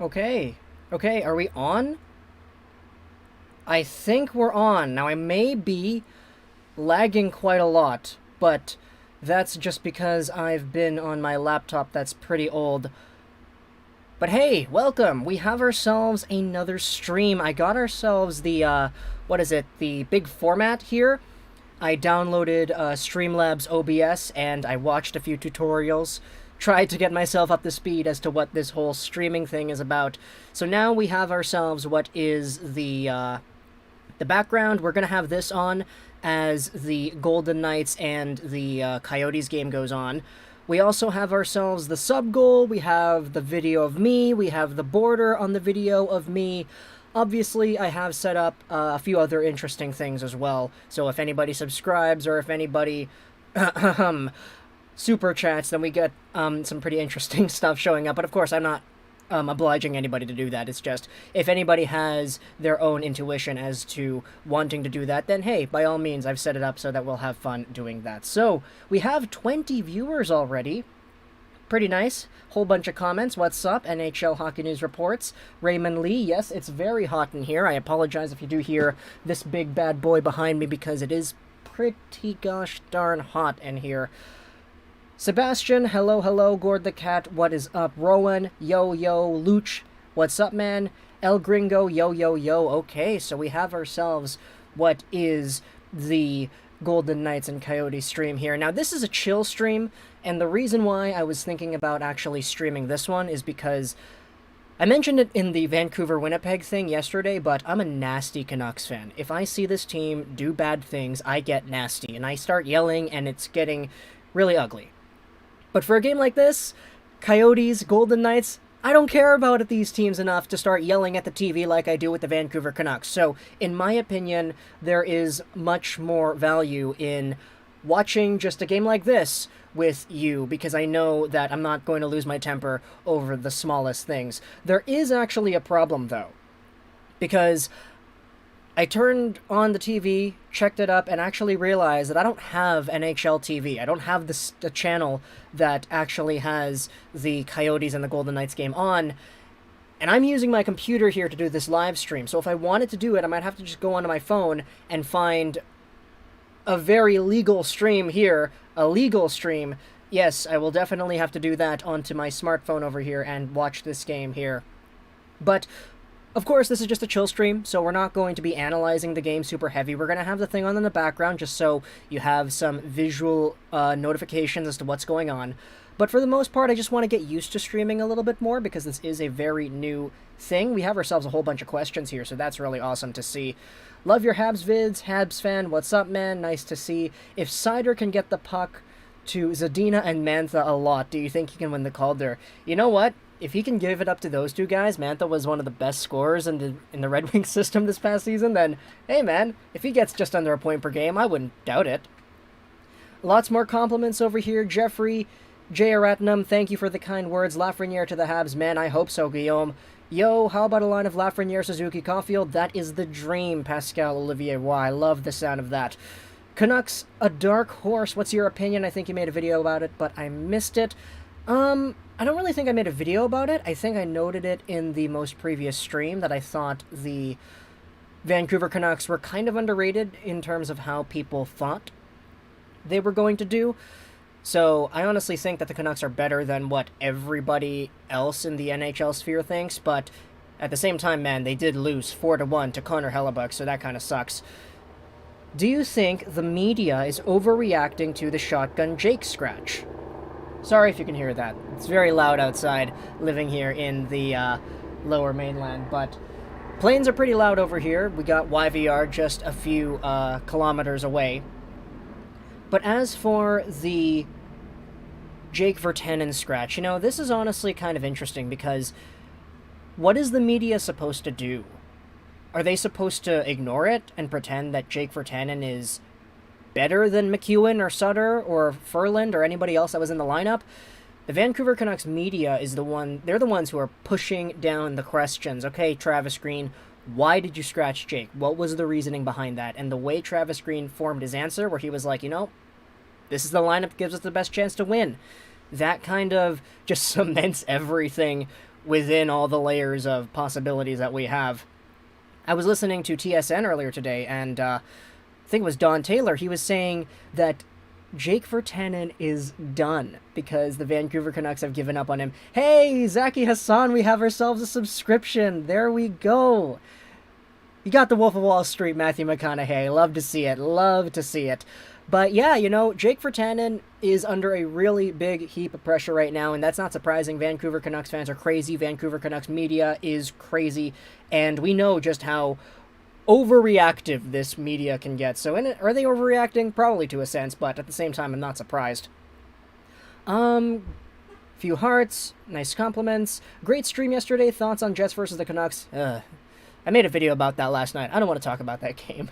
Okay. Okay, are we on? I think we're on. Now, I may be lagging quite a lot, but that's just because I've been on my laptop that's pretty old. But hey, welcome! We have ourselves another stream. I got ourselves what is it, the big format here. I downloaded Streamlabs OBS and I watched a few tutorials, tried to get myself up to speed as to what this whole streaming thing is about. So now we have ourselves what is the background. We're gonna have this on as the Golden Knights and the Coyotes game goes on. We also have ourselves the sub goal, we have the video of me, we have the border on the video of me. Obviously, I have set up a few other interesting things as well, so if anybody subscribes or if anybody super chats, then we get some pretty interesting stuff showing up. But of course, I'm not obliging anybody to do that. It's just, if anybody has their own intuition as to wanting to do that, then hey, by all means, I've set it up so that we'll have fun doing that. So, we have 20 viewers already. Pretty nice. Whole bunch of comments. What's up? NHL Hockey News reports. Raymond Lee. Yes, it's very hot in here. I apologize if you do hear this big bad boy behind me because it is pretty gosh darn hot in here. Sebastian, hello, Gord the Cat, what is up? Rowan, yo, Luch, what's up, man? El Gringo, yo, okay, so we have ourselves what is the Golden Knights and Coyotes stream here. Now, this is a chill stream, and the reason why I was thinking about actually streaming this one is because I mentioned it in the Vancouver-Winnipeg thing yesterday, but I'm a nasty Canucks fan. If I see this team do bad things, I get nasty, and I start yelling, and it's getting really ugly. But for a game like this, Coyotes, Golden Knights, I don't care about these teams enough to start yelling at the TV like I do with the Vancouver Canucks. So, in my opinion, there is much more value in watching just a game like this with you, because I know that I'm not going to lose my temper over the smallest things. There is actually a problem, though, because I turned on the TV, checked it up, and actually realized that I don't have NHL TV. I don't have the channel that actually has the Coyotes and the Golden Knights game on. And I'm using my computer here to do this live stream. So if I wanted to do it, I might have to just go onto my phone and find a very legal stream here. A legal stream. Yes, I will definitely have to do that onto my smartphone over here and watch this game here. But of course, this is just a chill stream, so we're not going to be analyzing the game super heavy. We're going to have the thing on in the background just so you have some visual notifications as to what's going on. But for the most part, I just want to get used to streaming a little bit more because this is a very new thing. We have ourselves a whole bunch of questions here, so that's really awesome to see. Love your Habs vids. Habs fan, what's up, man? Nice to see. If Sider can get the puck to Zadina and Mantha a lot, do you think he can win the Calder? You know what? If he can give it up to those two guys, Mantha was one of the best scorers in the Red Wings system this past season, then, hey man, if he gets just under a point per game, I wouldn't doubt it. Lots more compliments over here. Jeffrey, J. Aratnam, thank you for the kind words. Lafreniere to the Habs, man, I hope so, Guillaume. Yo, how about a line of Lafreniere, Suzuki, Caulfield? That is the dream, Pascal Olivier. Wow, I love the sound of that. Canucks, a dark horse. What's your opinion? I think you made a video about it, but I missed it. I don't really think I made a video about it. I think I noted it in the most previous stream that I thought the Vancouver Canucks were kind of underrated in terms of how people thought they were going to do. So I honestly think that the Canucks are better than what everybody else in the NHL sphere thinks, but at the same time, man, they did lose 4-1 to Connor Hellebuck, so that kind of sucks. Do you think the media is overreacting to the shotgun Jake scratch? Sorry if you can hear that. It's very loud outside, living here in the lower mainland, but planes are pretty loud over here. We got YVR just a few kilometers away. But as for the Jake Virtanen scratch, you know, this is honestly kind of interesting because what is the media supposed to do? Are they supposed to ignore it and pretend that Jake Virtanen is better than McEwen or Sutter or Furland or anybody else that was in the lineup? The Vancouver Canucks media is they're the ones who are pushing down the questions. Okay, Travis Green, why did you scratch Jake? What was the reasoning behind that? And the way Travis Green formed his answer, where he was like, you know, this is the lineup that gives us the best chance to win. That kind of just cements everything within all the layers of possibilities that we have. I was listening to TSN earlier today, and I think it was Don Taylor. He was saying that Jake Virtanen is done because the Vancouver Canucks have given up on him. Hey, Zaki Hassan, we have ourselves a subscription. There we go. You got the Wolf of Wall Street, Matthew McConaughey. Love to see it. Love to see it. But yeah, you know, Jake Virtanen is under a really big heap of pressure right now, and that's not surprising. Vancouver Canucks fans are crazy. Vancouver Canucks media is crazy, and we know just how overreactive this media can get. So are they overreacting? Probably to a sense, but at the same time, I'm not surprised. Few hearts, nice compliments. Great stream yesterday. Thoughts on Jets versus the Canucks? I made a video about that last night. I don't want to talk about that game.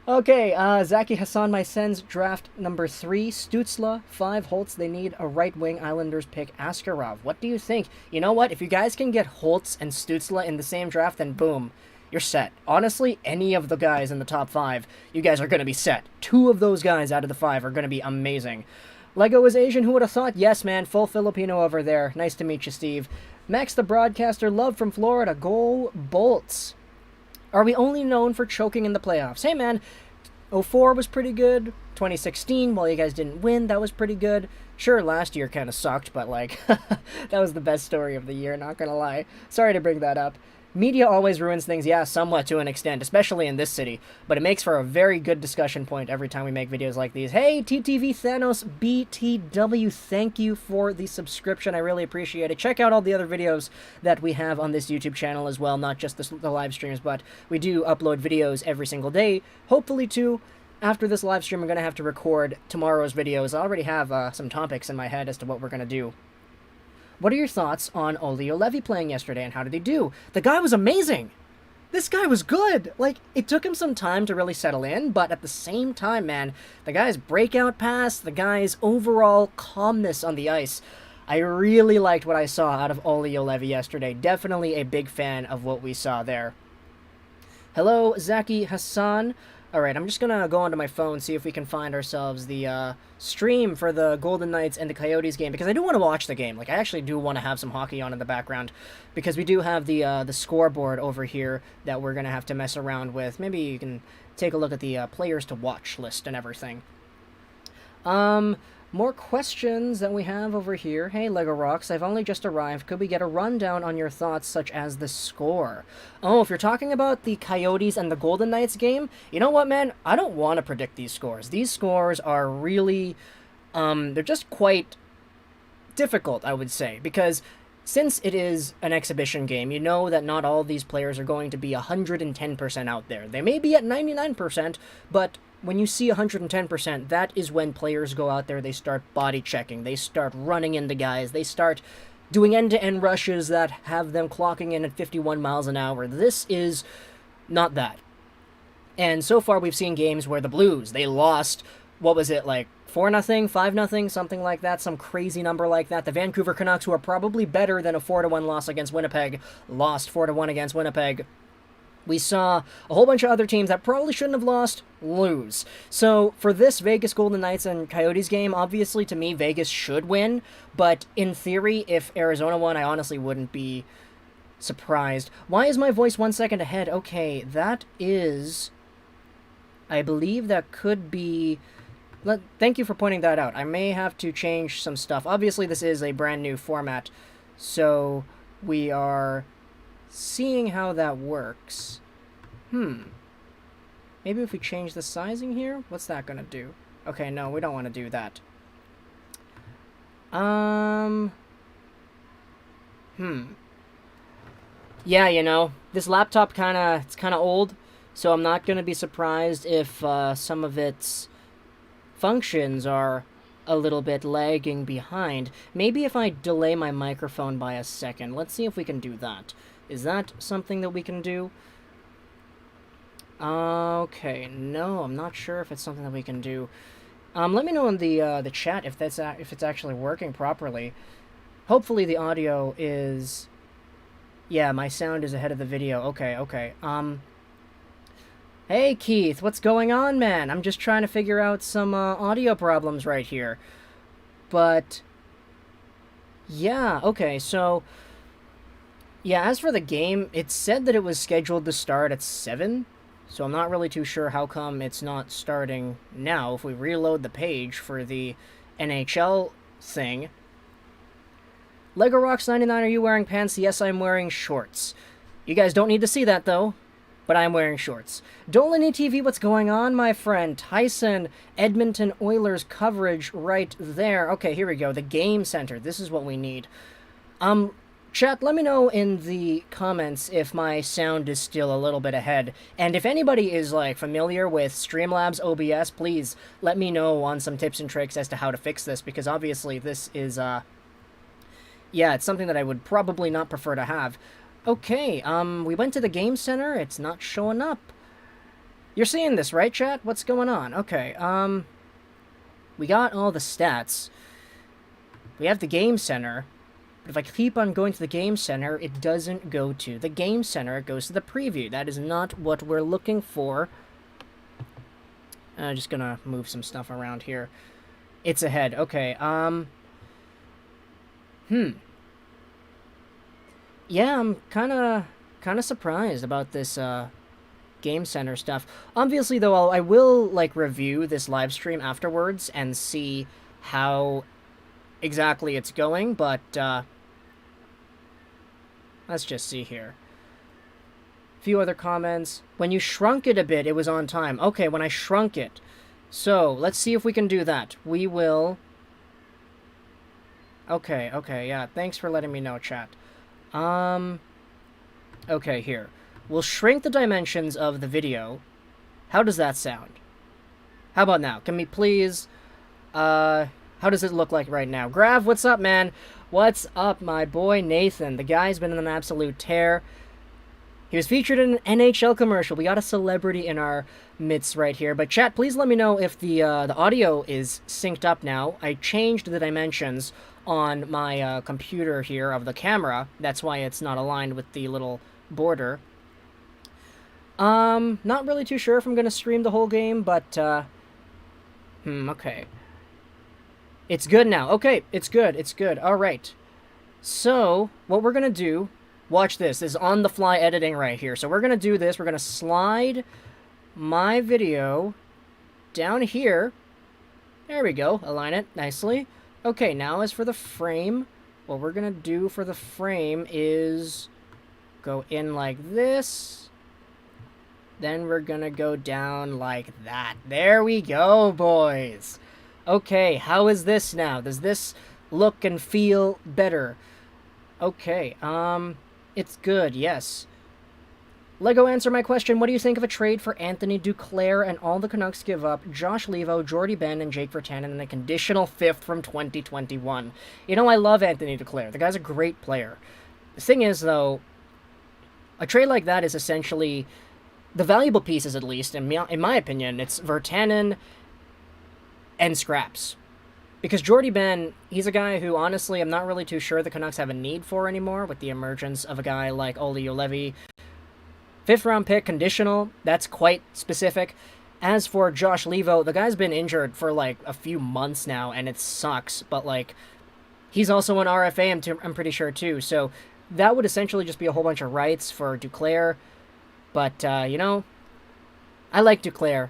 Okay, Zaki Hassan, my Sens draft number 3, Stützle, 5 Holtz. They need a right-wing. Islanders pick Askarov. What do you think? You know what? If you guys can get Holtz and Stützle in the same draft, then boom, you're set. Honestly, any of the guys in the top 5, you guys are going to be set. 2 of those guys out of the 5 are going to be amazing. Lego is Asian, who would have thought? Yes, man, full Filipino over there. Nice to meet you, Steve. Max the Broadcaster, love from Florida. Go Bolts. Are we only known for choking in the playoffs? Hey, man, 04 was pretty good. 2016, while you guys didn't win, that was pretty good. Sure, last year kind of sucked, but, like, that was the best story of the year, not gonna lie. Sorry to bring that up. Media always ruins things, yeah, somewhat to an extent, especially in this city, but it makes for a very good discussion point every time we make videos like these. Hey, TTV Thanos BTW, thank you for the subscription. I really appreciate it. Check out all the other videos that we have on this YouTube channel as well, not just the live streams, but we do upload videos every single day. Hopefully, too, after this live stream, I'm going to have to record tomorrow's videos. I already have some topics in my head as to what we're going to do. What are your thoughts on Olli Levy playing yesterday, and how did he do? The guy was amazing! This guy was good! Like, it took him some time to really settle in, but at the same time, man, the guy's breakout pass, the guy's overall calmness on the ice, I really liked what I saw out of Olli Levy yesterday. Definitely a big fan of what we saw there. Hello, Zaki Hassan. Alright, I'm just gonna go onto my phone, see if we can find ourselves the stream for the Golden Knights and the Coyotes game, because I do want to watch the game. Like, I actually do want to have some hockey on in the background, because we do have the scoreboard over here that we're gonna have to mess around with. Maybe you can take a look at the players to watch list and everything. More questions that we have over here. Hey, Lego Rocks, I've only just arrived. Could we get a rundown on your thoughts, such as the score? Oh, if you're talking about the Coyotes and the Golden Knights game, you know what, man? I don't want to predict these scores. These scores are really, they're just quite difficult, I would say, because since it is an exhibition game, you know that not all these players are going to be 110% out there. They may be at 99%, but when you see 110%, that is when players go out there, they start body checking, they start running into guys, they start doing end-to-end rushes that have them clocking in at 51 miles an hour. This is not that. And so far we've seen games where the Blues, they lost, what was it, like 4-0, 5-0, something like that, some crazy number like that. The Vancouver Canucks, who are probably better than a 4-1 loss against Winnipeg, lost 4-1 against Winnipeg. We saw a whole bunch of other teams that probably shouldn't have lost, lose. So for this Vegas Golden Knights and Coyotes game, obviously to me, Vegas should win. But in theory, if Arizona won, I honestly wouldn't be surprised. Why is my voice 1 second ahead? Okay, that is, I believe that could be, thank you for pointing that out. I may have to change some stuff. Obviously, this is a brand new format, so we are seeing how that works. Maybe if we change the sizing here? What's that gonna do? Okay, no, we don't want to do that. Yeah, you know, this laptop it's kinda old, so I'm not gonna be surprised if some of its functions are a little bit lagging behind. Maybe if I delay my microphone by a second. Let's see if we can do that. Is that something that we can do? Okay, no, I'm not sure if it's something that we can do. Let me know in the chat if it's actually working properly. Hopefully the audio is, yeah, my sound is ahead of the video. Okay. Hey Keith, what's going on, man? I'm just trying to figure out some audio problems right here. But yeah, okay, so Yeah, as for the game, it said that it was scheduled to start at 7, so I'm not really too sure how come it's not starting now. If we reload the page for the NHL thing. LEGOROCKS99, are you wearing pants? Yes, I'm wearing shorts. You guys don't need to see that, though, but I'm wearing shorts. Dolany TV, what's going on, my friend? Tyson, Edmonton Oilers coverage right there. Okay, here we go. The Game Center. This is what we need. Chat, let me know in the comments if my sound is still a little bit ahead. And if anybody is, like, familiar with Streamlabs OBS, please let me know on some tips and tricks as to how to fix this, because obviously this is, yeah, it's something that I would probably not prefer to have. Okay, we went to the Game Center. It's not showing up. You're seeing this, right, chat? What's going on? Okay, we got all the stats. We have the Game Center. But if I keep on going to the Game Center, it doesn't go to the Game Center. It goes to the preview. That is not what we're looking for. I'm just gonna move some stuff around here. It's ahead. Okay, yeah, I'm kind of surprised about this Game Center stuff. Obviously, though, I will like review this live stream afterwards and see how exactly it's going. But let's just see here. A few other comments. When you shrunk it a bit, it was on time. Okay, when I shrunk it. So let's see if we can do that. We will. Okay, yeah. Thanks for letting me know, chat. Okay, here. We'll shrink the dimensions of the video. How does that sound? How about now? Can we please, how does it look like right now? Grav, what's up, man? What's up, my boy Nathan? The guy's been in an absolute tear. He was featured in an NHL commercial. We got a celebrity in our midst right here. But chat, please let me know if the audio is synced up now. I changed the dimensions on my computer here of the camera. That's why it's not aligned with the little border. Not really too sure if I'm gonna stream the whole game, but okay. It's good now. Okay, it's good. Alright. So, what we're gonna do, watch this. This is on-the-fly editing right here. So we're gonna do this. We're gonna slide my video down here. There we go. Align it nicely. Okay, now as for the frame, what we're gonna do for the frame is go in like this. Then we're gonna go down like that. There we go, boys. Okay, how is this now? Does this look and feel better? Okay, it's good, yes. Lego, answer my question. What do you think of a trade for Anthony Duclair and all the Canucks give up Josh Levo, Jordy Ben, and Jake Virtanen and a conditional 5th from 2021? You know, I love Anthony Duclair. The guy's a great player. The thing is, though, a trade like that is essentially the valuable pieces, at least, in my opinion. It's Virtanen and scraps. Because Jordy Ben, he's a guy who, honestly, I'm not really too sure the Canucks have a need for anymore with the emergence of a guy like Olli Juolevi. 5th round pick, conditional, that's quite specific. As for Josh Levo, the guy's been injured for, like, a few months now, and it sucks. But, like, he's also an RFA, I'm pretty sure, too. So that would essentially just be a whole bunch of rights for Duclair. But, you know, I like Duclair.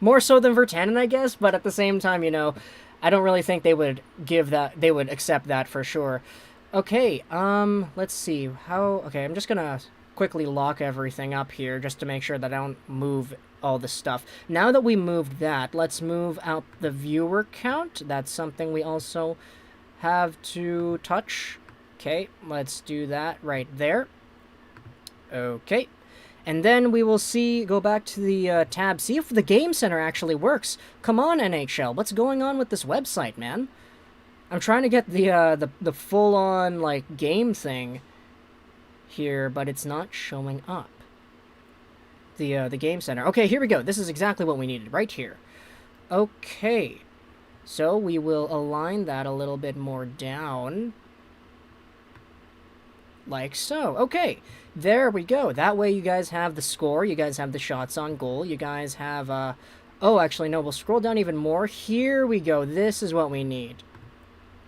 More so than Virtanen, I guess, but at the same time, you know, I don't really think they would they would accept that for sure. Okay, let's see, okay, I'm just gonna quickly lock everything up here just to make sure that I don't move all the stuff. Now that we moved that, let's move out the viewer count. That's something we also have to touch. Okay, let's do that right there. Okay. And then we will go back to the tab, see if the Game Center actually works. Come on, NHL, what's going on with this website, man? I'm trying to get the full-on, like, game thing here, but it's not showing up. The Game Center. Okay, here we go. This is exactly what we needed, right here. Okay. So we will align that a little bit more down. Like so. Okay. There we go. That way you guys have the score. You guys have the shots on goal. You guys have, oh, actually, no. We'll scroll down even more. Here we go. This is what we need.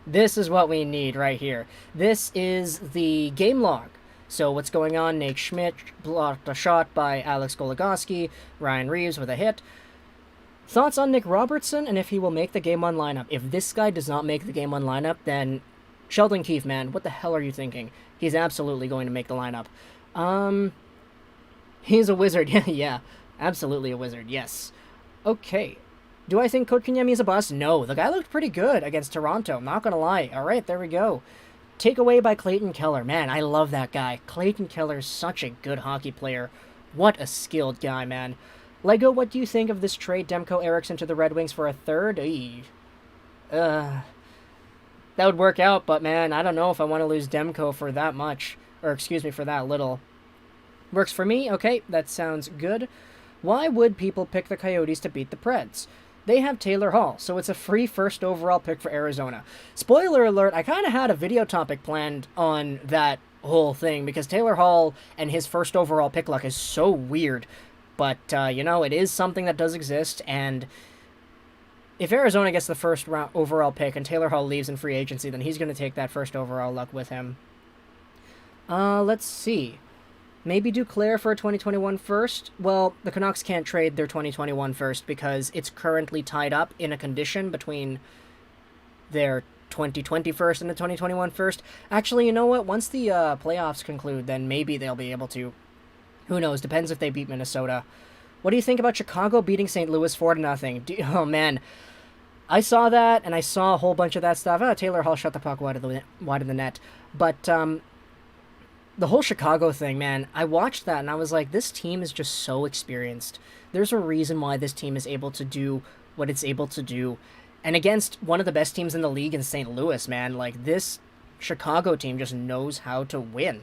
This is what we need right here. This is the game log. So what's going on? Nate Schmidt blocked a shot by Alex Goligoski. Ryan Reeves with a hit. Thoughts on Nick Robertson and if he will make the Game 1 lineup. If this guy does not make the Game 1 lineup, then Sheldon Keefe, man, what the hell are you thinking? He's absolutely going to make the lineup. He's a wizard. Yeah, absolutely a wizard, yes. Okay. Do I think Kotkaniemi is a bust? No, the guy looked pretty good against Toronto, not gonna lie. Alright, there we go. Takeaway by Clayton Keller. Man, I love that guy. Clayton Keller is such a good hockey player. What a skilled guy, man. Lego, what do you think of this trade, Demko Eriksson to the Red Wings for a third? That would work out, but man, I don't know if I want to lose Demko for that much. Or, excuse me, for that little. Works for me? Okay, that sounds good. Why would people pick the Coyotes to beat the Preds? They have Taylor Hall, so it's a free first overall pick for Arizona. Spoiler alert, I kind of had a video topic planned on that whole thing, because Taylor Hall and his first overall pick luck is so weird. But, you know, it is something that does exist, and if Arizona gets the first overall pick and Taylor Hall leaves in free agency, then he's going to take that first overall luck with him. Let's see. Maybe Duclair for a 2021 first? Well, the Canucks can't trade their 2021 first because it's currently tied up in a condition between their 2020 first and the 2021 first. Actually, you know what? Once the playoffs conclude, then maybe they'll be able to. Who knows? Depends if they beat Minnesota. What do you think about Chicago beating St. Louis 4-0? Oh, man. I saw that, and I saw a whole bunch of that stuff. Taylor Hall shot the puck wide of the net. But, the whole Chicago thing, man, I watched that and I was like, this team is just so experienced. There's a reason why this team is able to do what it's able to do. And against one of the best teams in the league in St. Louis, man, like, this Chicago team just knows how to win.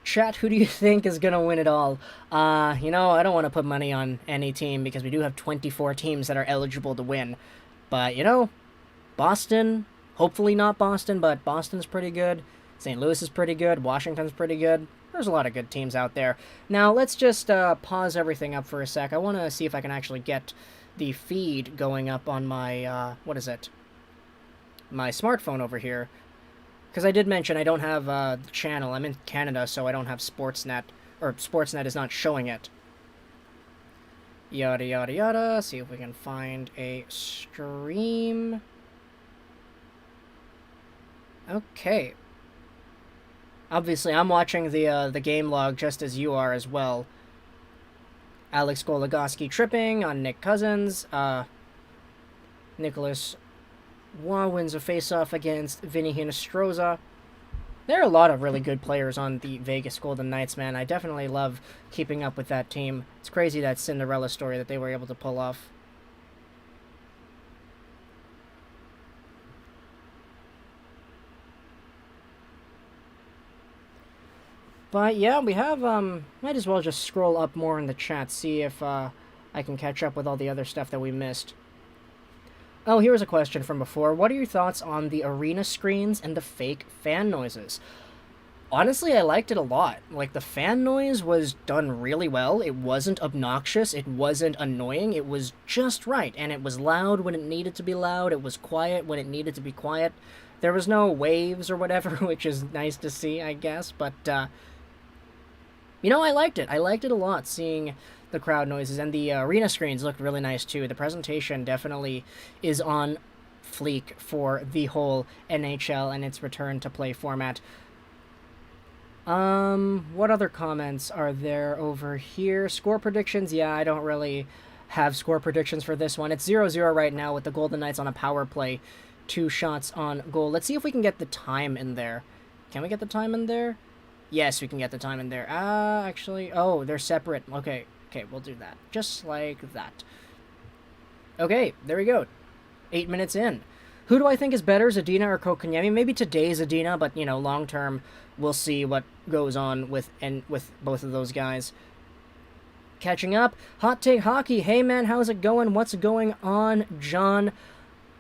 Chat, who do you think is going to win it all? You know, I don't want to put money on any team because we do have 24 teams that are eligible to win. But, you know, Boston, hopefully not Boston, but Boston's pretty good. St. Louis is pretty good. Washington's pretty good. There's a lot of good teams out there. Now, let's just pause everything up for a sec. I want to see if I can actually get the feed going up on my, my smartphone over here. Because I did mention I don't have the channel. I'm in Canada, so I don't have Sportsnet. Or Sportsnet is not showing it. Yada, yada, yada. See if we can find a stream. Okay. Obviously, I'm watching the game log just as you are as well. Alex Goligoski tripping on Nick Cousins. Nicholas Waugh wins a face-off against Vinny Hinostroza. There are a lot of really good players on the Vegas Golden Knights, man. I definitely love keeping up with that team. It's crazy, that Cinderella story that they were able to pull off. But yeah, we have, might as well just scroll up more in the chat, see if I can catch up with all the other stuff that we missed. Oh, here's a question from before. What are your thoughts on the arena screens and the fake fan noises? Honestly, I liked it a lot. Like, the fan noise was done really well. It wasn't obnoxious. It wasn't annoying. It was just right. And it was loud when it needed to be loud. It was quiet when it needed to be quiet. There was no waves or whatever, which is nice to see, I guess. But, you know, I liked it. I liked it a lot, seeing the crowd noises. And the arena screens looked really nice, too. The presentation definitely is on fleek for the whole NHL and its return to play format. What other comments are there over here? Score predictions? Yeah, I don't really have score predictions for this one. It's 0-0 right now with the Golden Knights on a power play. 2 shots on goal. Let's see if we can get the time in there. Can we get the time in there? Yes, we can get the time in there. Actually, oh, they're separate. Okay, we'll do that. Just like that. Okay, there we go. 8 minutes in. Who do I think is better, Zadina or Kotkaniemi? Maybe today's Zadina, but, you know, long term, we'll see what goes on with both of those guys. Catching up. Hot Take Hockey. Hey, man, how's it going? What's going on, John?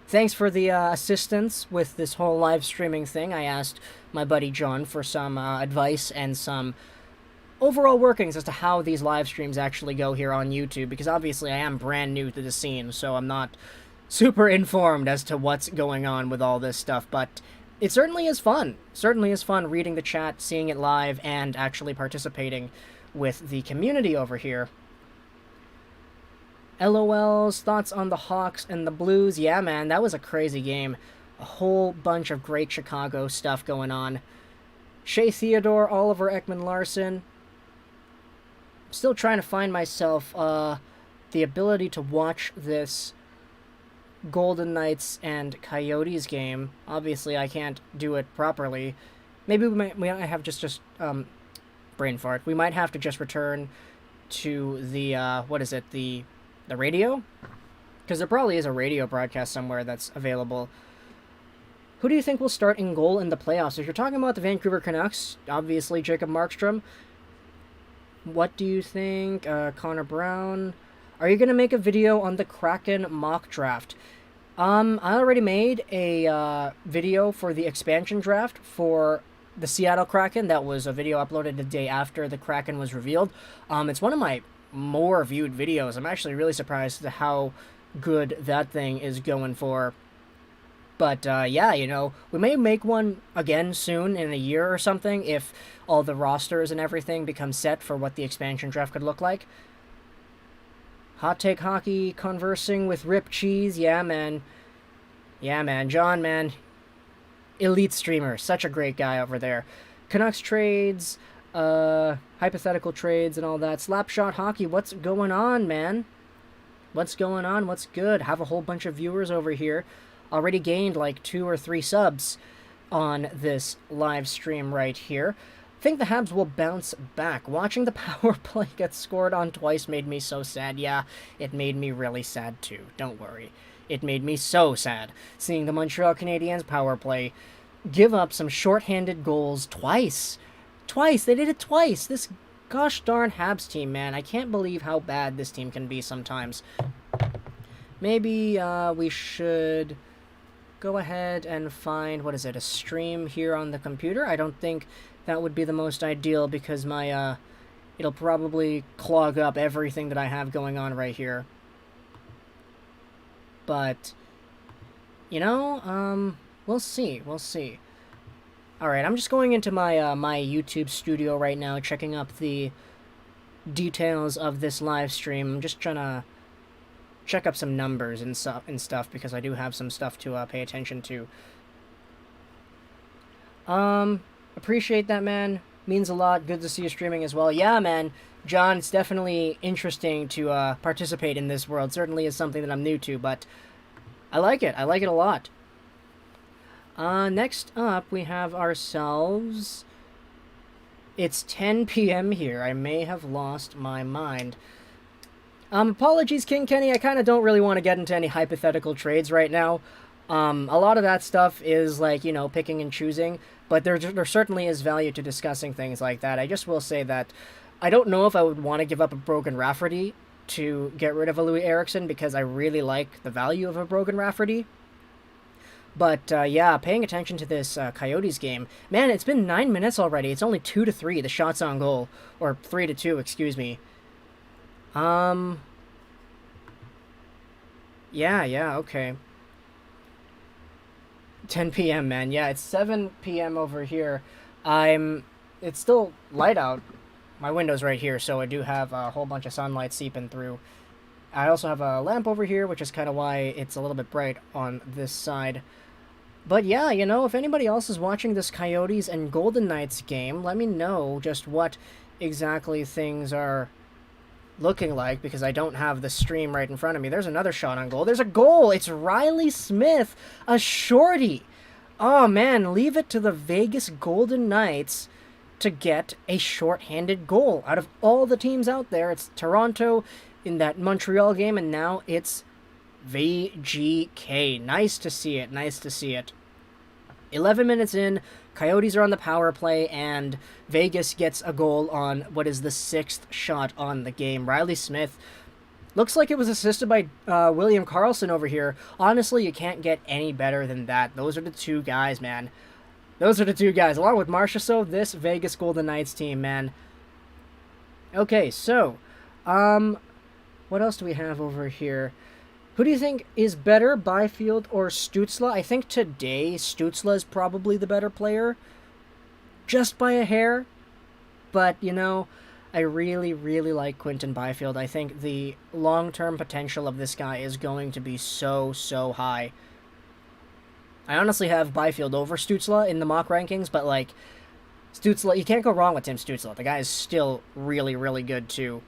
Thanks for the assistance with this whole live streaming thing. I asked my buddy John for some advice and some overall workings as to how these live streams actually go here on YouTube, because obviously I am brand new to the scene, so I'm not super informed as to what's going on with all this stuff, but it certainly is fun. Certainly is fun reading the chat, seeing it live, and actually participating with the community over here. LOL's thoughts on the Hawks and the Blues. Yeah, man, that was a crazy game. A whole bunch of great Chicago stuff going on. Shea Theodore, Oliver Ekman-Larsson. Still trying to find myself the ability to watch this Golden Knights and Coyotes game. Obviously, I can't do it properly. Maybe we might have just brain fart. We might have to just return to the the radio? Because there probably is a radio broadcast somewhere that's available. Who do you think will start in goal in the playoffs? If you're talking about the Vancouver Canucks, obviously Jacob Markstrom. What do you think? Connor Brown. Are you going to make a video on the Kraken mock draft? I already made a video for the expansion draft for the Seattle Kraken. That was a video uploaded the day after the Kraken was revealed. It's one of my more viewed videos. I'm actually really surprised at how good that thing is going for. But yeah, you know, we may make one again soon in a year or something if all the rosters and everything become set for what the expansion draft could look like. Hot Take Hockey conversing with Rip Cheese. Yeah, man. Yeah, man. John, man. Elite streamer. Such a great guy over there. Canucks trades, hypothetical trades and all that. Slapshot Hockey. What's going on, man? What's going on? What's good? Have a whole bunch of viewers over here. Already gained like 2 or 3 subs on this live stream right here. I think the Habs will bounce back. Watching the power play get scored on twice made me so sad. Yeah, it made me really sad too. Don't worry. It made me so sad seeing the Montreal Canadiens power play give up some shorthanded goals twice. Twice. They did it twice. This gosh darn Habs team, man. I can't believe how bad this team can be sometimes. Maybe we should go ahead and find, what is it, a stream here on the computer. I don't think that would be the most ideal because my, it'll probably clog up everything that I have going on right here. But, you know, we'll see, we'll see. Alright, I'm just going into my, my YouTube studio right now, checking up the details of this live stream. I'm just trying to check up some numbers and stuff because I do have some stuff to pay attention to. Appreciate that, man. Means a lot. Good to see you streaming as well. Yeah, man. John, it's definitely interesting to participate in this world. Certainly is something that I'm new to, but I like it. I like it a lot. Next up, we have ourselves... It's 10 p.m. here. I may have lost my mind. Apologies, King Kenny. I kind of don't really want to get into any hypothetical trades right now. A lot of that stuff is, like, you know, picking and choosing, but there certainly is value to discussing things like that. I just will say that I don't know if I would want to give up a Brogan Rafferty to get rid of a Louis Eriksson because I really like the value of a Brogan Rafferty. But, yeah, paying attention to this Coyotes game. Man, it's been 9 minutes already. It's only 2-3, the shots on goal. Or 3-2, excuse me. Yeah, okay. 10 p.m., man. Yeah, it's 7 p.m. over here. It's still light out. My window's right here, so I do have a whole bunch of sunlight seeping through. I also have a lamp over here, which is kind of why it's a little bit bright on this side. But yeah, you know, if anybody else is watching this Coyotes and Golden Knights game, let me know just what exactly things are looking like, because I don't have the stream right in front of me. There's another shot on goal. There's a goal! It's Riley Smith, a shorty! Oh man, leave it to the Vegas Golden Knights to get a short-handed goal. Out of all the teams out there, it's Toronto in that Montreal game, and now it's VGK. Nice to see it, nice to see it. 11 minutes in, Coyotes are on the power play, and Vegas gets a goal on what is the 6th shot on the game. Riley Smith looks like it was assisted by William Karlsson over here. Honestly, you can't get any better than that. Those are the two guys, man. Those are the two guys. Along with Marchessault, this Vegas Golden Knights team, man. Okay, so, what else do we have over here? Who do you think is better, Byfield or Stützle? I think today Stützle is probably the better player, just by a hair. But, I really, really like Quinton Byfield. I think the long-term potential of this guy is going to be so, so high. I honestly have Byfield over Stützle in the mock rankings, but, Stützle, you can't go wrong with Tim Stützle. The guy is still really, really good, too.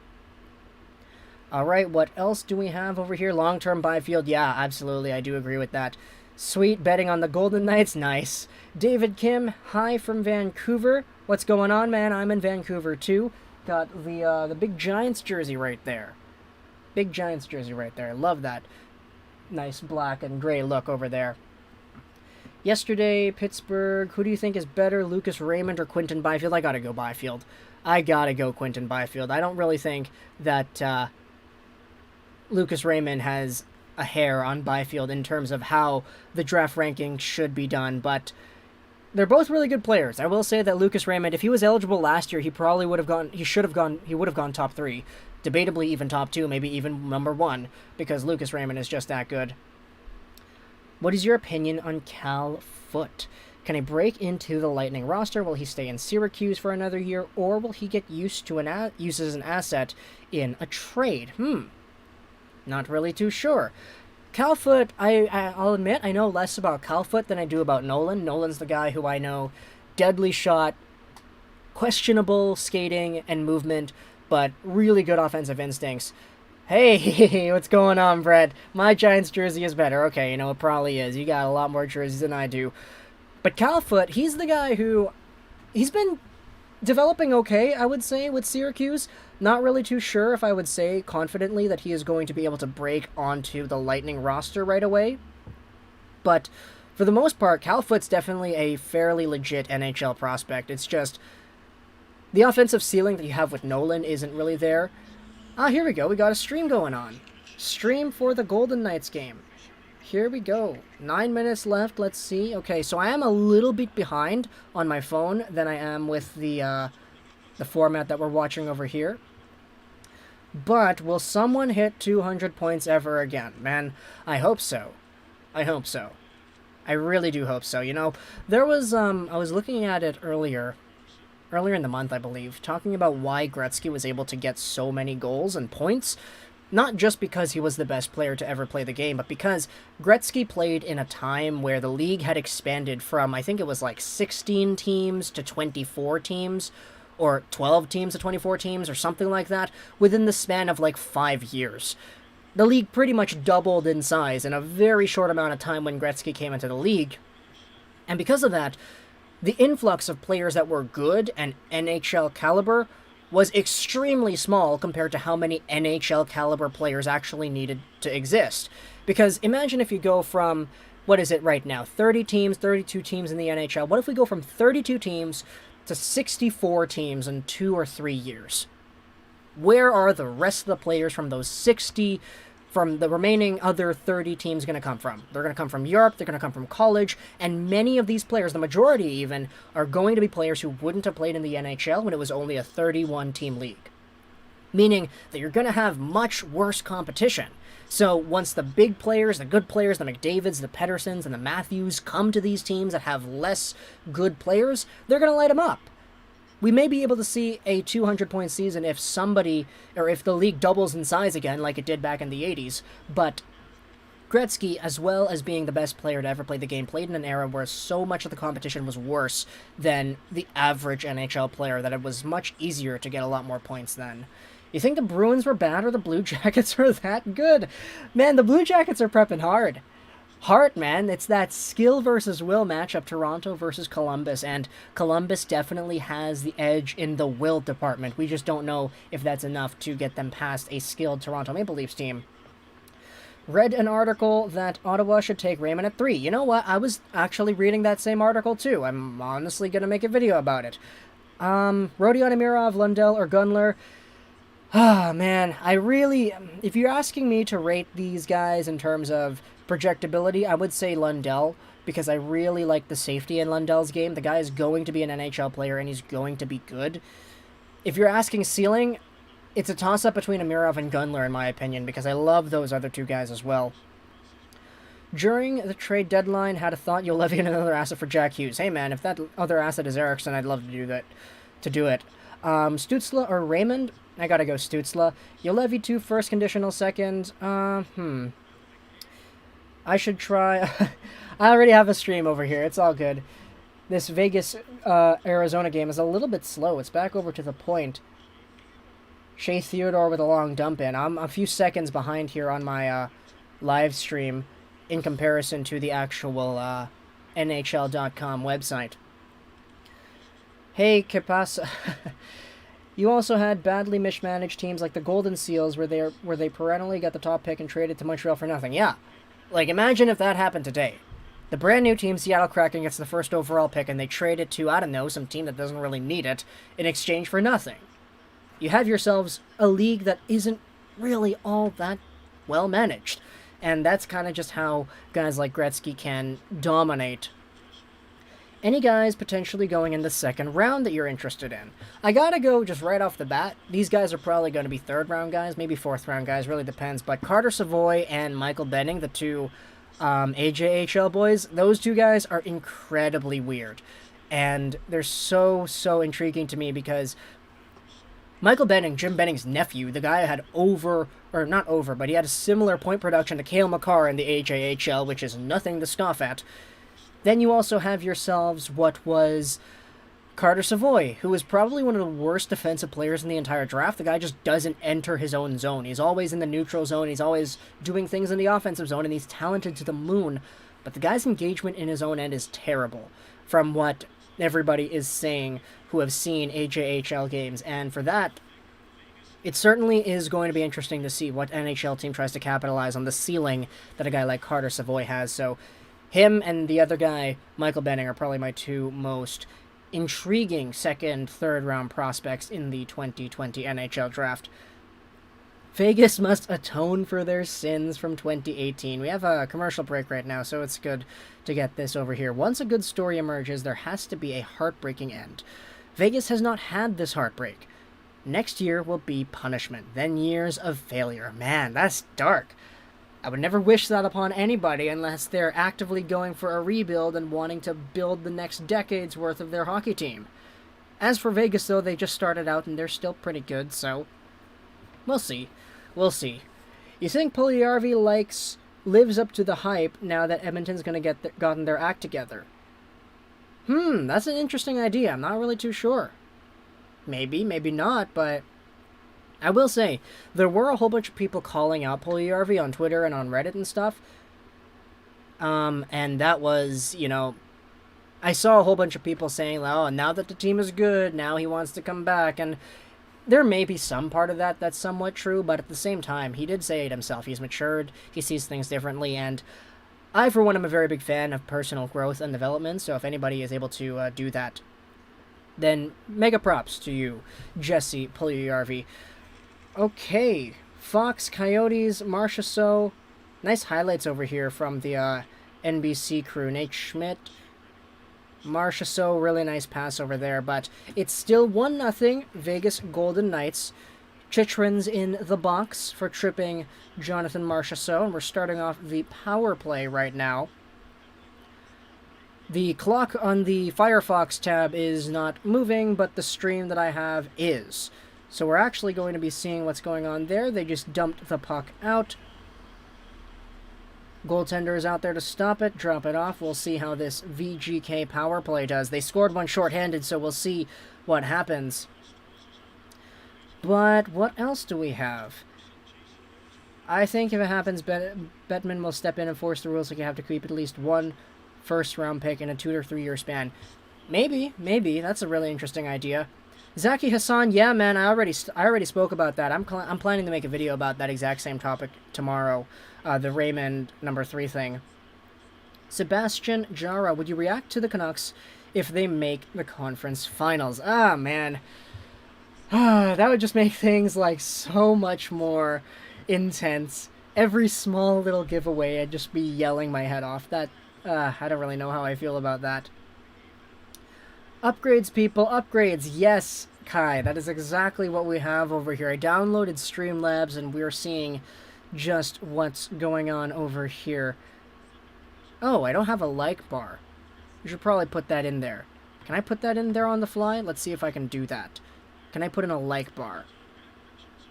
Alright, what else do we have over here? Long-term Byfield, yeah, absolutely, I do agree with that. Sweet, betting on the Golden Knights, nice. David Kim, hi from Vancouver. What's going on, man? I'm in Vancouver, too. Got the big Giants jersey right there. Big Giants jersey right there. Love that. Nice black and gray look over there. Yesterday, Pittsburgh. Who do you think is better, Lucas Raymond or Quinton Byfield? I gotta go Byfield. I gotta go Quinton Byfield. I don't really think that Lucas Raymond has a hair on Byfield in terms of how the draft ranking should be done, but they're both really good players. I will say that Lucas Raymond, if he was eligible last year, he would have gone top 3. Debatably even top 2, maybe even number 1, because Lucas Raymond is just that good. What is your opinion on Cal Foote? Can he break into the Lightning roster? Will he stay in Syracuse for another year, or will he get used as an asset in a trade? Not really too sure. Cal Foote, I'll admit, I know less about Cal Foote than I do about Nolan. Nolan's the guy who I know deadly shot, questionable skating and movement, but really good offensive instincts. Hey, what's going on, Brett? My Giants jersey is better. Okay, it probably is. You got a lot more jerseys than I do. But Cal Foote, he's the guy who... He's been developing okay, I would say, with Syracuse. Not really too sure if I would say confidently that he is going to be able to break onto the Lightning roster right away. But for the most part, Cal Foote's definitely a fairly legit NHL prospect. It's just the offensive ceiling that you have with Nolan isn't really there. Here we go. We got a stream going on. Stream for the Golden Knights game. Here we go. 9 minutes left. Let's see. Okay, so I am a little bit behind on my phone than I am with the format that we're watching over here. But will someone hit 200 points ever again? Man, I hope so. I hope so. I really do hope so. There was, I was looking at it earlier in the month, I believe, talking about why Gretzky was able to get so many goals and points. Not just because he was the best player to ever play the game, but because Gretzky played in a time where the league had expanded from, I think it was 16 teams to 24 teams, or 12 teams to 24 teams, or something like that, within the span of 5 years. The league pretty much doubled in size in a very short amount of time when Gretzky came into the league. And because of that, the influx of players that were good and NHL caliber was extremely small compared to how many NHL caliber players actually needed to exist. Because imagine if you go from, what is it right now, 30 teams, 32 teams in the NHL. What if we go from 32 teams to 64 teams in 2 or 3 years? Where are the rest of the players from those 60, from the remaining other 30 teams going to come from? They're going to come from Europe, they're going to come from college, and many of these players, the majority even, are going to be players who wouldn't have played in the NHL when it was only a 31-team league. Meaning that you're going to have much worse competition. So once the big players, the good players, the McDavids, the Petterssons, and the Matthews come to these teams that have less good players, they're going to light them up. We may be able to see a 200-point season if if the league doubles in size again, like it did back in the 80s, but Gretzky, as well as being the best player to ever play the game, played in an era where so much of the competition was worse than the average NHL player that it was much easier to get a lot more points then. You think the Bruins were bad or the Blue Jackets were that good? Man, the Blue Jackets are prepping hard. Heart, man, it's that skill versus will matchup, Toronto versus Columbus, and Columbus definitely has the edge in the will department. We just don't know if that's enough to get them past a skilled Toronto Maple Leafs team. Read an article that Ottawa should take Raymond at 3. You know what? I was actually reading that same article too. I'm honestly going to make a video about it. Rodion Amirov, Lundell, or Gunler. Man, if you're asking me to rate these guys in terms of projectability, I would say Lundell, because I really like the safety in Lundell's game. The guy is going to be an NHL player, and he's going to be good. If you're asking ceiling, it's a toss-up between Amirov and Gunler, in my opinion, because I love those other two guys as well. During the trade deadline, had a thought you'll levy another asset for Jack Hughes. Hey man, if that other asset is Eriksson, I'd love to do that. Stutzla or Raymond? I gotta go Stutzla. You'll levy 2 first, conditional second. I should try... I already have a stream over here. It's all good. This Vegas Arizona game is a little bit slow. It's back over to the point. Shea Theodore with a long dump in. I'm a few seconds behind here on my live stream in comparison to the actual NHL.com website. Hey, Kipasa. You also had badly mismanaged teams like the Golden Seals where they perennially got the top pick and traded to Montreal for nothing. Yeah. Like, imagine if that happened today. The brand new team, Seattle Kraken, gets the first overall pick and they trade it to, I don't know, some team that doesn't really need it in exchange for nothing. You have yourselves a league that isn't really all that well managed. And that's kind of just how guys like Gretzky can dominate. Any guys potentially going in the second round that you're interested in? I gotta go just right off the bat. These guys are probably going to be third round guys, maybe fourth round guys, really depends. But Carter Savoy and Michael Benning, the two AJHL boys, those two guys are incredibly weird. And they're so intriguing to me because Michael Benning, Jim Benning's nephew, the guy had but he had a similar point production to Cale Makar in the AJHL, which is nothing to scoff at. Then you also have yourselves what was Carter Savoy, who is probably one of the worst defensive players in the entire draft. The guy just doesn't enter his own zone. He's always in the neutral zone. He's always doing things in the offensive zone, and he's talented to the moon. But the guy's engagement in his own end is terrible, from what everybody is saying who have seen AJHL games. And for that, it certainly is going to be interesting to see what NHL team tries to capitalize on the ceiling that a guy like Carter Savoy has. So him and the other guy, Michael Benning, are probably my two most intriguing second, third round prospects in the 2020 NHL draft. Vegas must atone for their sins from 2018. We have a commercial break right now, so it's good to get this over here. Once a good story emerges, there has to be a heartbreaking end. Vegas has not had this heartbreak. Next year will be punishment, then years of failure. Man, that's dark. I would never wish that upon anybody unless they're actively going for a rebuild and wanting to build the next decade's worth of their hockey team. As for Vegas, though, they just started out and they're still pretty good, so we'll see. We'll see. You think Puljujarvi lives up to the hype now that Edmonton's going to gotten their act together? That's an interesting idea. I'm not really too sure. Maybe, maybe not, but I will say, there were a whole bunch of people calling out Puljujarvi on Twitter and on Reddit and stuff. And that was, I saw a whole bunch of people saying, oh, now that the team is good, now he wants to come back. And there may be some part of that that's somewhat true, but at the same time, he did say it himself. He's matured, he sees things differently, and I, for one, am a very big fan of personal growth and development, so if anybody is able to do that, then mega props to you, Jesse Puljujarvi. Okay, Fox, Coyotes, Marchessault. Nice highlights over here from the NBC crew. Nate Schmidt, Marchessault, really nice pass over there, but it's still 1-0 Vegas Golden Knights. Chychrun's in the box for tripping Jonathan Marchessault, and we're starting off the power play right now. The clock on the Firefox tab is not moving, but the stream that I have is. So we're actually going to be seeing what's going on there. They just dumped the puck out. Goaltender is out there to stop it, drop it off. We'll see how this VGK power play does. They scored one shorthanded, so we'll see what happens. But what else do we have? I think if it happens, Bettman will step in and force the rules like you have to keep at least one first-round pick in a 2 or 3 year span. Maybe. That's a really interesting idea. Zaki Hassan, yeah, man, I already spoke about that. I'm planning to make a video about that exact same topic tomorrow, the Raymond number 3 thing. Sebastian Jara, would you react to the Canucks if they make the conference finals? Ah, man. That would just make things like so much more intense. Every small little giveaway, I'd just be yelling my head off. I don't really know how I feel about that. Upgrades, people, upgrades. Yes, Kai, that is exactly what we have over here. I downloaded Streamlabs, and we're seeing just what's going on over here. Oh, I don't have a like bar. I should probably put that in there. Can I put that in there on the fly? Let's see if I can do that. Can I put in a like bar?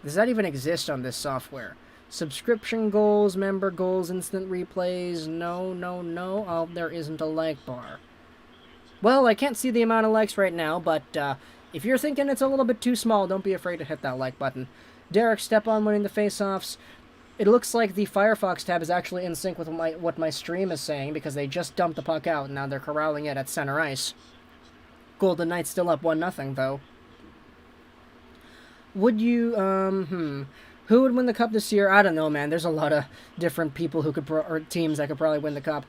Does that even exist on this software? Subscription goals, member goals, instant replays. No, no, no. Oh, there isn't a like bar. Well, I can't see the amount of likes right now, but if you're thinking it's a little bit too small, don't be afraid to hit that like button. Derek Stepan winning the face-offs. It looks like the Firefox tab is actually in sync with what my stream is saying, because they just dumped the puck out, and now they're corralling it at center ice. Golden Knights still up 1-0, though. Would you, who would win the cup this year? I don't know, man. There's a lot of different people who could, or teams that could probably win the cup.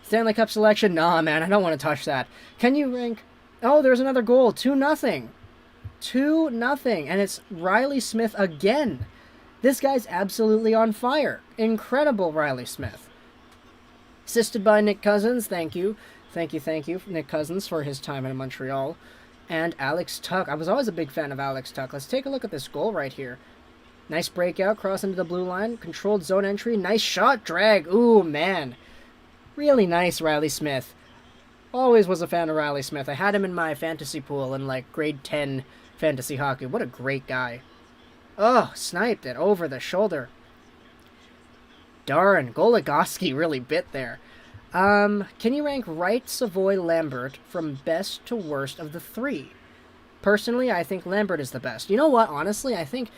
Stanley Cup selection? Nah, man, I don't want to touch that. Can you rank... Oh, there's another goal. 2-0. 2-0. And it's Riley Smith again. This guy's absolutely on fire. Incredible Riley Smith. Assisted by Nick Cousins. Thank you. Thank you, Nick Cousins, for his time in Montreal. And Alex Tuck. I was always a big fan of Alex Tuck. Let's take a look at this goal right here. Nice breakout, cross into the blue line. Controlled zone entry. Nice shot, drag. Ooh, man. Really nice, Riley Smith. Always was a fan of Riley Smith. I had him in my fantasy pool in, like, grade 10 fantasy hockey. What a great guy. Oh, sniped it over the shoulder. Darn, Goligoski really bit there. Can you rank Wright, Savoy, Lambert from best to worst of the three? Personally, I think Lambert is the best. You know what? Honestly, I think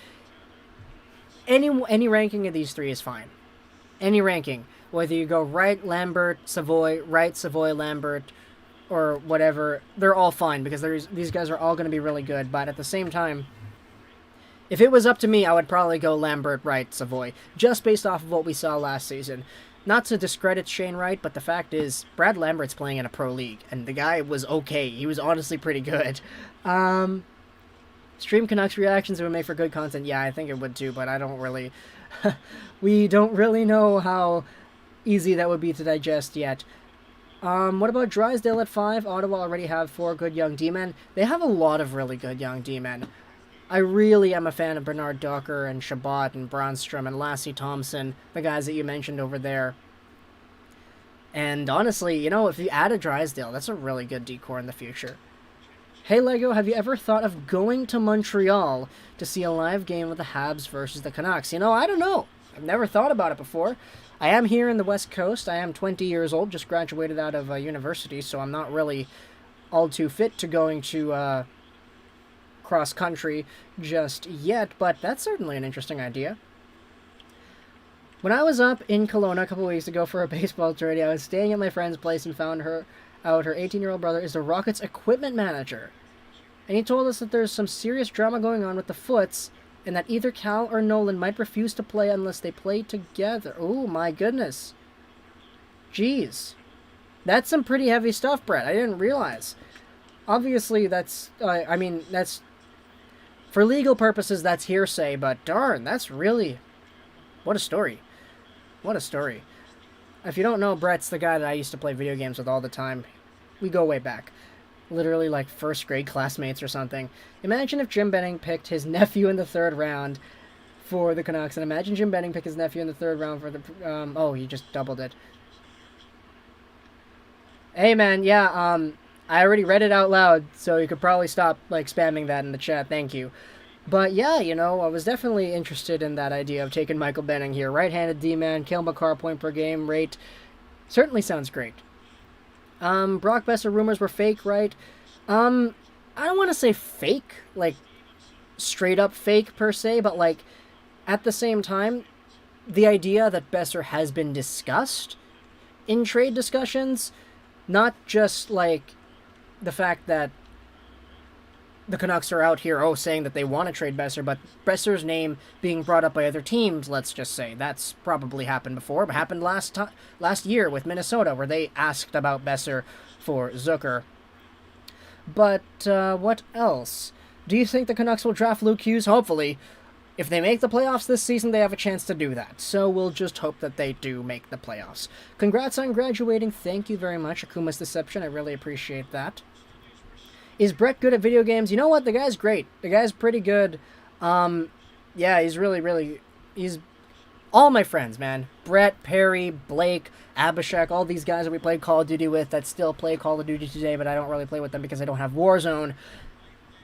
any ranking of these three is fine. Any ranking. Whether you go Wright, Lambert, Savoy, Wright, Savoy, Lambert, or whatever, they're all fine, because these guys are all going to be really good. But at the same time, if it was up to me, I would probably go Lambert, Wright, Savoy, just based off of what we saw last season. Not to discredit Shane Wright, but the fact is, Brad Lambert's playing in a pro league, and the guy was okay. He was honestly pretty good. Stream Canucks reactions would make for good content. Yeah, I think it would too, but I don't really... we don't really know how easy that would be to digest yet. What about Drysdale at 5? Ottawa already have 4 good young D-men. They have a lot of really good young D-men. I really am a fan of Bernard Docker and Shabbat and Bronstrom and Lassie Thompson, the guys that you mentioned over there. And honestly, you know, if you add a Drysdale, that's a really good decor in the future. Hey Lego, have you ever thought of going to Montreal to see a live game of the Habs versus the Canucks? You know, I don't know. I've never thought about it before. I am here in the West Coast. I am 20 years old, just graduated out of university, so I'm not really all too fit to going to cross-country just yet, but that's certainly an interesting idea. When I was up in Kelowna a couple weeks ago for a baseball tourney, I was staying at my friend's place and found out her 18-year-old brother is the Rockets equipment manager. And he told us that there's some serious drama going on with the Foots, and that either Cal or Nolan might refuse to play unless they play together. Oh my goodness. Jeez. That's some pretty heavy stuff, Brett. I didn't realize. Obviously, that's, that's... For legal purposes, that's hearsay, but darn, that's really... What a story. What a story. If you don't know, Brett's the guy that I used to play video games with all the time. We go way back. Literally like first grade classmates or something. Imagine if Jim Benning picked his nephew in the 3rd round for the Canucks, and imagine Jim Benning picked his nephew in the 3rd round for the... oh, he just doubled it. Hey man, yeah, I already read it out loud, so you could probably stop, like, spamming that in the chat. Thank you. But yeah, you know, I was definitely interested in that idea of taking Michael Benning here. Right-handed D-man, Cale Makar point per game rate. Certainly sounds great. Brock Besser rumors were fake, right? I don't want to say fake, like, straight up fake per se, but, like, at the same time, the idea that Besser has been discussed in trade discussions, not just, like, the fact that the Canucks are out here, saying that they want to trade Besser, but Besser's name being brought up by other teams, let's just say. That's probably happened before, but happened last year with Minnesota, where they asked about Besser for Zucker. But, what else? Do you think the Canucks will draft Luke Hughes? Hopefully. If they make the playoffs this season, they have a chance to do that. So we'll just hope that they do make the playoffs. Congrats on graduating. Thank you very much, Akuma's Deception. I really appreciate that. Is Brett good at video games? You know what? The guy's great. The guy's pretty good. Yeah, he's really, he's all my friends, man. Brett, Perry, Blake, Abhishek, all these guys that we played Call of Duty with that still play Call of Duty today, but I don't really play with them because I don't have Warzone.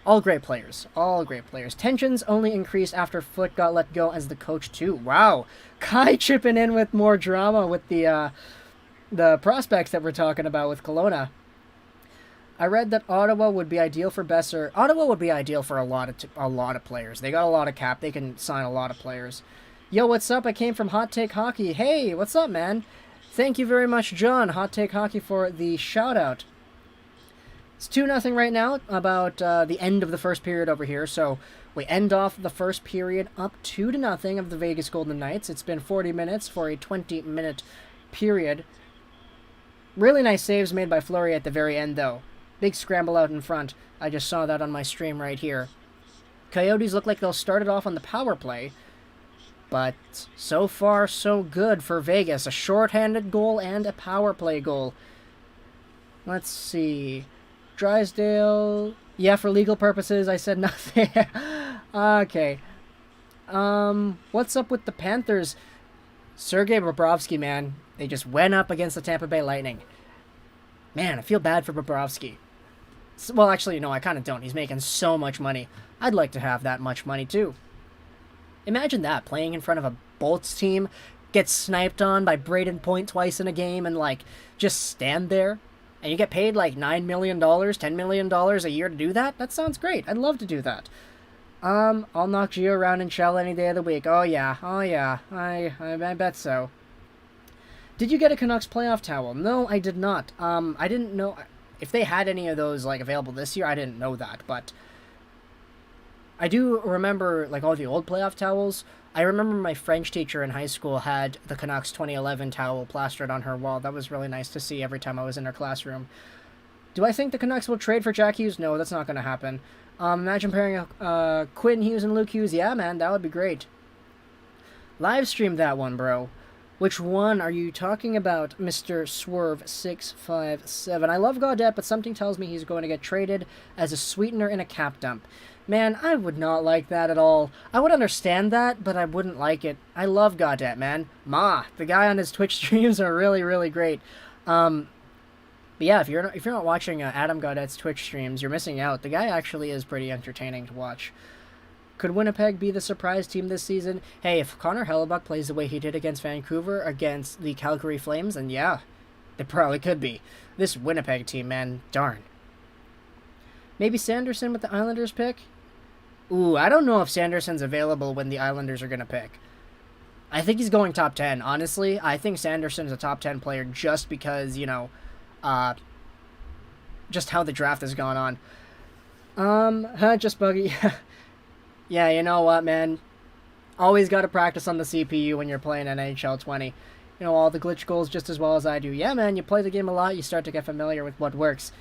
All great players. All great players. Tensions only increased after Flick got let go as the coach, too. Wow. Kai chipping in with more drama with the prospects that we're talking about with Kelowna. I read that Ottawa would be ideal for Besser. Ottawa would be ideal for a lot of players. They got a lot of cap. They can sign a lot of players. Yo, what's up? I came from Hot Take Hockey. Hey, what's up, man? Thank you very much, John, Hot Take Hockey, for the shout-out. It's 2-0 right now, about the end of the first period over here. So we end off the first period up 2-0 of the Vegas Golden Knights. It's been 40 minutes for a 20-minute period. Really nice saves made by Fleury at the very end, though. Big scramble out in front. I just saw that on my stream right here. Coyotes look like they'll start it off on the power play. But so far, so good for Vegas. A shorthanded goal and a power play goal. Let's see. Drysdale. Yeah, for legal purposes, I said nothing. Okay. What's up with the Panthers? Sergei Bobrovsky, man. They just went up against the Tampa Bay Lightning. Man, I feel bad for Bobrovsky. Well, actually, no, I kind of don't. He's making so much money. I'd like to have that much money, too. Imagine that, playing in front of a Bolts team, get sniped on by Braden Point twice in a game, and, like, just stand there. And you get paid, like, $9 million, $10 million a year to do that? That sounds great. I'd love to do that. I'll knock Gio around in shell any day of the week. Oh, yeah. I bet so. Did you get a Canucks playoff towel? No, I did not. I didn't know... If they had any of those, like, available this year, I didn't know that, but... I do remember, like, all the old playoff towels. I remember my French teacher in high school had the Canucks 2011 towel plastered on her wall. That was really nice to see every time I was in her classroom. Do I think the Canucks will trade for Jack Hughes? No, that's not going to happen. Imagine pairing Quinn Hughes and Luke Hughes. Yeah, man, that would be great. Live stream that one, bro. Which one are you talking about, Mr. Swerve657? I love Gaudette, but something tells me he's going to get traded as a sweetener in a cap dump. Man, I would not like that at all. I would understand that, but I wouldn't like it. I love Gaudette, man. The guy on his Twitch streams are really, really great. But yeah, if you're not watching Adam Gaudette's Twitch streams, you're missing out. The guy actually is pretty entertaining to watch. Could Winnipeg be the surprise team this season? Hey, if Connor Hellebuck plays the way he did against Vancouver, against the Calgary Flames, then yeah, they probably could be. This Winnipeg team, man, darn. Maybe Sanderson with the Islanders pick? Ooh, I don't know if Sanderson's available when the Islanders are going to pick. I think he's going top 10, honestly. I think Sanderson's a top 10 player just because, you know, just how the draft has gone on. Just buggy. Yeah, you know what, man? Always got to practice on the CPU when you're playing NHL 20. You know, all the glitch goals just as well as I do. Yeah, man, you play the game a lot, you start to get familiar with what works.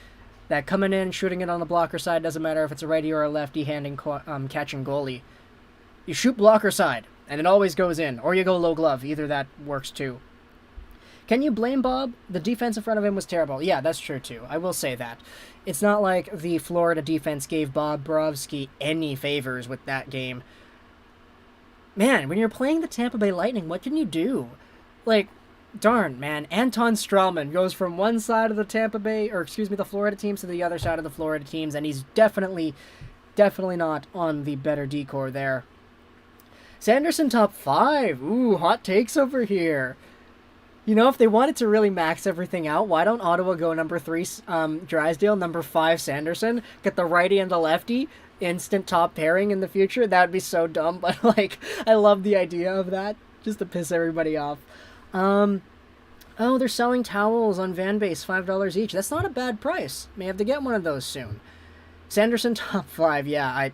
That coming in, shooting it on the blocker side, doesn't matter if it's a righty or a lefty handing catching goalie. You shoot blocker side, and it always goes in. Or you go low glove. Either that works too. Can you blame Bob? The defense in front of him was terrible. Yeah, that's true too. I will say that. It's not like the Florida defense gave Bob Bobrovsky any favors with that game. Man, when you're playing the Tampa Bay Lightning, what can you do? Like, darn, man. Anton Strahlman goes from one side of the the Florida teams to the other side of the Florida teams, and he's definitely not on the better decor there. Sanderson top 5. Ooh, hot takes over here. You know, if they wanted to really max everything out, why don't Ottawa go number 3, Drysdale, number 5, Sanderson, get the righty and the lefty, instant top pairing in the future? That would be so dumb, but, like, I love the idea of that, just to piss everybody off. Oh, they're selling towels on Vanbase, $5 each. That's not a bad price. May have to get one of those soon. Sanderson top 5, yeah,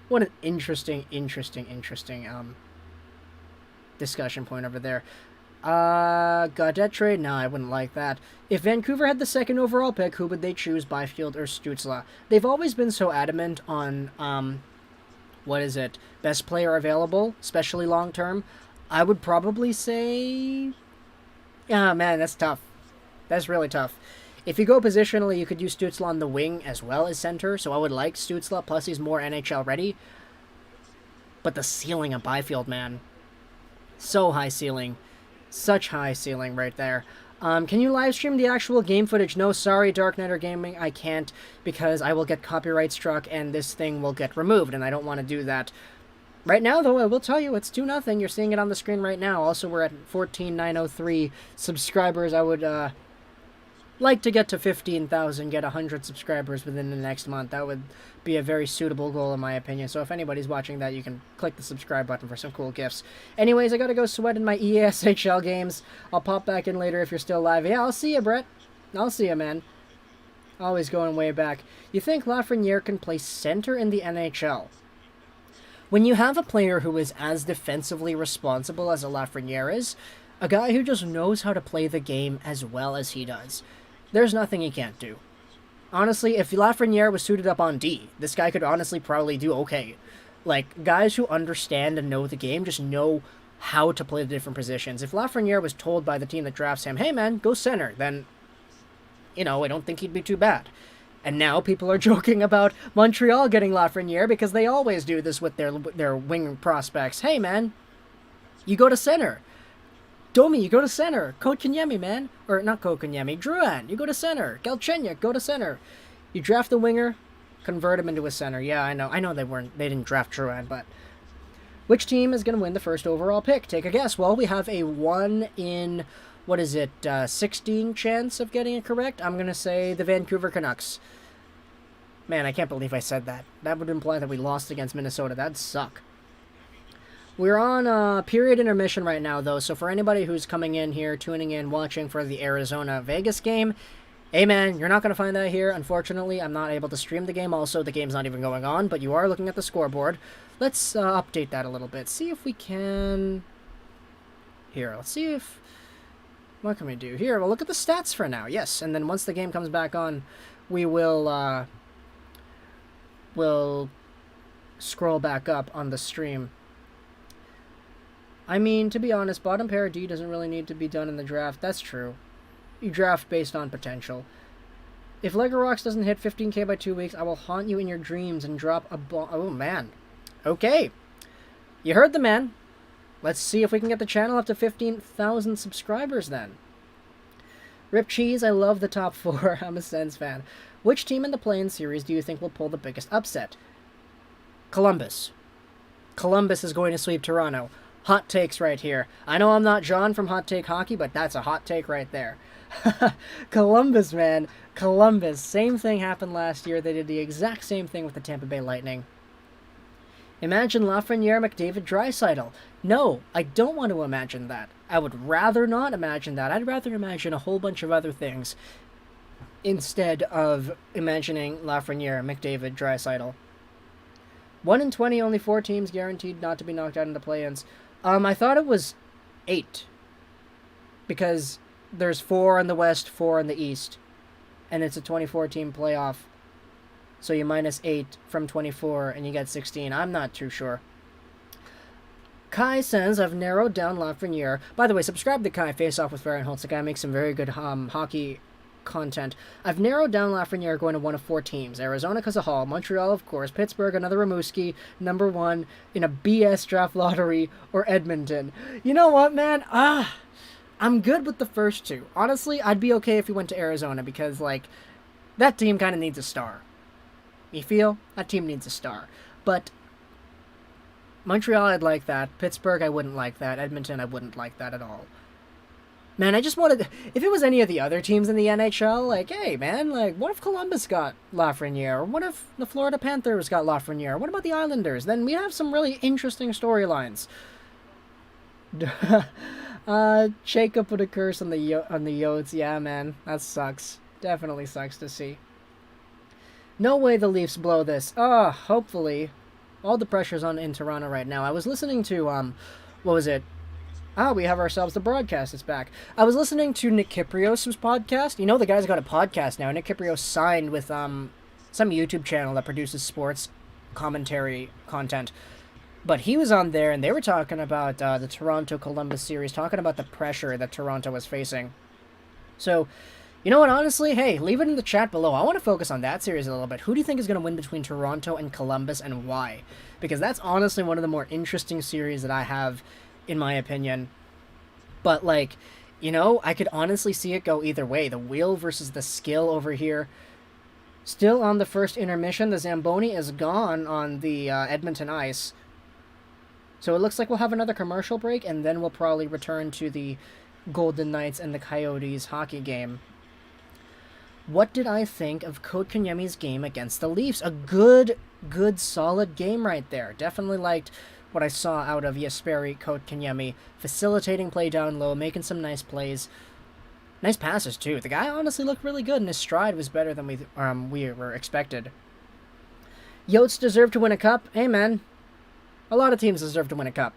what an interesting discussion point over there. Gaudette trade? No, I wouldn't like that. If Vancouver had the 2nd overall pick, who would they choose, Byfield or Stützle? They've always been so adamant on, best player available, especially long term. I would probably say... man, that's tough. That's really tough. If you go positionally, you could use Stützle on the wing as well as center, so I would like Stützle, plus he's more NHL ready. But the ceiling of Byfield, man. So high ceiling. Such high ceiling right there. Can you live stream the actual game footage? No, sorry, Dark Knighter Gaming, I can't, because I will get copyright struck and this thing will get removed, and I don't want to do that. Right now, though, I will tell you, it's 2-0. You're seeing it on the screen right now. Also, we're at 14,903 subscribers. I would like to get to 15,000, get 100 subscribers within the next month. That would be a very suitable goal, in my opinion. So if anybody's watching that, you can click the subscribe button for some cool gifts. Anyways, I gotta go sweat in my ESHL games. I'll pop back in later if you're still live. Yeah, I'll see you, Brett. I'll see you, man. Always going way back. You think Lafreniere can play center in the NHL? When you have a player who is as defensively responsible as a Lafreniere is, a guy who just knows how to play the game as well as he does, there's nothing he can't do. Honestly, if Lafreniere was suited up on D, this guy could honestly probably do okay. Like, guys who understand and know the game just know how to play the different positions. If Lafreniere was told by the team that drafts him, hey man, go center, then, I don't think he'd be too bad. And now people are joking about Montreal getting Lafreniere because they always do this with their wing prospects. Hey man, you go to center. Domi, you go to center. Kotkaniemi, man. Or not Kotkaniemi. Drouin, you go to center. Galchenyuk, go to center. You draft the winger, convert him into a center. Yeah, I know they didn't draft Drouin, but which team is going to win the first overall pick? Take a guess. Well, we have a 1 in, 16 chance of getting it correct. I'm going to say the Vancouver Canucks. Man, I can't believe I said that. That would imply that we lost against Minnesota. That'd suck. We're on a period intermission right now, though, so for anybody who's coming in here, tuning in, watching for the Arizona-Vegas game, hey man, you're not going to find that here. Unfortunately, I'm not able to stream the game. Also, the game's not even going on, but you are looking at the scoreboard. Let's update that a little bit. See if we can... Here, let's see if... What can we do? Here, we'll look at the stats for now. Yes, and then once the game comes back on, we will, we'll scroll back up on the stream. I mean, to be honest, bottom pair D doesn't really need to be done in the draft. That's true. You draft based on potential. If Legorocks doesn't hit 15k by 2 weeks, I will haunt you in your dreams and drop a bomb. Oh, man. Okay. You heard the man. Let's see if we can get the channel up to 15,000 subscribers then. Rip Cheese, I love the top 4. I'm a Sens fan. Which team in the play-in series do you think will pull the biggest upset? Columbus. Columbus is going to sweep Toronto. Hot takes right here. I know I'm not John from Hot Take Hockey, but that's a hot take right there. Columbus, man. Columbus. Same thing happened last year. They did the exact same thing with the Tampa Bay Lightning. Imagine Lafreniere, McDavid, Draisaitl. No, I don't want to imagine that. I would rather not imagine that. I'd rather imagine a whole bunch of other things instead of imagining Lafreniere, McDavid, Draisaitl. 1 in 20, only 4 teams guaranteed not to be knocked out in the play-ins. I thought it was 8. Because there's 4 in the West, 4 in the East. And it's a 24-team playoff. So you minus 8 from 24, and you get 16. I'm not too sure. Kai says, I've narrowed down Lafreniere. By the way, subscribe to Kai Face Off with Fahrenholtz. The guy makes some very good hockey content. I've narrowed down Lafreniere going to one of 4 teams. Arizona because of Hall, Montreal, of course, Pittsburgh, another Rimouski, number 1 in a BS draft lottery, or Edmonton. You know what, man? I'm good with the first 2. Honestly, I'd be okay if he went to Arizona because, that team kind of needs a star. You feel? That team needs a star. But Montreal, I'd like that. Pittsburgh, I wouldn't like that. Edmonton, I wouldn't like that at all. Man, I just wanted... If it was any of the other teams in the NHL, hey, man, what if Columbus got Lafreniere? Or what if the Florida Panthers got Lafreniere? What about the Islanders? Then we'd have some really interesting storylines. Jacob put a curse on the Yotes. Yeah, man, that sucks. Definitely sucks to see. No way the Leafs blow this. Hopefully. All the pressure's on in Toronto right now. I was listening to, what was it? We have ourselves the broadcast. It's back. I was listening to Nick Kyprios' podcast. You know, the guy's got a podcast now. Nick Kyprios signed with some YouTube channel that produces sports commentary content. But he was on there, and they were talking about the Toronto-Columbus series, talking about the pressure that Toronto was facing. So, You know what, honestly, hey, leave it in the chat below. I want to focus on that series a little bit. Who do you think is going to win between Toronto and Columbus, and why? Because that's honestly one of the more interesting series that I have, in my opinion. But, like, you know, I could honestly see it go either way. The wheel versus the skill over here. Still on the first intermission, the Zamboni is gone on the Edmonton ice. So it looks like we'll have another commercial break, and then we'll probably return to the Golden Knights and the Coyotes hockey game. What did I think of Kotkaniemi's game against the Leafs? A good, solid game right there. Definitely liked what I saw out of Jesperi Kotkaniemi, facilitating play down low, making some nice plays. Nice passes, too. The guy honestly looked really good, and his stride was better than we were expected. Yotes deserve to win a cup. Hey, man. A lot of teams deserve to win a cup.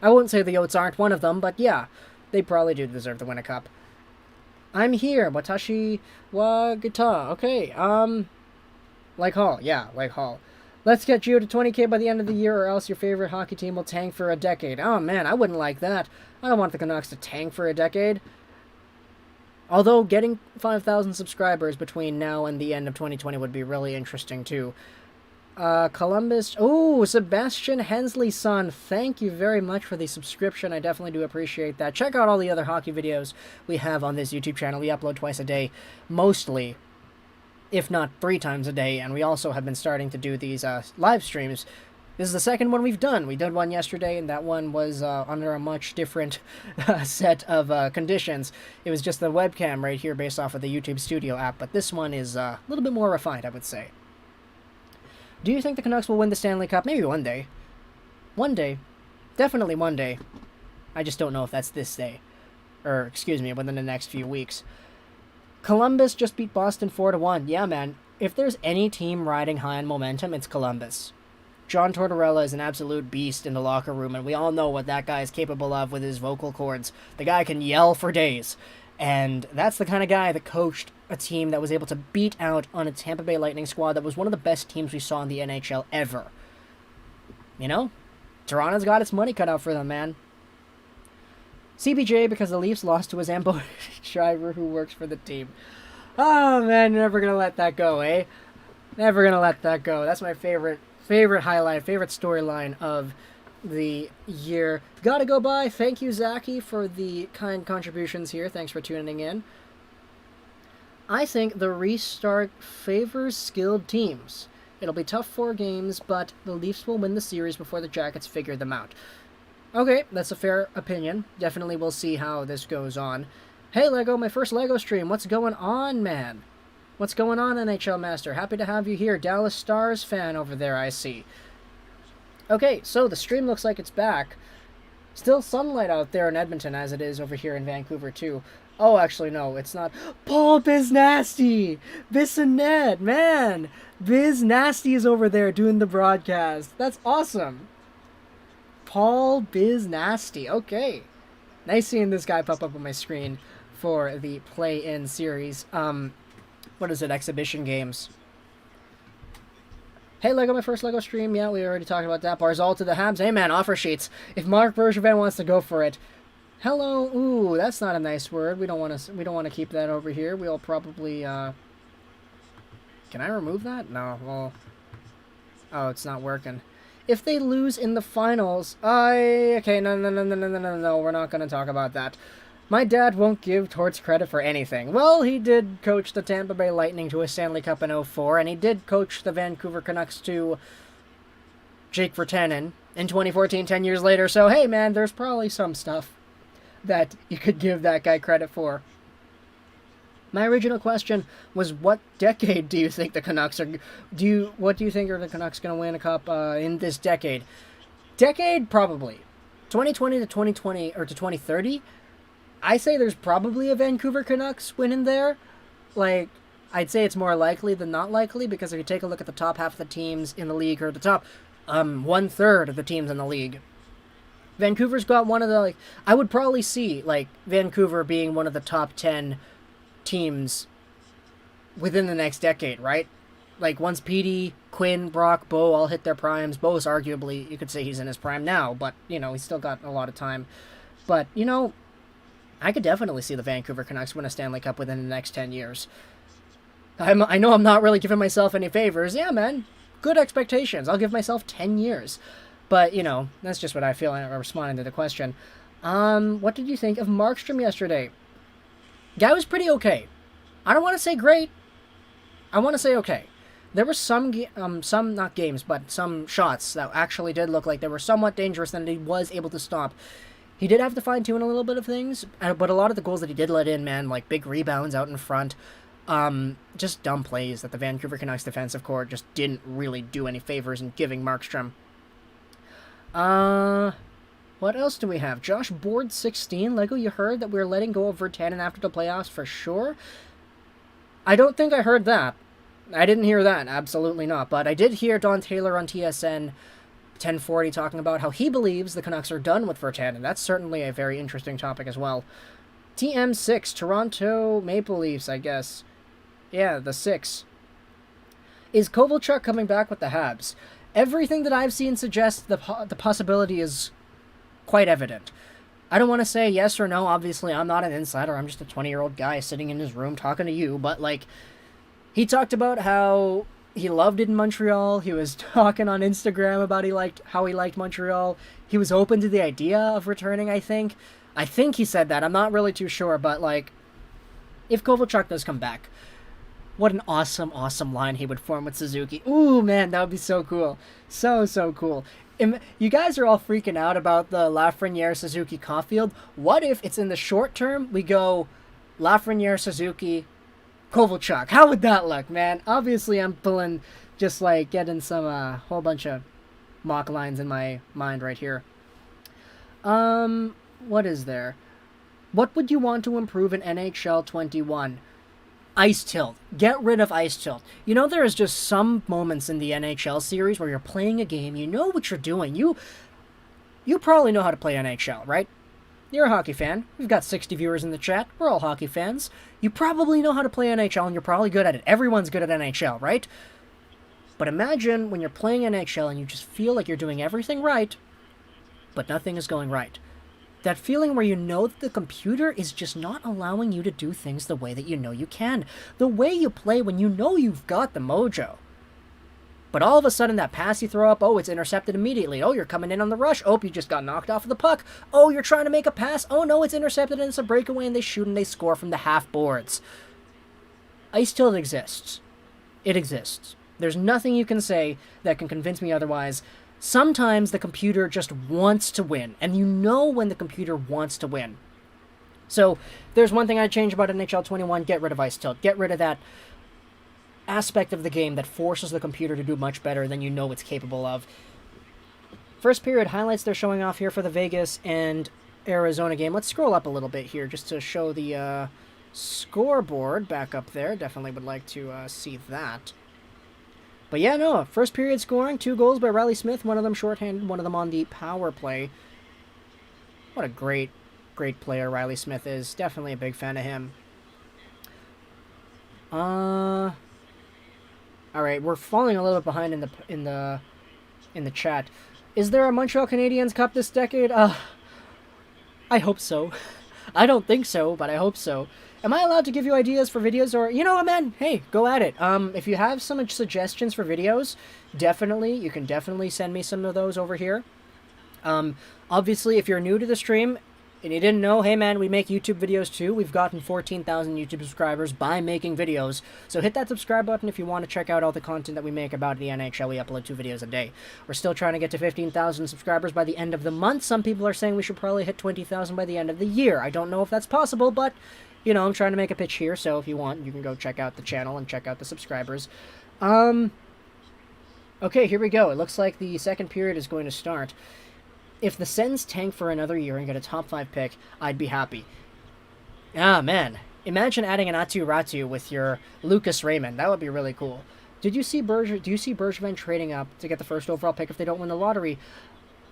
I wouldn't say the Yotes aren't one of them, but yeah, they probably do deserve to win a cup. I'm here, Watashi wa Gita. Okay, like Hall. Yeah, like Hall. Let's get Gio to 20k by the end of the year, or else your favorite hockey team will tank for a decade. Oh, man, I wouldn't like that. I don't want the Canucks to tank for a decade. Although, getting 5,000 subscribers between now and the end of 2020 would be really interesting, too. Columbus. Oh, Sebastian Hensley's son. Thank you very much for the subscription. I definitely do appreciate that. Check out all the other hockey videos we have on this YouTube channel. We upload twice a day, mostly, if not 3 times a day. And we also have been starting to do these live streams. This is the second one we've done. We did one yesterday, and that one was under a much different set of conditions. It was just the webcam right here based off of the YouTube Studio app. But this one is a little bit more refined, I would say. Do you think the Canucks will win the Stanley Cup? Maybe one day. One day. Definitely one day. I just don't know if that's this day. Or, excuse me, within the next few weeks. Columbus just beat Boston 4-1. Yeah, man. If there's any team riding high on momentum, it's Columbus. John Tortorella is an absolute beast in the locker room, and we all know what that guy is capable of with his vocal cords. The guy can yell for days. And that's the kind of guy that coached a team that was able to beat out on a Tampa Bay Lightning squad that was one of the best teams we saw in the NHL ever. You know? Toronto's got its money cut out for them, man. CBJ, because the Leafs lost to a Zamboni driver who works for the team. Oh, man, you're never going to let that go, eh? Never going to let that go. That's my favorite highlight, favorite storyline of the year. Gotta go by. Thank you, Zachy, for the kind contributions here. Thanks for tuning in. I think the restart favors skilled teams. It'll be tough 4 games, but the Leafs will win the series before the Jackets figure them out. Okay, that's a fair opinion. Definitely we'll see how this goes on. Hey, Lego, my first Lego stream. What's going on, man? What's going on, NHL Master? Happy to have you here. Dallas Stars fan over there, I see. Okay, so the stream looks like it's back. Still sunlight out there in Edmonton, as it is over here in Vancouver, too. Oh, actually, no, it's not. Paul Biznasty! Bissonette, man! Biznasty is over there doing the broadcast. That's awesome. Paul Biznasty. Okay. Nice seeing this guy pop up on my screen for the play-in series. What is it? Exhibition games. Hey, Lego, my first Lego stream. Yeah, we already talked about that. Barzal to the Habs. Hey, man, offer sheets. If Mark Bergevin wants to go for it. Hello. Ooh, that's not a nice word. We don't want to keep that over here. We'll probably, Can I remove that? No, well... Oh, it's not working. If they lose in the finals... Okay, no, we're not going to talk about that. My dad won't give Torts credit for anything. Well, he did coach the Tampa Bay Lightning to a Stanley Cup in 2004, and he did coach the Vancouver Canucks to Jake Virtanen in 2014, 10 years later. So, hey, man, there's probably some stuff that you could give that guy credit for. My original question was, what decade do you think the Canucks are... What do you think are the Canucks going to win a cup in this decade? Decade? Probably. 2020 to 2020, or to 2030? I say there's probably a Vancouver Canucks win in there. Like, I'd say it's more likely than not likely, because if you take a look at the top half of the teams in the league, or the top 1/3 of the teams in the league, Vancouver's got one of the, like, I would probably see, like, Vancouver being one of the top 10 teams within the next decade, right? Like, once Petey, Quinn, Brock, Bo all hit their primes, Bo's arguably, you could say he's in his prime now, but, you know, he's still got a lot of time. But, you know, I could definitely see the Vancouver Canucks win a Stanley Cup within the next 10 years. I know I'm not really giving myself any favors. Yeah, man. Good expectations. I'll give myself 10 years. But, you know, that's just what I feel responding to the question. What did you think of Markstrom yesterday? Guy was pretty okay. I don't want to say great. I want to say okay. There were some not games, but some shots that actually did look like they were somewhat dangerous and he was able to stop. He did have to fine-tune a little bit of things, but a lot of the goals that he did let in, man, like big rebounds out in front, just dumb plays that the Vancouver Canucks defensive core just didn't really do any favors in giving Markstrom. What else do we have? Josh Board 16. Lego, you heard that we're letting go of Virtanen after the playoffs for sure? I don't think I heard that. I didn't hear that. Absolutely not. But I did hear Don Taylor on TSN 1040 talking about how he believes the Canucks are done with Virtanen. That's certainly a very interesting topic as well. TM6. Toronto Maple Leafs, I guess. Yeah, the 6. Is Kovalchuk coming back with the Habs? Everything that I've seen suggests the possibility is quite evident. I don't want to say yes or no. Obviously, I'm not an insider. I'm just a 20-year-old guy sitting in his room talking to you. But, like, he talked about how he loved it in Montreal. He was talking on Instagram about how he liked Montreal. He was open to the idea of returning, I think. I think he said that. I'm not really too sure. But, like, if Kovalchuk does come back, what an awesome, awesome line he would form with Suzuki. Ooh, man, that would be so cool. So, so cool. You guys are all freaking out about the Lafreniere, Suzuki, Caulfield. What if it's in the short term, we go Lafreniere, Suzuki, Kovalchuk? How would that look, man? Obviously, I'm pulling, just like getting some, whole bunch of mock lines in my mind right here. What is there? What would you want to improve in NHL 21? Ice tilt. Get rid of ice tilt. You know, there is just some moments in the NHL series where you're playing a game, you know what you're doing. You probably know how to play NHL, right? You're a hockey fan. We've got 60 viewers in the chat. We're all hockey fans. You probably know how to play NHL, and you're probably good at it. Everyone's good at NHL, right? But imagine when you're playing NHL and you just feel like you're doing everything right, but nothing is going right. That feeling where you know that the computer is just not allowing you to do things the way that you know you can. The way you play when you know you've got the mojo. But all of a sudden that pass you throw up, oh, it's intercepted immediately. Oh, you're coming in on the rush. Oh, you just got knocked off of the puck. Oh, you're trying to make a pass. Oh, no, it's intercepted and it's a breakaway and they shoot and they score from the half boards. Ice tilt exists. It exists. There's nothing you can say that can convince me otherwise. Sometimes the computer just wants to win, and you know when the computer wants to win. So, there's one thing I'd change about NHL 21, get rid of ice tilt. Get rid of that aspect of the game that forces the computer to do much better than you know it's capable of. First period highlights they're showing off here for the Vegas and Arizona game. Let's scroll up a little bit here just to show the scoreboard back up there. Definitely would like to see that. But yeah, no, first period scoring, 2 goals by Riley Smith, one of them shorthanded, one of them on the power play. What a great, great player Riley Smith is. Definitely a big fan of him. All right, we're falling a little bit behind in the chat. Is there a Montreal Canadiens Cup this decade? I hope so. I don't think so, but I hope so. Am I allowed to give you ideas for videos, or, you know what, man? Hey, go at it. If you have some suggestions for videos, you can definitely send me some of those over here. Obviously, if you're new to the stream and you didn't know, hey, man, we make YouTube videos too. We've gotten 14,000 YouTube subscribers by making videos. So hit that subscribe button if you want to check out all the content that we make about the NHL. We upload 2 videos a day. We're still trying to get to 15,000 subscribers by the end of the month. Some people are saying we should probably hit 20,000 by the end of the year. I don't know if that's possible, but you know, I'm trying to make a pitch here, so if you want, you can go check out the channel and check out the subscribers. Okay, here we go. It looks like the second period is going to start. If the Sens tank for another year and get a top 5 pick, I'd be happy. Ah, man. Imagine adding an Atu Ratu with your Lucas Raymond. That would be really cool. Do you see Bergevin trading up to get the first overall pick if they don't win the lottery?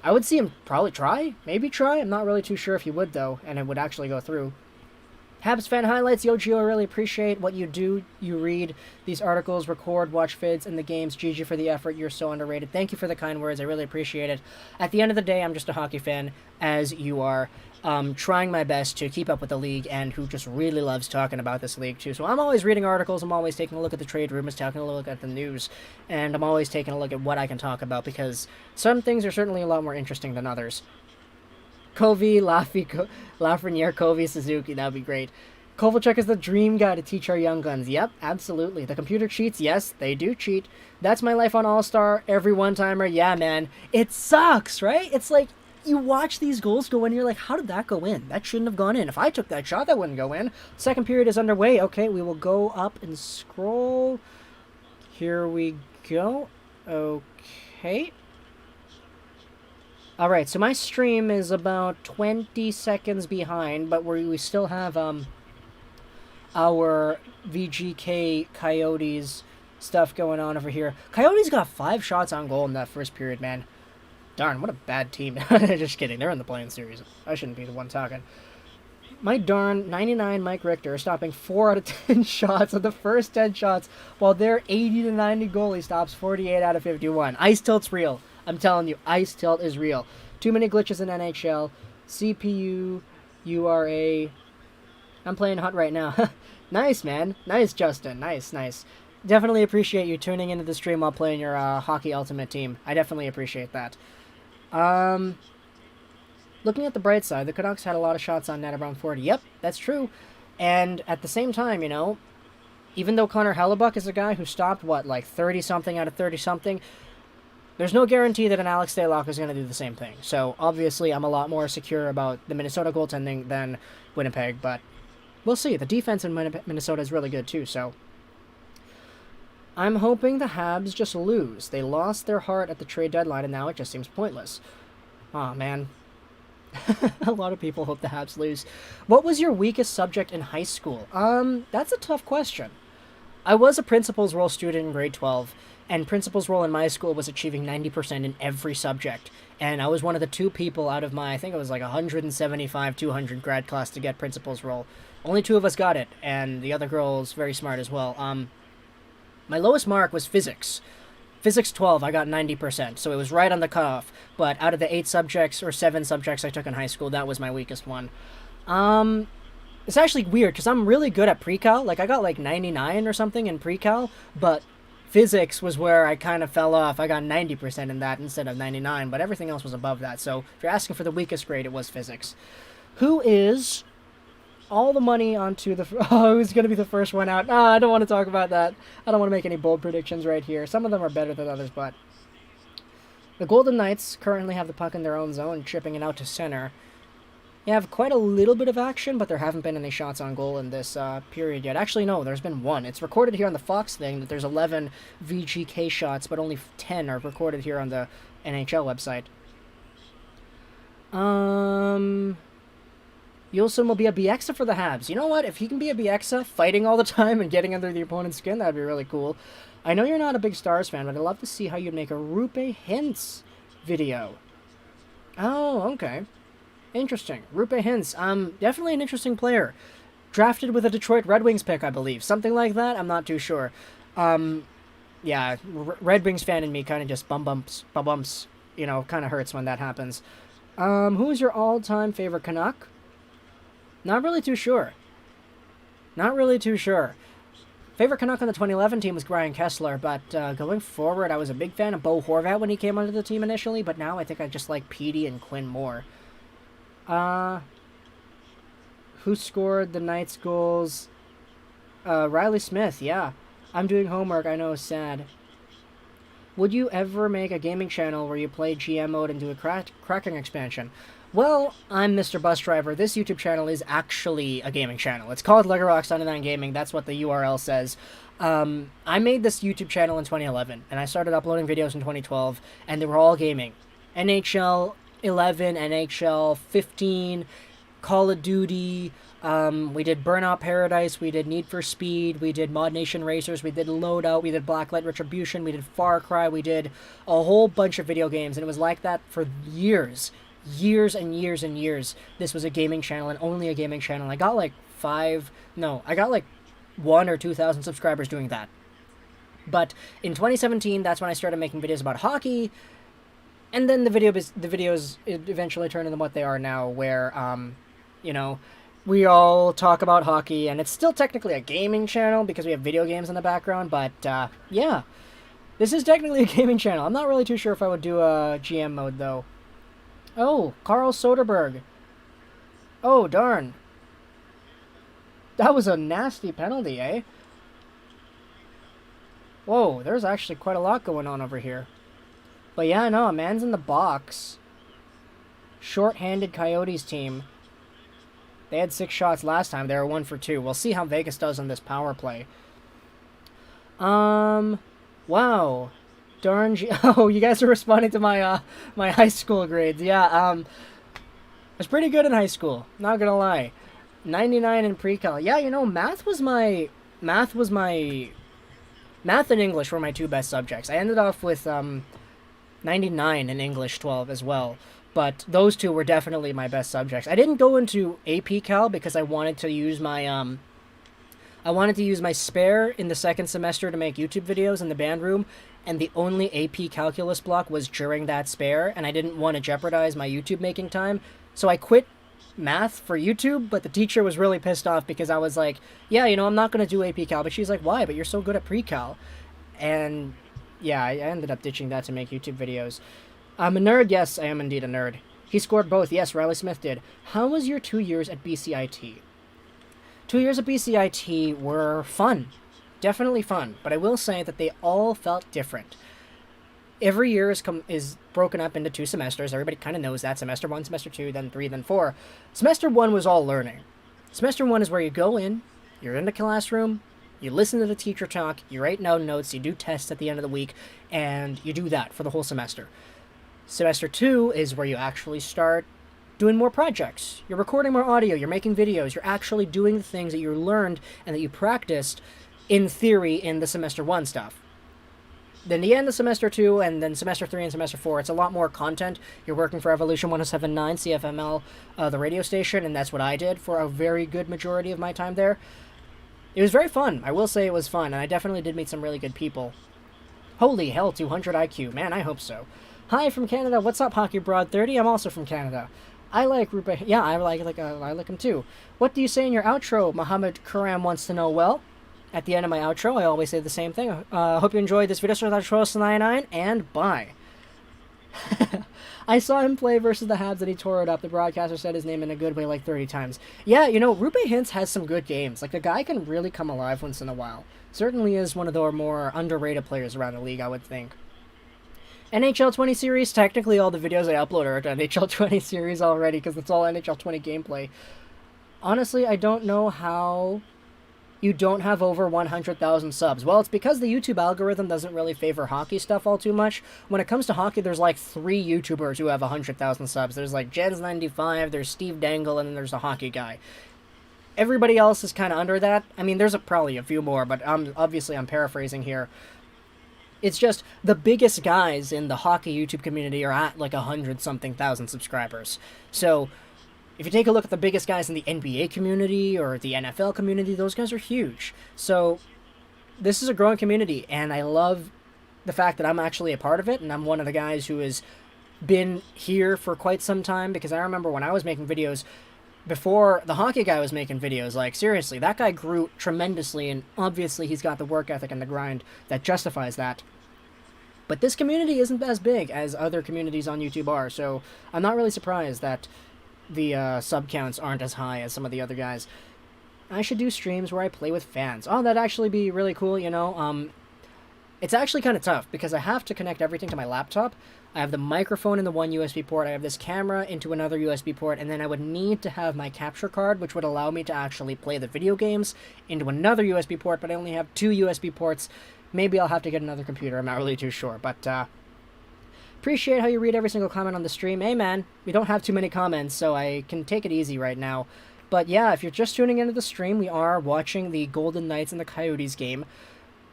I would see him probably try. Maybe try. I'm not really too sure if he would, though, and it would actually go through. Habs fan highlights. Yo, Gio, I really appreciate what you do. You read these articles, record, watch vids in the games. GG for the effort. You're so underrated. Thank you for the kind words. I really appreciate it. At the end of the day, I'm just a hockey fan, as you are. Trying my best to keep up with the league, and who just really loves talking about this league too. So I'm always reading articles, I'm always taking a look at the trade rumors, taking a look at the news, and I'm always taking a look at what I can talk about, because some things are certainly a lot more interesting than others. Covey, Lafreniere, Covey, Suzuki, that would be great. Kovalchuk is the dream guy to teach our young guns. Yep, absolutely. The computer cheats. Yes, they do cheat. That's my life on All-Star. Every one-timer. Yeah, man. It sucks, right? It's like, you watch these goals go in, you're like, how did that go in? That shouldn't have gone in. If I took that shot, that wouldn't go in. Second period is underway. Okay, we will go up and scroll. Here we go. Okay. Alright, so my stream is about 20 seconds behind, but we still have our VGK Coyotes stuff going on over here. Coyotes got 5 shots on goal in that first period, man. Darn, what a bad team. Just kidding. They're in the playing series. I shouldn't be the one talking. My darn 99 Mike Richter stopping 4 out of 10 shots of the first 10 shots, while their 80 to 90 goalie stops 48 out of 51. Ice tilt's real. I'm telling you, ice tilt is real. Too many glitches in NHL. CPU, URA. I'm playing hot right now. Nice, man. Nice, Justin. Nice, nice. Definitely appreciate you tuning into the stream while playing your Hockey Ultimate team. I definitely appreciate that. Looking at the bright side, the Canucks had a lot of shots on net, around 40. Yep, that's true. And at the same time, you know, even though Connor Hellebuck is a guy who stopped, what, like 30-something out of 30-something, there's no guarantee that an Alex Stalock is going to do the same thing. So, obviously, I'm a lot more secure about the Minnesota goaltending than Winnipeg, but we'll see. The defense in Minnesota is really good, too, so I'm hoping the Habs just lose. They lost their heart at the trade deadline, and now it just seems pointless. Aw, man. A lot of people hope the Habs lose. What was your weakest subject in high school? That's a tough question. I was a principal's role student in grade 12, and principal's role in my school was achieving 90% in every subject. And I was one of the 2 people out of my, I think it was like 175, 200 grad class to get principal's role. Only 2 of us got it, and the other girl is very smart as well. My lowest mark was physics. Physics 12, I got 90%, so it was right on the cutoff. But out of the 8 subjects or 7 subjects I took in high school, that was my weakest one. It's actually weird, because I'm really good at pre-cal. Like, I got like 99 or something in pre-cal, but physics was where I kind of fell off. I got 90% in that instead of 99, but everything else was above that. So if you're asking for the weakest grade, it was physics. Who is all the money onto the... Oh, who's going to be the first one out? Ah, I don't want to talk about that. I don't want to make any bold predictions right here. Some of them are better than others, but... The Golden Knights currently have the puck in their own zone, chipping it out to center. They have quite a little bit of action, but there haven't been any shots on goal in this period yet. Actually, no, there's been 1. It's recorded here on the Fox thing that there's 11 VGK shots, but only 10 are recorded here on the NHL website. Yulson will be a BXA for the Habs. You know what? If he can be a BXA, fighting all the time and getting under the opponent's skin, that'd be really cool. I know you're not a big Stars fan, but I'd love to see how you'd make a Rupe Hintz video. Oh, okay. Interesting. Rupe Hintz. Definitely an interesting player. Drafted with a Detroit Red Wings pick, I believe. Something like that? I'm not too sure. Yeah, Red Wings fan in me kind of just bumps, you know, kind of hurts when that happens. Who is your all-time favorite Canuck? Not really too sure. Not really too sure. Favorite Canuck on the 2011 team was Brian Kessler, but going forward, I was a big fan of Bo Horvat when he came onto the team initially, but now I think I just like Petey and Quinn more. Who scored the Knights goals? Riley Smith, yeah. I'm doing homework, I know, sad. Would you ever make a gaming channel where you play GM mode and do a cracking expansion? Well, I'm Mr. Bus Driver. This YouTube channel is actually a gaming channel. It's called LEGOROCks99 Gaming. That's what the URL says. I made this YouTube channel in 2011, and I started uploading videos in 2012, and they were all gaming. NHL 11, NHL 15, Call of Duty, we did Burnout Paradise, we did Need for Speed, we did Mod Nation Racers, we did Loadout, we did Blacklight Retribution, we did Far Cry, we did a whole bunch of video games, and it was like that for years. Years and years and years. This was a gaming channel, and only a gaming channel. I got like I got like 1 or 2,000 subscribers doing that. But in 2017, that's when I started making videos about hockey, and then the videos eventually turned into what they are now, where you know, we all talk about hockey, and it's still technically a gaming channel because we have video games in the background. But yeah, this is technically a gaming channel. I'm not really too sure if I would do a GM mode though. Oh, Carl Soderberg. Oh darn. That was a nasty penalty, eh? Whoa, there's actually quite a lot going on over here. But yeah, no, a man's in the box. Short-handed Coyotes team. They had 6 shots last time. They were 1 for 2. We'll see how Vegas does on this power play. Wow. Darn. Oh, you guys are responding to my my high school grades. Yeah, I was pretty good in high school. Not gonna lie. 99 in pre-cal. Yeah, you know, math and English were my 2 best subjects. I ended off with 99 in English 12 as well. But those 2 were definitely my best subjects. I didn't go into AP Cal because I wanted to use my spare in the second semester to make YouTube videos in the band room, and the only AP calculus block was during that spare, and I didn't want to jeopardize my YouTube making time. So I quit math for YouTube, but the teacher was really pissed off because I was like, yeah, you know, I'm not going to do AP Cal. But she's like, why? But you're so good at pre-cal. And yeah, I ended up ditching that to make YouTube videos. I'm a nerd. Yes, I am indeed a nerd. He scored both. Yes, Riley Smith did. How was your 2 years at BCIT? 2 years at BCIT were fun. Definitely fun. But I will say that they all felt different. Every year is broken up into 2 semesters. Everybody kind of knows that. Semester 1, Semester 2, then 3, then 4. Semester 1 was all learning. Semester 1 is where you go in, you're in the classroom, you listen to the teacher talk, you write down notes, you do tests at the end of the week, and you do that for the whole semester. Semester 2 is where you actually start doing more projects. You're recording more audio, you're making videos, you're actually doing the things that you learned and that you practiced in theory in the Semester 1 stuff. Then the end of Semester 2, and then Semester 3 and Semester 4, it's a lot more content. You're working for Evolution 107.9, CFML, the radio station, and that's what I did for a very good majority of my time there. It was very fun. I will say it was fun, and I definitely did meet some really good people. Holy hell, 200 IQ. Man, I hope so. Hi from Canada. What's up, Hockey Broad 30? I'm also from Canada. I like Rupa. Yeah, I like him too. What do you say in your outro? Mohammed Karam wants to know. Well, at the end of my outro, I always say the same thing. Hope you enjoyed this video. So that's legorocks99, and bye. I saw him play versus the Habs and he tore it up. The broadcaster said his name in a good way like 30 times. Yeah, you know, Rupe Hintz has some good games. Like, the guy can really come alive once in a while. Certainly is one of the more underrated players around the league, I would think. NHL 20 series, technically all the videos I upload are to NHL 20 series already, because it's all NHL 20 gameplay. Honestly, I don't know how you don't have over 100,000 subs. Well, it's because the YouTube algorithm doesn't really favor hockey stuff all too much. When it comes to hockey, there's like 3 YouTubers who have 100,000 subs. There's like Jens95, there's Steve Dangle, and then there's the hockey guy. Everybody else is kind of under that. I mean, there's probably a few more, but obviously I'm paraphrasing here. It's just the biggest guys in the hockey YouTube community are at like 100-something thousand subscribers. So if you take a look at the biggest guys in the NBA community or the NFL community, those guys are huge. So this is a growing community, and I love the fact that I'm actually a part of it, and I'm one of the guys who has been here for quite some time, because I remember when I was making videos, before the hockey guy was making videos, like, seriously, that guy grew tremendously, and obviously he's got the work ethic and the grind that justifies that. But this community isn't as big as other communities on YouTube are, so I'm not really surprised that the sub counts aren't as high as some of the other guys. I should do streams where I play with fans. Oh, that'd actually be really cool, you know. It's actually kind of tough, because I have to connect everything to my laptop. I have the microphone in the one USB port, I have this camera into another USB port, and then I would need to have my capture card, which would allow me to actually play the video games, into another USB port, but I only have 2 USB ports. Maybe I'll have to get another computer, I'm not really too sure, but appreciate how you read every single comment on the stream. Hey man, we don't have too many comments, so I can take it easy right now. But yeah, if you're just tuning into the stream, we are watching the Golden Knights and the Coyotes game.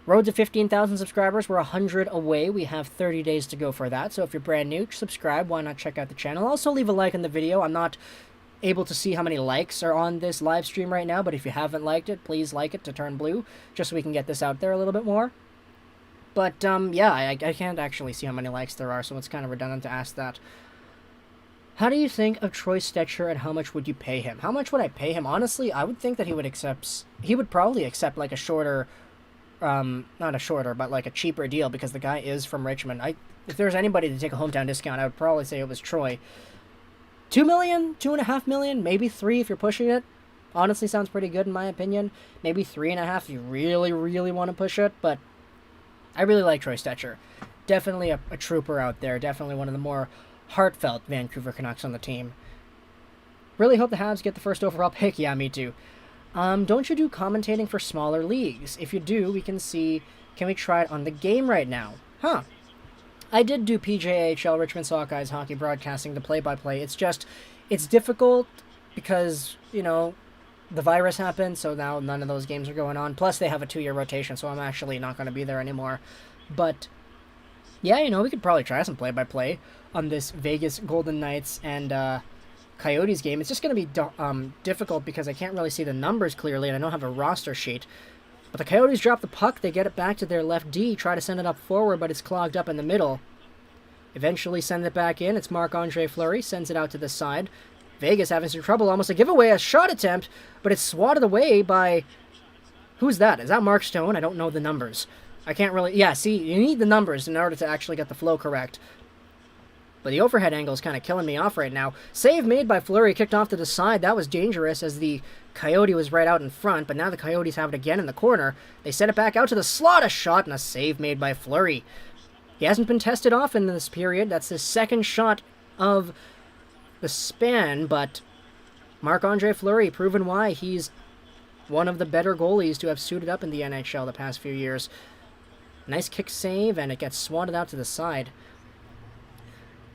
Road to 15,000 subscribers, we're 100 away. We have 30 days to go for that, so if you're brand new, subscribe. Why not check out the channel? Also, leave a like on the video. I'm not able to see how many likes are on this live stream right now, but if you haven't liked it, please like it to turn blue, just so we can get this out there a little bit more. But, yeah, I can't actually see how many likes there are, so it's kind of redundant to ask that. How do you think of Troy Stecher, and how much would you pay him? How much would I pay him? Honestly, I would think that he would probably accept, like, a shorter, not a shorter, but, like, a cheaper deal, because the guy is from Richmond. If there's anybody to take a hometown discount, I would probably say it was Troy. $2 million, $2.5 million, maybe $3 million if you're pushing it. Honestly, sounds pretty good in my opinion. Maybe $3.5 million if you really, really want to push it, but I really like Troy Stecher. Definitely a trooper out there. Definitely one of the more heartfelt Vancouver Canucks on the team. Really hope the Habs get the first overall pick. Yeah, me too. Don't you do commentating for smaller leagues? If you do, we can see... Can we try it on the game right now? Huh. I did do PJHL, Richmond Sockeyes hockey broadcasting, the play-by-play. It's just... It's difficult because, you know, the virus happened, so now none of those games are going on. Plus, they have a 2-year rotation, so I'm actually not going to be there anymore. But, yeah, you know, we could probably try some play-by-play on this Vegas Golden Knights and Coyotes game. It's just going to be difficult because I can't really see the numbers clearly, and I don't have a roster sheet. But the Coyotes drop the puck, they get it back to their left D, try to send it up forward, but it's clogged up in the middle. Eventually send it back in. It's Marc-Andre Fleury, sends it out to the side. Vegas having some trouble, almost a giveaway, a shot attempt, but it's swatted away by... Who's that? Is that Mark Stone? I don't know the numbers. I can't really... Yeah, see, you need the numbers in order to actually get the flow correct. But the overhead angle is kind of killing me off right now. Save made by Fleury, kicked off to the side. That was dangerous as the Coyote was right out in front, but now the Coyotes have it again in the corner. They set it back out to the slot, a shot, and a save made by Fleury. He hasn't been tested off in this period. That's his second shot of the span, but Marc-Andre Fleury, proven why he's one of the better goalies to have suited up in the NHL the past few years. Nice kick save, and it gets swatted out to the side.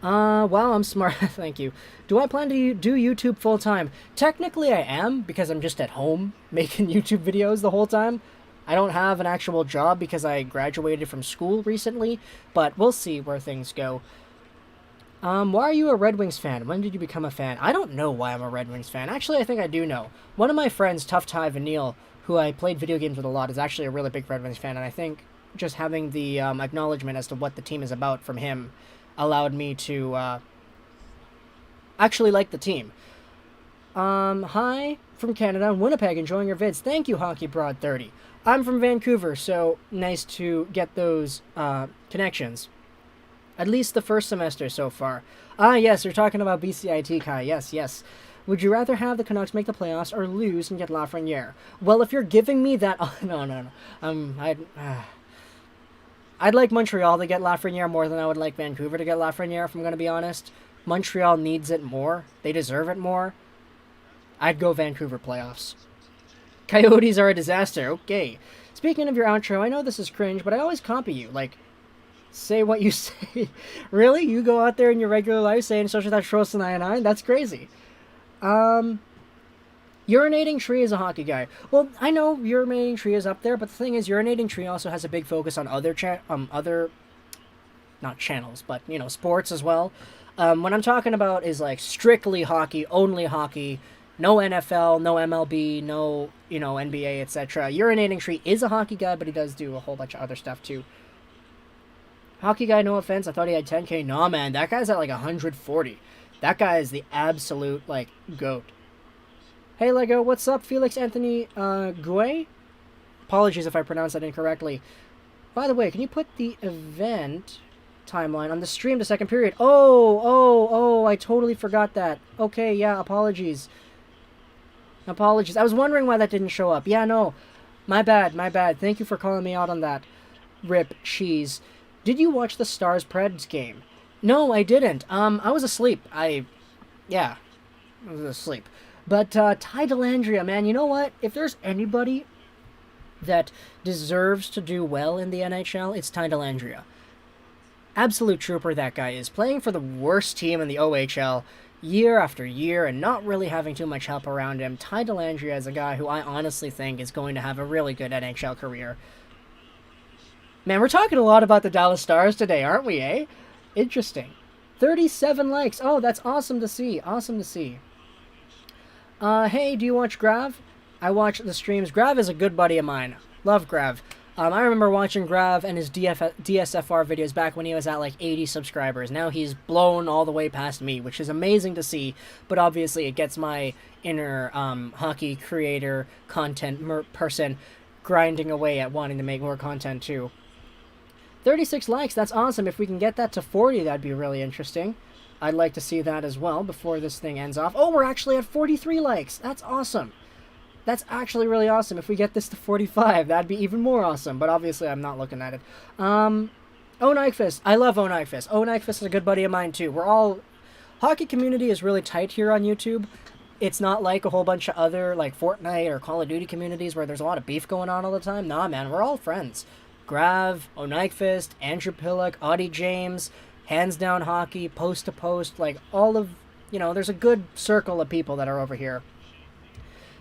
Wow, I'm smart. Thank you. Do I plan to do YouTube full-time? Technically, I am, because I'm just at home making YouTube videos the whole time. I don't have an actual job because I graduated from school recently, but we'll see where things go. Why are you a Red Wings fan? When did you become a fan? I don't know why I'm a Red Wings fan. Actually, I think I do know. One of my friends, Tough Ty Vanille, who I played video games with a lot, is actually a really big Red Wings fan, and I think just having the acknowledgement as to what the team is about from him allowed me to actually like the team. Hi from Canada, Winnipeg, enjoying your vids. Thank you, Hockey Broad 30. I'm from Vancouver, so nice to get those connections. At least the first semester so far. Ah, yes, you're talking about BCIT, Kai. Yes, yes. Would you rather have the Canucks make the playoffs or lose and get Lafreniere? Well, if you're giving me that... Oh, no. I'd like Montreal to get Lafreniere more than I would like Vancouver to get Lafreniere, if I'm going to be honest. Montreal needs it more. They deserve it more. I'd go Vancouver playoffs. Coyotes are a disaster. Okay. Speaking of your outro, I know this is cringe, but I always copy you. Like, say what you say. Really? You go out there in your regular life saying social that legorocks99? That's crazy. Urinating Tree is a hockey guy. Well, I know Urinating Tree is up there, but the thing is, Urinating Tree also has a big focus on other not channels, but, you know, sports as well. What I'm talking about is, like, strictly hockey, only hockey, no NFL, no MLB, no, you know, NBA, etc. Urinating Tree is a hockey guy, but he does do a whole bunch of other stuff, too. Hockey guy, no offense, I thought he had 10K. Nah, man, that guy's at, like, 140. That guy is the absolute, like, GOAT. Hey, Lego, what's up? Felix Anthony Guay? Apologies if I pronounced that incorrectly. By the way, can you put the event timeline on the stream to second period? Oh, I totally forgot that. Okay, yeah, apologies. Apologies. I was wondering why that didn't show up. Yeah, no. My bad. Thank you for calling me out on that. Rip cheese. Did you watch the Stars-Preds game? No, I didn't. I was asleep. I was asleep. But Ty Dellandrea, man, you know what? If there's anybody that deserves to do well in the NHL, it's Ty Dellandrea. Absolute trooper that guy is. Playing for the worst team in the OHL year after year and not really having too much help around him. Ty Dellandrea is a guy who I honestly think is going to have a really good NHL career. Man, we're talking a lot about the Dallas Stars today, aren't we, eh? Interesting. 37 likes. Oh, that's awesome to see. Awesome to see. Hey, do you watch Grav? I watch the streams. Grav is a good buddy of mine. Love Grav. I remember watching Grav and his DSFR videos back when he was at like 80 subscribers. Now he's blown all the way past me, which is amazing to see. But obviously it gets my inner hockey creator content person grinding away at wanting to make more content too. 36 likes, that's awesome. If we can get that to 40, that'd be really interesting. I'd like to see that as well before this thing ends off. Oh, we're actually at 43 likes. That's awesome. That's actually really awesome. If we get this to 45, that'd be even more awesome. But obviously, I'm not looking at it. Onykfist. I love Onykfist. Onykfist is a good buddy of mine, too. We're all... Hockey community is really tight here on YouTube. It's not like a whole bunch of other, like, Fortnite or Call of Duty communities where there's a lot of beef going on all the time. Nah, man. We're all friends. Grav, Onykfist, Andrew Pillock, Audie James... Hands Down Hockey, Post to Post, like all of, there's a good circle of people that are over here.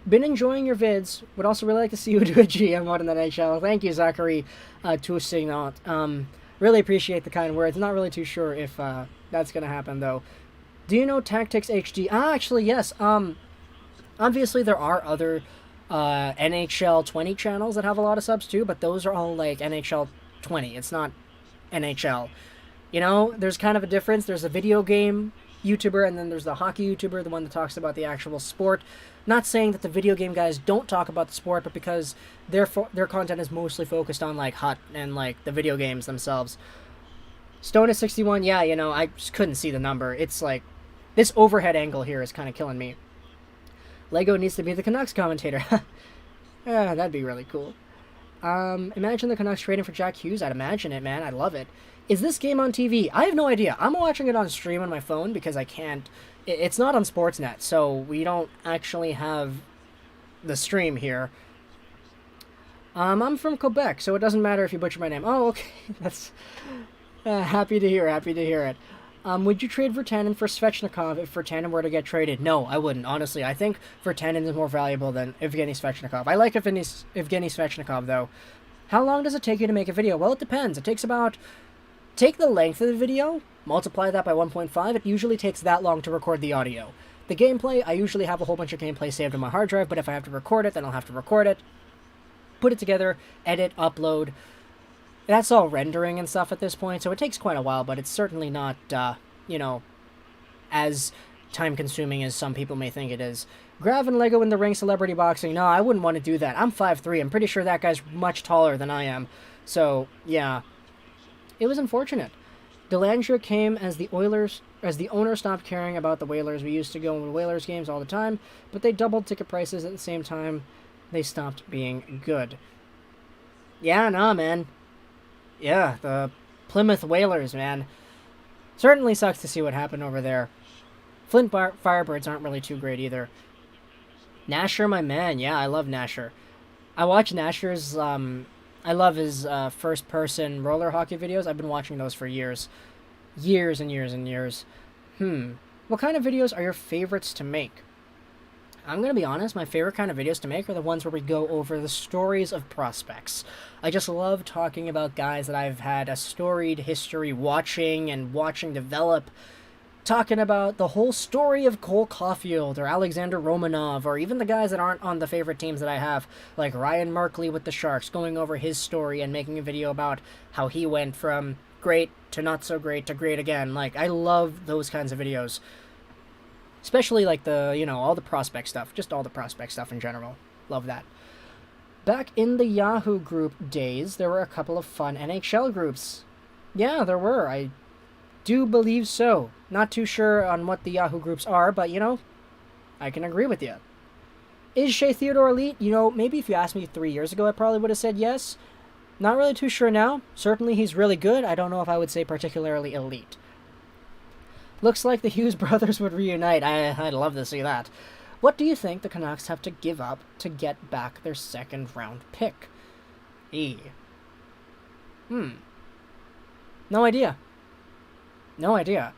Been enjoying your vids. Would also really like to see you do a GM out in the NHL. Thank you, Zachary Tousignant. Really appreciate the kind words. Not really too sure if that's going to happen, though. Do you know Tactics HD? Actually, yes. Obviously, there are other NHL 20 channels that have a lot of subs, too, but those are all, like, NHL 20. It's not NHL. There's kind of a difference. There's a video game YouTuber, and then there's the hockey YouTuber, the one that talks about the actual sport. Not saying that the video game guys don't talk about the sport, but because their content is mostly focused on, like, HUT and, like, the video games themselves. Stone is 61, yeah, I just couldn't see the number. It's, like, this overhead angle here is kind of killing me. Lego needs to be the Canucks commentator. Yeah, that'd be really cool. Imagine the Canucks trading for Jack Hughes. I'd imagine it, man. I'd love it. Is this game on TV? I have no idea. I'm watching it on stream on my phone because I can't... It's not on Sportsnet, so we don't actually have the stream here. I'm from Quebec, so it doesn't matter if you butcher my name. Oh, okay. That's... happy to hear it. Would you trade Virtanen for Svechnikov if Virtanen were to get traded? No, I wouldn't, honestly. I think Virtanen is more valuable than Evgeny Svechnikov. I like Evgeny Svechnikov, though. How long does it take you to make a video? Well, it depends. It takes about... Take the length of the video, multiply that by 1.5, it usually takes that long to record the audio. The gameplay, I usually have a whole bunch of gameplay saved on my hard drive, but if I have to record it, then I'll have to record it, put it together, edit, upload. That's all rendering and stuff at this point, so it takes quite a while, but it's certainly not, as time-consuming as some people may think it is. Grav and Lego in the ring celebrity boxing. No, I wouldn't want to do that. I'm 5'3". I'm pretty sure that guy's much taller than I am. So, yeah. It was unfortunate. Delangea came as the owner stopped caring about the Whalers. We used to go to Whalers games all the time, but they doubled ticket prices at the same time. They stopped being good. Yeah, nah, man. Yeah, the Plymouth Whalers, man. Certainly sucks to see what happened over there. Flint Firebirds aren't really too great either. Nasher, my man. Yeah, I love Nasher. I watch Nasher's, I love his first-person roller hockey videos. I've been watching those for years. Years and years and years. What kind of videos are your favorites to make? I'm going to be honest, my favorite kind of videos to make are the ones where we go over the stories of prospects. I just love talking about guys that I've had a storied history watching develop. Talking about the whole story of Cole Caulfield or Alexander Romanov, or even the guys that aren't on the favorite teams that I have, like Ryan Merkley with the Sharks, going over his story and making a video about how he went from great to not so great to great again. Like, I love those kinds of videos. Especially, like, all the prospect stuff. Just all the prospect stuff in general. Love that. Back in the Yahoo group days, there were a couple of fun NHL groups. Yeah, there were. I do believe so. Not too sure on what the Yahoo groups are, but, I can agree with you. Is Shea Theodore elite? Maybe if you asked me 3 years ago, I probably would have said yes. Not really too sure now. Certainly he's really good. I don't know if I would say particularly elite. Looks like the Hughes brothers would reunite. I'd love to see that. What do you think the Canucks have to give up to get back their second-round pick? No idea. No idea.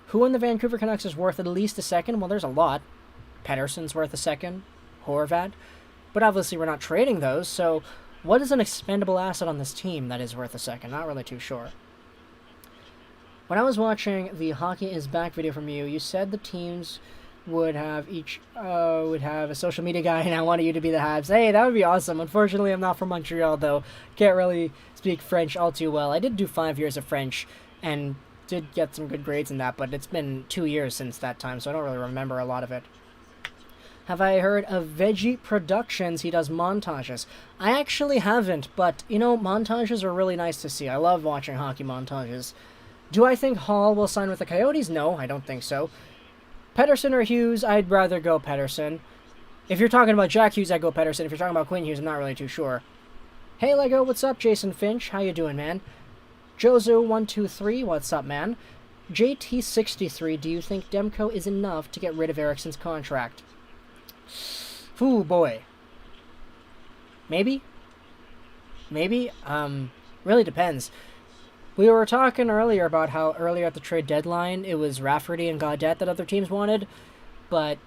Who in the Vancouver Canucks is worth at least a second? Well, there's a lot. Pettersson's worth a second. Horvat. But obviously we're not trading those, so what is an expendable asset on this team that is worth a second? Not really too sure. When I was watching the Hockey is Back video from you, you said the teams would have a social media guy, and I wanted you to be the Habs. Hey, that would be awesome. Unfortunately, I'm not from Montreal, though. Can't really speak French all too well. I did do 5 years of French, and did get some good grades in that, but it's been 2 years since that time, so I don't really remember a lot of it. Have I heard of Veggie Productions? He does montages. I actually haven't, but, montages are really nice to see. I love watching hockey montages. Do I think Hall will sign with the Coyotes? No, I don't think so. Pettersson or Hughes? I'd rather go Pettersson. If you're talking about Jack Hughes, I'd go Pettersson. If you're talking about Quinn Hughes, I'm not really too sure. Hey, Lego, what's up? Jason Finch, how you doing, man? Jozo123, what's up, man? JT63, do you think Demko is enough to get rid of Eriksson's contract? Ooh, boy. Maybe? Really depends. We were talking earlier about how earlier at the trade deadline it was Rafferty and Gaudette that other teams wanted, but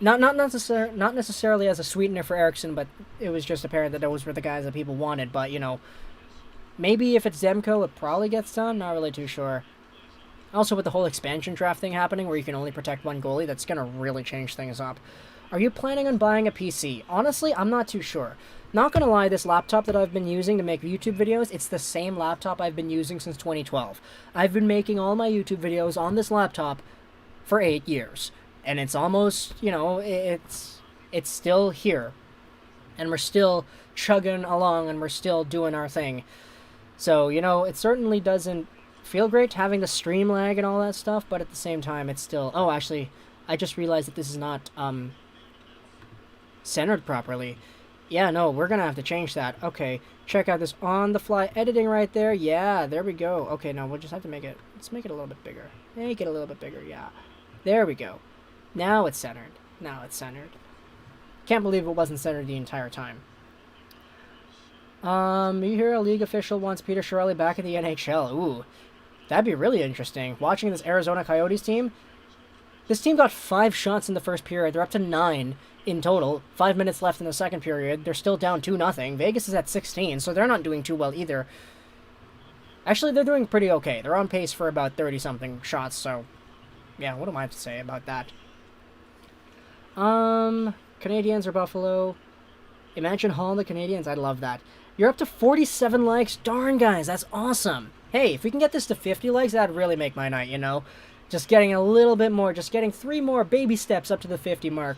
not necessarily as a sweetener for Eriksson, but it was just apparent that those were the guys that people wanted. But maybe if it's Demko, it probably gets done. Not really too sure. Also, with the whole expansion draft thing happening, where you can only protect one goalie, that's gonna really change things up. Are you planning on buying a PC? Honestly, I'm not too sure. Not gonna lie, this laptop that I've been using to make YouTube videos, it's the same laptop I've been using since 2012. I've been making all my YouTube videos on this laptop for 8 years. And it's almost, it's still here. And we're still chugging along and we're still doing our thing. So, it certainly doesn't feel great having the stream lag and all that stuff, but at the same time, it's still... Oh, actually, I just realized that this is not, centered properly. Yeah, no, we're gonna have to change that. Okay, check out this on-the-fly editing right there. Yeah, there we go. Okay, no, we'll just have to make it... Let's make it a little bit bigger. Make it a little bit bigger, yeah. There we go. Now it's centered. Can't believe it wasn't centered the entire time. You hear a league official wants Peter Chiarelli back in the NHL. Ooh, that'd be really interesting. Watching this Arizona Coyotes team, this team got 5 shots in the first period. They're up to 9 in total. 5 minutes left in the second period. They're still down 2-0. Vegas is at 16, so they're not doing too well either. Actually, they're doing pretty okay. They're on pace for about 30-something shots, so... Yeah, what am I to say about that? Canadiens or Buffalo? Imagine Hall and the Canadiens. I love that. You're up to 47 likes. Darn, guys, that's awesome. Hey, if we can get this to 50 likes, that'd really make my night, Just getting a little bit more. Just getting 3 more baby steps up to the 50 mark.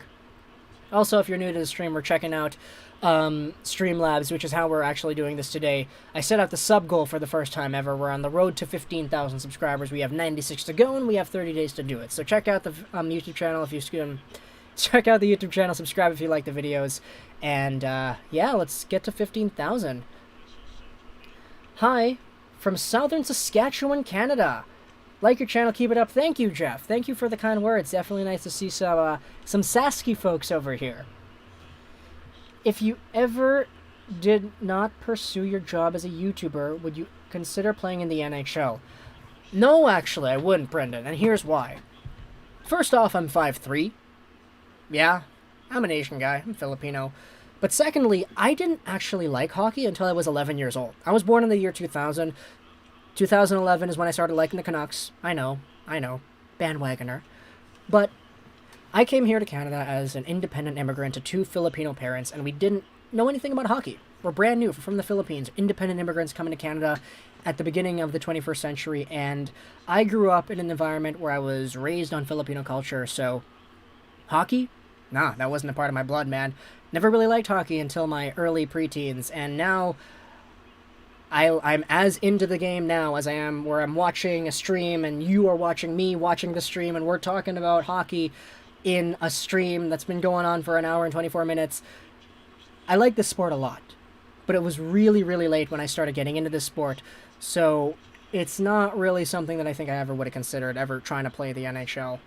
Also, if you're new to the stream, we're checking out Streamlabs, which is how we're actually doing this today. I set out the sub goal for the first time ever. We're on the road to 15,000 subscribers. We have 96 to go, and we have 30 days to do it. So check out the YouTube channel if you check out the YouTube channel. Subscribe if you like the videos. And, yeah, let's get to 15,000. Hi, from Southern Saskatchewan, Canada. Like your channel, keep it up. Thank you, Jeff. Thank you for the kind words. Definitely nice to see some Sasky folks over here. If you ever did not pursue your job as a YouTuber, would you consider playing in the NHL? No, actually, I wouldn't, Brendan, and here's why. First off, I'm 5'3". Yeah, I'm an Asian guy. I'm Filipino. But secondly, I didn't actually like hockey until I was 11 years old. I was born in the year 2000. 2011 is when I started liking the Canucks. I know. Bandwagoner. But I came here to Canada as an independent immigrant to 2 Filipino parents, and we didn't know anything about hockey. We're brand new. We're from the Philippines. Independent immigrants coming to Canada at the beginning of the 21st century, and I grew up in an environment where I was raised on Filipino culture, so hockey? Nah, that wasn't a part of my blood, man. Never really liked hockey until my early preteens, and now I'm as into the game now as I am where I'm watching a stream and you are watching me watching the stream and we're talking about hockey in a stream that's been going on for an hour and 24 minutes. I like this sport a lot, but it was really, really late when I started getting into this sport, so it's not really something that I think I ever would have considered ever trying to play the NHL.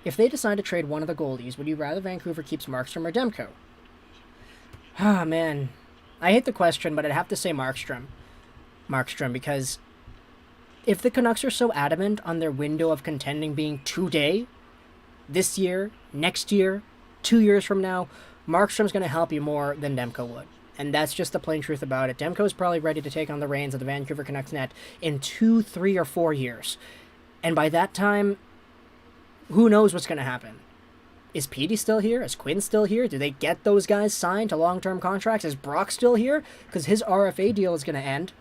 If they decide to trade one of the goalies, would you rather Vancouver keeps Markstrom or Demko? Ah, man. I hate the question, but I'd have to say Markstrom. Markstrom, because if the Canucks are so adamant on their window of contending being today, this year, next year, 2 years from now, Markstrom's going to help you more than Demko would. And that's just the plain truth about it. Demko's probably ready to take on the reins of the Vancouver Canucks net in 2, 3, or 4 years. And by that time, who knows what's going to happen? Is Petey still here? Is Quinn still here? Do they get those guys signed to long-term contracts? Is Brock still here? Because his RFA deal is going to end.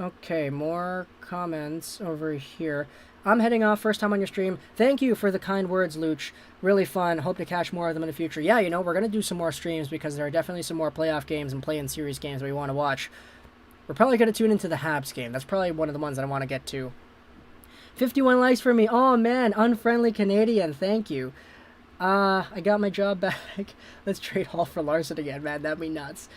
Okay, more comments over here. I'm heading off. First time on your stream. Thank you for the kind words, Luch. Really fun. Hope to catch more of them in the future. Yeah, you know, we're going to do some more streams because there are definitely some more playoff games and play-in series games we want to watch. We're probably going to tune into the Habs game. That's probably one of the ones that I want to get to. 51 likes for me. Oh, man. Unfriendly Canadian. Thank you. I got my job back. Let's trade Hall for Larson again, man. That'd be nuts.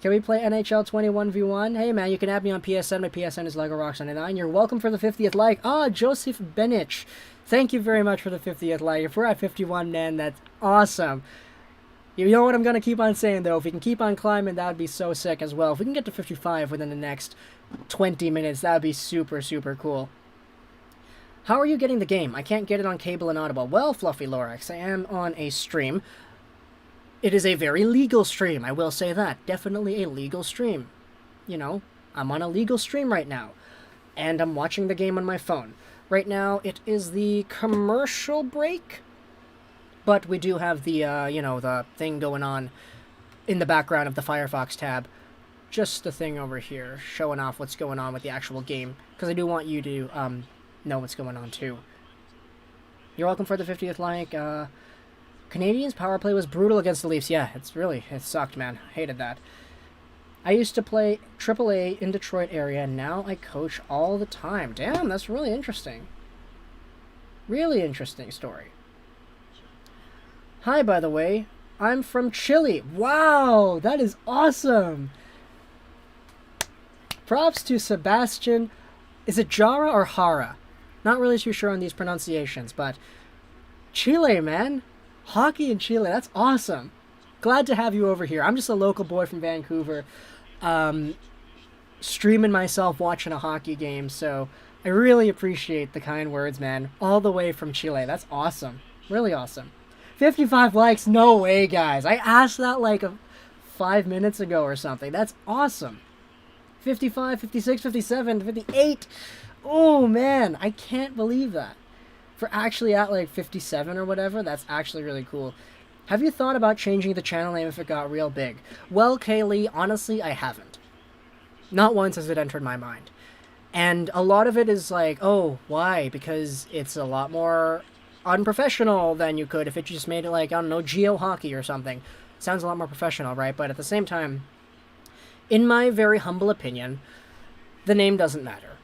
Can we play NHL 21v1? Hey, man, you can add me on PSN. My PSN is legorocks99. You're welcome for the 50th like. Joseph Benich. Thank you very much for the 50th like. If we're at 51, man, that's awesome. You know what I'm going to keep on saying, though? If we can keep on climbing, that would be so sick as well. If we can get to 55 within the next 20 minutes, that would be super, super cool. How are you getting the game? I can't get it on cable and Audible. Well, Fluffy Lorax, I am on a stream. It is a very legal stream, I will say that. Definitely a legal stream. You know, I'm on a legal stream right now. And I'm watching the game on my phone. Right now, it is the commercial break. But we do have the, you know, the thing going on in the background of the Firefox tab. Just the thing over here, showing off what's going on with the actual game. Because I do want you to know what's going on, too. You're welcome for the 50th like. Canadiens' power play was brutal against the Leafs. Yeah, it sucked, man. Hated that. I used to play AAA in Detroit area, and now I coach all the time. Damn, that's really interesting. Really interesting story. Hi, by the way. I'm from Chile. Wow, that is awesome. Props to Sebastian. Is it Jara or Hara? Not really too sure on these pronunciations, but Chile, man. Hockey in Chile, that's awesome. Glad to have you over here. I'm just a local boy from Vancouver, streaming myself watching a hockey game, so I really appreciate the kind words, man. All the way from Chile. That's awesome. Really awesome. 55 likes? No way, guys. I asked that like 5 minutes ago or something. That's awesome. 55, 56, 57, 58. Oh, man. I can't believe that. For actually at like 57 or whatever, that's actually really cool. Have you thought about changing the channel name if it got real big? Well, Kaylee, honestly, I haven't. Not once has it entered my mind. And a lot of it is like, oh, why? Because it's a lot more unprofessional than you could if it just made it like, I don't know, Gio Hockey or something. Sounds a lot more professional, right? But at the same time, in my very humble opinion, the name doesn't matter.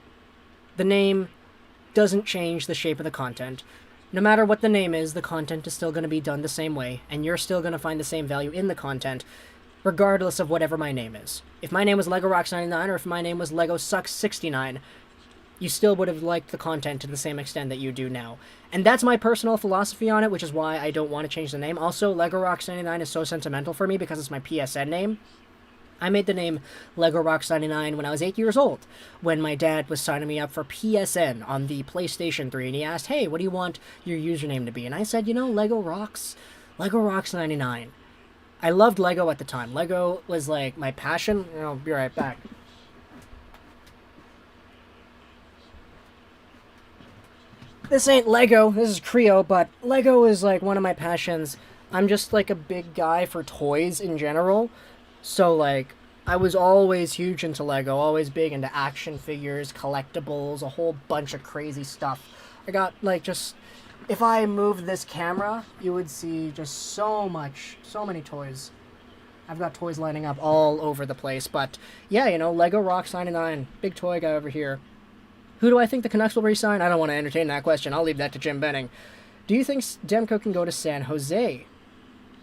The name doesn't change the shape of the content. No matter what the name is, the content is still going to be done the same way, and you're still going to find the same value in the content, regardless of whatever my name is. If my name was LEGOROCKS99 or if my name was LEGOSUCKS69, you still would have liked the content to the same extent that you do now. And that's my personal philosophy on it, which is why I don't want to change the name. Also, LEGOROCKS99 is so sentimental for me because it's my PSN name. I made the name LEGOROCKS99 when I was 8 years old, when my dad was signing me up for PSN on the PlayStation 3, and he asked, hey, what do you want your username to be? And I said, you know, LEGOROCKS99. I loved Lego at the time. Lego was, like, my passion. I'll be right back. This ain't Lego, this is Creo, but Lego is, like, one of my passions. I'm just, like, a big guy for toys in general. So, like, I was always huge into Lego, always big into action figures, collectibles, a whole bunch of crazy stuff. I got, like, just, if I moved this camera, you would see just so many toys. I've got toys lining up all over the place, but, yeah, you know, LEGOROCKS99, big toy guy over here. Who do I think the Canucks will re-sign? I don't want to entertain that question, I'll leave that to Jim Benning. Do you think Demko can go to San Jose?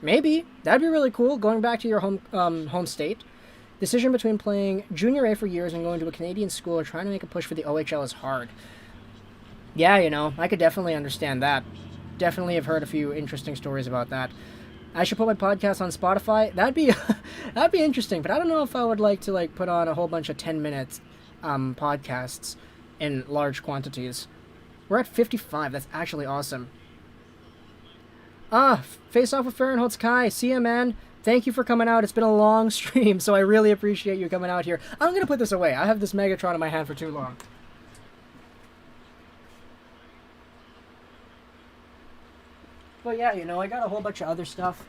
Maybe. That'd be really cool, going back to your home state. Decision between playing Junior A for years and going to a Canadian school or trying to make a push for the OHL is hard. Yeah, you know, I could definitely understand that. Definitely have heard a few interesting stories about that. I should put my podcast on Spotify. That'd be interesting, but I don't know if I would like to like put on a whole bunch of 10-minute podcasts in large quantities. We're at 55. That's actually awesome. Face Off with Fahrenholtz Kai. See ya, man. Thank you for coming out. It's been a long stream, so I really appreciate you coming out here. I'm going to put this away. I have this Megatron in my hand for too long. But yeah, I got a whole bunch of other stuff.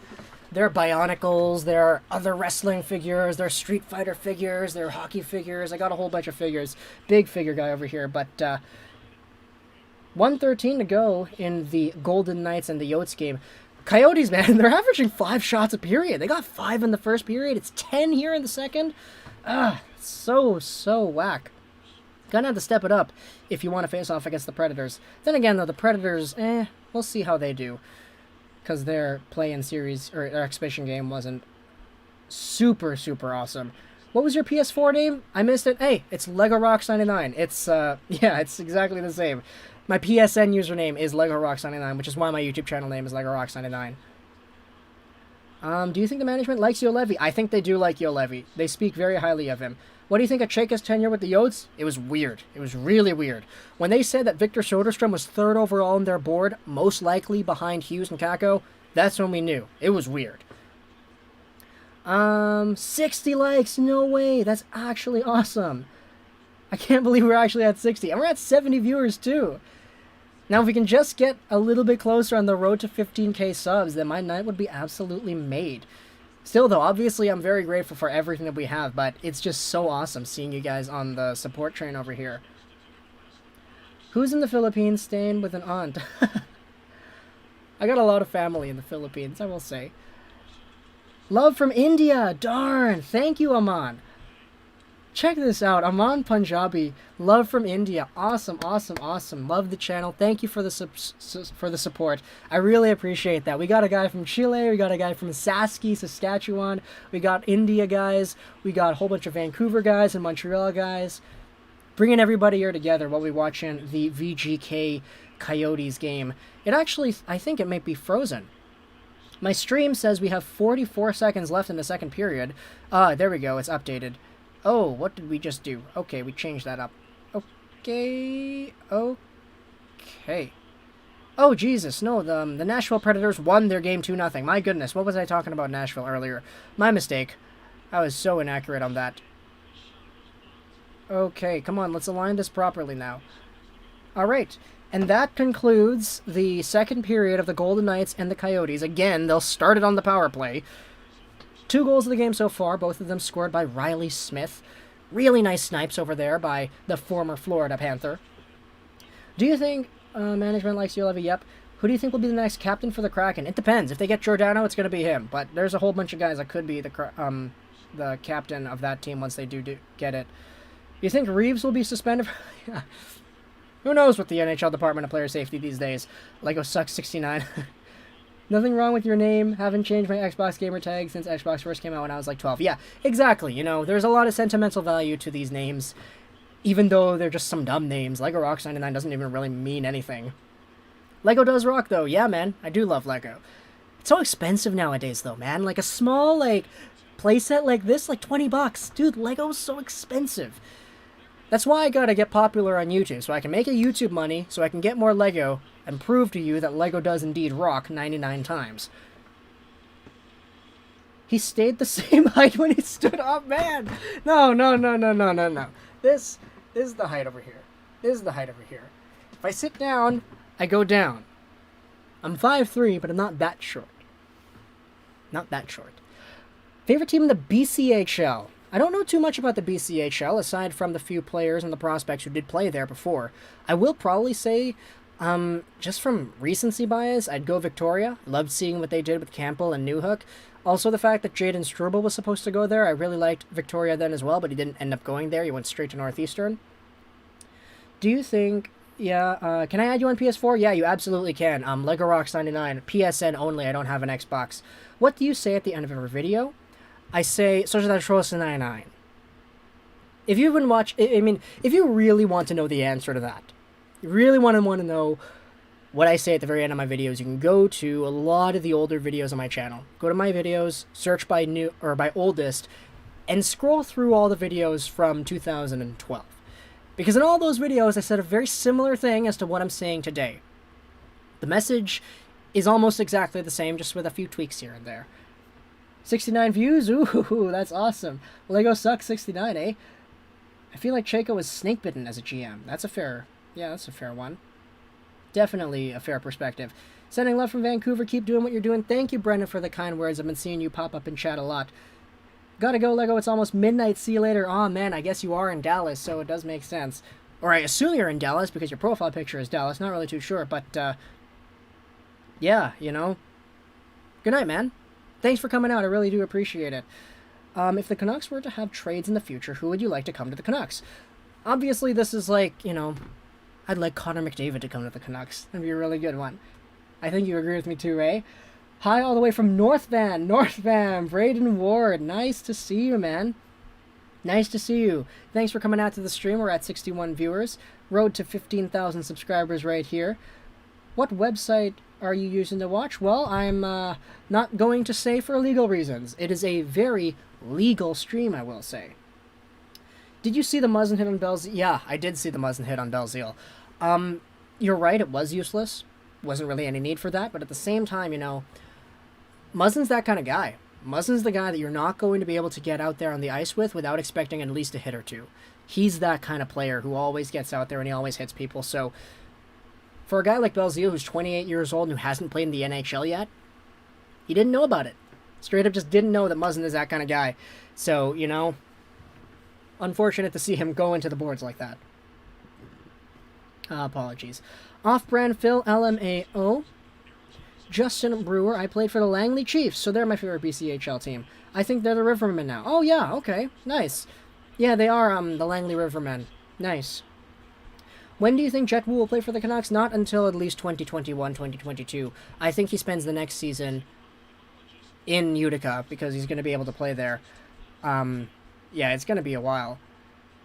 There are Bionicles, there are other wrestling figures, there are Street Fighter figures, there are hockey figures. I got a whole bunch of figures. Big figure guy over here, but 1:13 to go in the Golden Knights and the Yotes game. Coyotes, man, they're averaging 5 shots a period. They got 5 in the first period. It's 10 here in the second. So whack. Gonna have to step it up if you want to face off against the Predators. Then again, though, the Predators, we'll see how they do. Because their play-in series, or their exhibition game wasn't super awesome. What was your PS4 name? I missed it. Hey, it's legorocks99. It's, yeah, it's exactly the same. My PSN username is legorocks99, which is why my YouTube channel name is legorocks99. Do you think the management likes Juolevi? I think they do like Juolevi. They speak very highly of him. What do you think of Chayka's tenure with the Yotes? It was weird. It was really weird. When they said that Victor Soderstrom was 3rd overall on their board, most likely behind Hughes and Kakko, that's when we knew. It was weird. 60 likes? No way. That's actually awesome. I can't believe we're actually at 60. And we're at 70 viewers, too. Now, if we can just get a little bit closer on the road to 15k subs, then my night would be absolutely made. Still, though, obviously, I'm very grateful for everything that we have, but it's just so awesome seeing you guys on the support train over here. Who's in the Philippines staying with an aunt? I got a lot of family in the Philippines, I will say. Love from India! Darn! Thank you, Aman! Check this out, Aman Punjabi, love from India. Awesome. Love the channel. Thank you for the support. I really appreciate that. We got a guy from Chile. We got a guy from Saski, Saskatchewan. We got India guys. We got a whole bunch of Vancouver guys and Montreal guys. Bringing everybody here together while we watching the VGK Coyotes game. It actually, I think it might be frozen. My stream says we have 44 seconds left in the second period. There we go. It's updated. Oh, what did we just do? Okay, we changed that up. Okay. Oh, Jesus, no, the Nashville Predators won their game 2-0. My goodness, what was I talking about Nashville earlier? My mistake. I was so inaccurate on that. Okay, come on, let's align this properly now. Alright, and that concludes the second period of the Golden Knights and the Coyotes. Again, they'll start it on the power play. 2 goals of the game so far, both of them scored by Riley Smith. Really nice snipes over there by the former Florida Panther. Do you think management likes Juolevi? Yep. Who do you think will be the next captain for the Kraken? It depends. If they get Giordano, it's going to be him. But there's a whole bunch of guys that could be the captain of that team once they do get it. You think Reeves will be suspended? Who knows with the NHL Department of Player Safety these days? Lego sucks 69. Nothing wrong with your name. Haven't changed my Xbox gamer tag since Xbox first came out when I was like 12. Yeah, exactly. There's a lot of sentimental value to these names, even though they're just some dumb names. LEGOROCKS99 doesn't even really mean anything. Lego does rock, though. Yeah, man. I do love Lego. It's so expensive nowadays, though, man. Like, a small, playset like this, $20. Dude, Lego's so expensive. That's why I gotta get popular on YouTube, so I can make a YouTube money, so I can get more Lego, and prove to you that Lego does indeed rock 99 times. He stayed the same height when he stood up, man! No. This is the height over here. If I sit down, I go down. I'm 5'3", but I'm not that short. Favorite team in the BCHL? I don't know too much about the BCHL, aside from the few players and the prospects who did play there before. I will probably say, just from recency bias, I'd go Victoria. Loved seeing what they did with Campbell and Newhook. Also, the fact that Jaden Struble was supposed to go there, I really liked Victoria then as well, but he didn't end up going there. He went straight to Northeastern. Do you think... Yeah, can I add you on PS4? Yeah, you absolutely can. LEGOROCKS99, PSN only, I don't have an Xbox. What do you say at the end of every video? I say, Sociedad99. If you've been if you really want to know the answer to that, you really want to know what I say at the very end of my videos, you can go to a lot of the older videos on my channel. Go to my videos, search by new or by oldest, and scroll through all the videos from 2012. Because in all those videos, I said a very similar thing as to what I'm saying today. The message is almost exactly the same, just with a few tweaks here and there. 69 views? Ooh, that's awesome. Lego sucks 69, eh? I feel like Chayka was snake-bitten as a GM. That's a fair one. Definitely a fair perspective. Sending love from Vancouver. Keep doing what you're doing. Thank you, Brendan, for the kind words. I've been seeing you pop up in chat a lot. Gotta go, Lego. It's almost midnight. See you later. Aw, man, I guess you are in Dallas, so it does make sense. Or I assume you're in Dallas because your profile picture is Dallas. Not really too sure, but, yeah, you know. Good night, man. Thanks for coming out. I really do appreciate it. If the Canucks were to have trades in the future, who would you like to come to the Canucks? Obviously, this is like, you know, I'd like Connor McDavid to come to the Canucks. That'd be a really good one. I think you agree with me too, Ray. Hi, all the way from North Van, Braden Ward. Nice to see you, man. Nice to see you. Thanks for coming out to the stream. We're at 61 viewers. Road to 15,000 subscribers right here. What website are you using to watch? Well, I'm not going to say for legal reasons. It is a very legal stream, I will say. Did you see the muzzin hit on Bchl? Yeah, I did see the muzzin hit on Bchl. You're right, it was useless. Wasn't really any need for that, but at the same time, you know, Muzzin's that kind of guy. Muzzin's the guy that you're not going to be able to get out there on the ice with without expecting at least a hit or two. He's that kind of player who always gets out there and he always hits people. So for a guy like Bchl, who's 28 years old and who hasn't played in the NHL yet, he didn't know about it. Straight up just didn't know that Muzzin is that kind of guy. So, you know, unfortunate to see him go into the boards like that. Apologies. Off-brand Phil, LMAO. Justin Brewer, I played for the Langley Chiefs, so they're my favorite BCHL team. I think they're the Rivermen now. Oh, yeah, okay, nice. Yeah, they are the Langley Rivermen. Nice. When do you think Jet Wu will play for the Canucks? Not until at least 2021, 2022. I think he spends the next season in Utica because he's going to be able to play there. Yeah, it's going to be a while.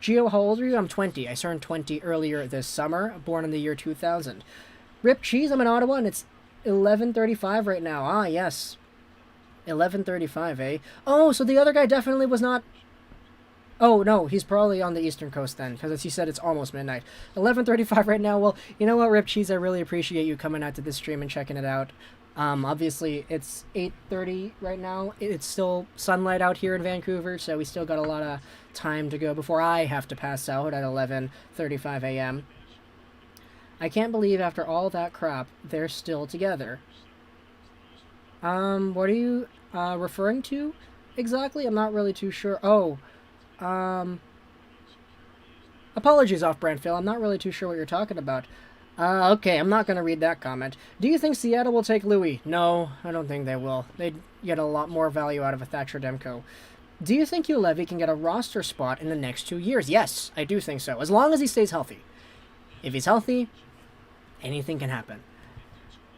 Gio, how old are you? I'm 20. I turned 20 earlier this summer, born in the year 2000. Rip Cheese, I'm in Ottawa, and it's 11:35 right now. Ah, yes. 11:35, eh? Oh, so the other guy definitely was not... Oh, no, he's probably on the eastern coast then, because as he said, it's almost midnight. 11:35 right now. Well, you know what, Rip Cheese, I really appreciate you coming out to this stream and checking it out. Obviously, it's 8:30 right now. It's still sunlight out here in Vancouver, so we still got a lot of time to go before I have to pass out at 11:35 a.m. I can't believe after all that crap, they're still together. What are you referring to exactly? I'm not really too sure. Oh, apologies, Off-Brand Phil. I'm not really too sure what you're talking about. Okay, I'm not going to read that comment. Do you think Seattle will take Louis? No, I don't think they will. They'd get a lot more value out of a Thatcher Demko. Do you think Ulevi can get a roster spot in the next 2 years? Yes, I do think so, as long as he stays healthy. If he's healthy, anything can happen.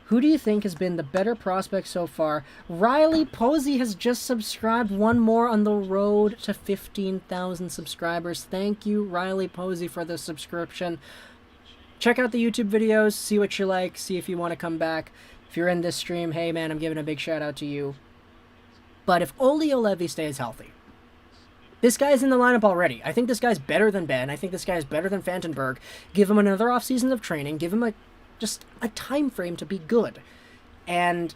Who do you think has been the better prospect so far? Riley Posey has just subscribed. One more on the road to 15,000 subscribers. Thank you, Riley Posey, for the subscription. Check out the YouTube videos, see what you like, see if you want to come back. If you're in this stream, hey man, I'm giving a big shout out to you. But if Olli Juolevi stays healthy, this guy's in the lineup already. I think this guy's better than Ben. I think this guy's better than Fantenberg. Give him another offseason of training. Give him just a time frame to be good. And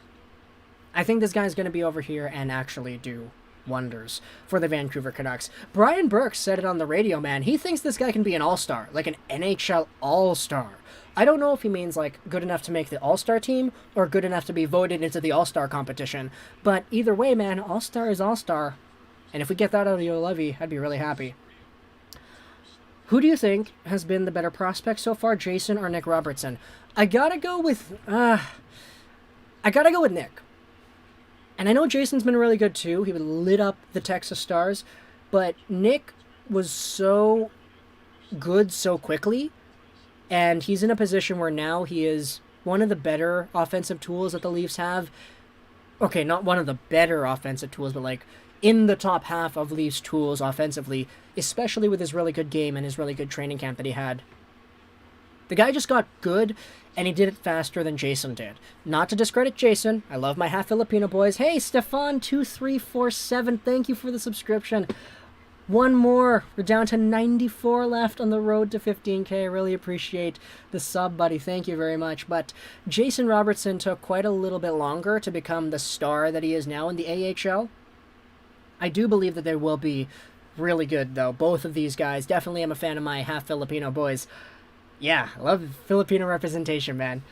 I think this guy's going to be over here and actually do wonders for the Vancouver Canucks. Brian Burke said it on the radio, man. He thinks this guy can be an all-star, like an NHL all-star. I don't know if he means, like, good enough to make the all-star team or good enough to be voted into the all-star competition. But either way, man, all-star is all-star. And if we get that out of Juolevi, I'd be really happy. Who do you think has been the better prospect so far, Jason or Nick Robertson? I gotta go with Nick. And I know Jason's been really good too. He lit up the Texas Stars. But Nick was so good so quickly. And he's in a position where now he is one of the better offensive tools that the Leafs have. Okay, not one of the better offensive tools, but like in the top half of Leafs tools offensively, especially with his really good game and his really good training camp that he had. The guy just got good, and he did it faster than Jason did. Not to discredit Jason. I love my half Filipino boys. Hey, Stefan2347, thank you for the subscription. One more. We're down to 94 left on the road to 15K. I really appreciate the sub, buddy. Thank you very much. But Jason Robertson took quite a little bit longer to become the star that he is now in the AHL. I do believe that they will be really good, though. Both of these guys. Definitely am a fan of my half Filipino boys. Yeah, I love Filipino representation, man.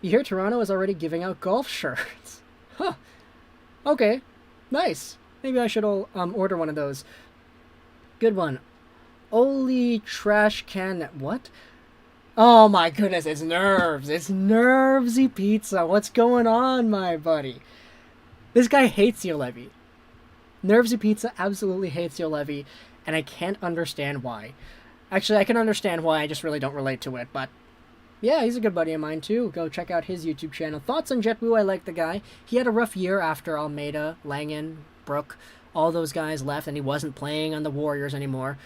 You hear Toronto is already giving out golf shirts. Huh. Okay. Nice. Maybe I should order one of those. Good one. Oli trash can... What? Oh my goodness, it's Nerves. It's Nervesy Pizza. What's going on, my buddy? This guy hates Yo Levy. Nervesy Pizza absolutely hates Yo Levy, and I can't understand why. Actually, I can understand why, I just really don't relate to it, but... Yeah, he's a good buddy of mine, too. Go check out his YouTube channel. Thoughts on Jet Wu? I like the guy. He had a rough year after Almeida, Langen, Brook, all those guys left, and he wasn't playing on the Warriors anymore.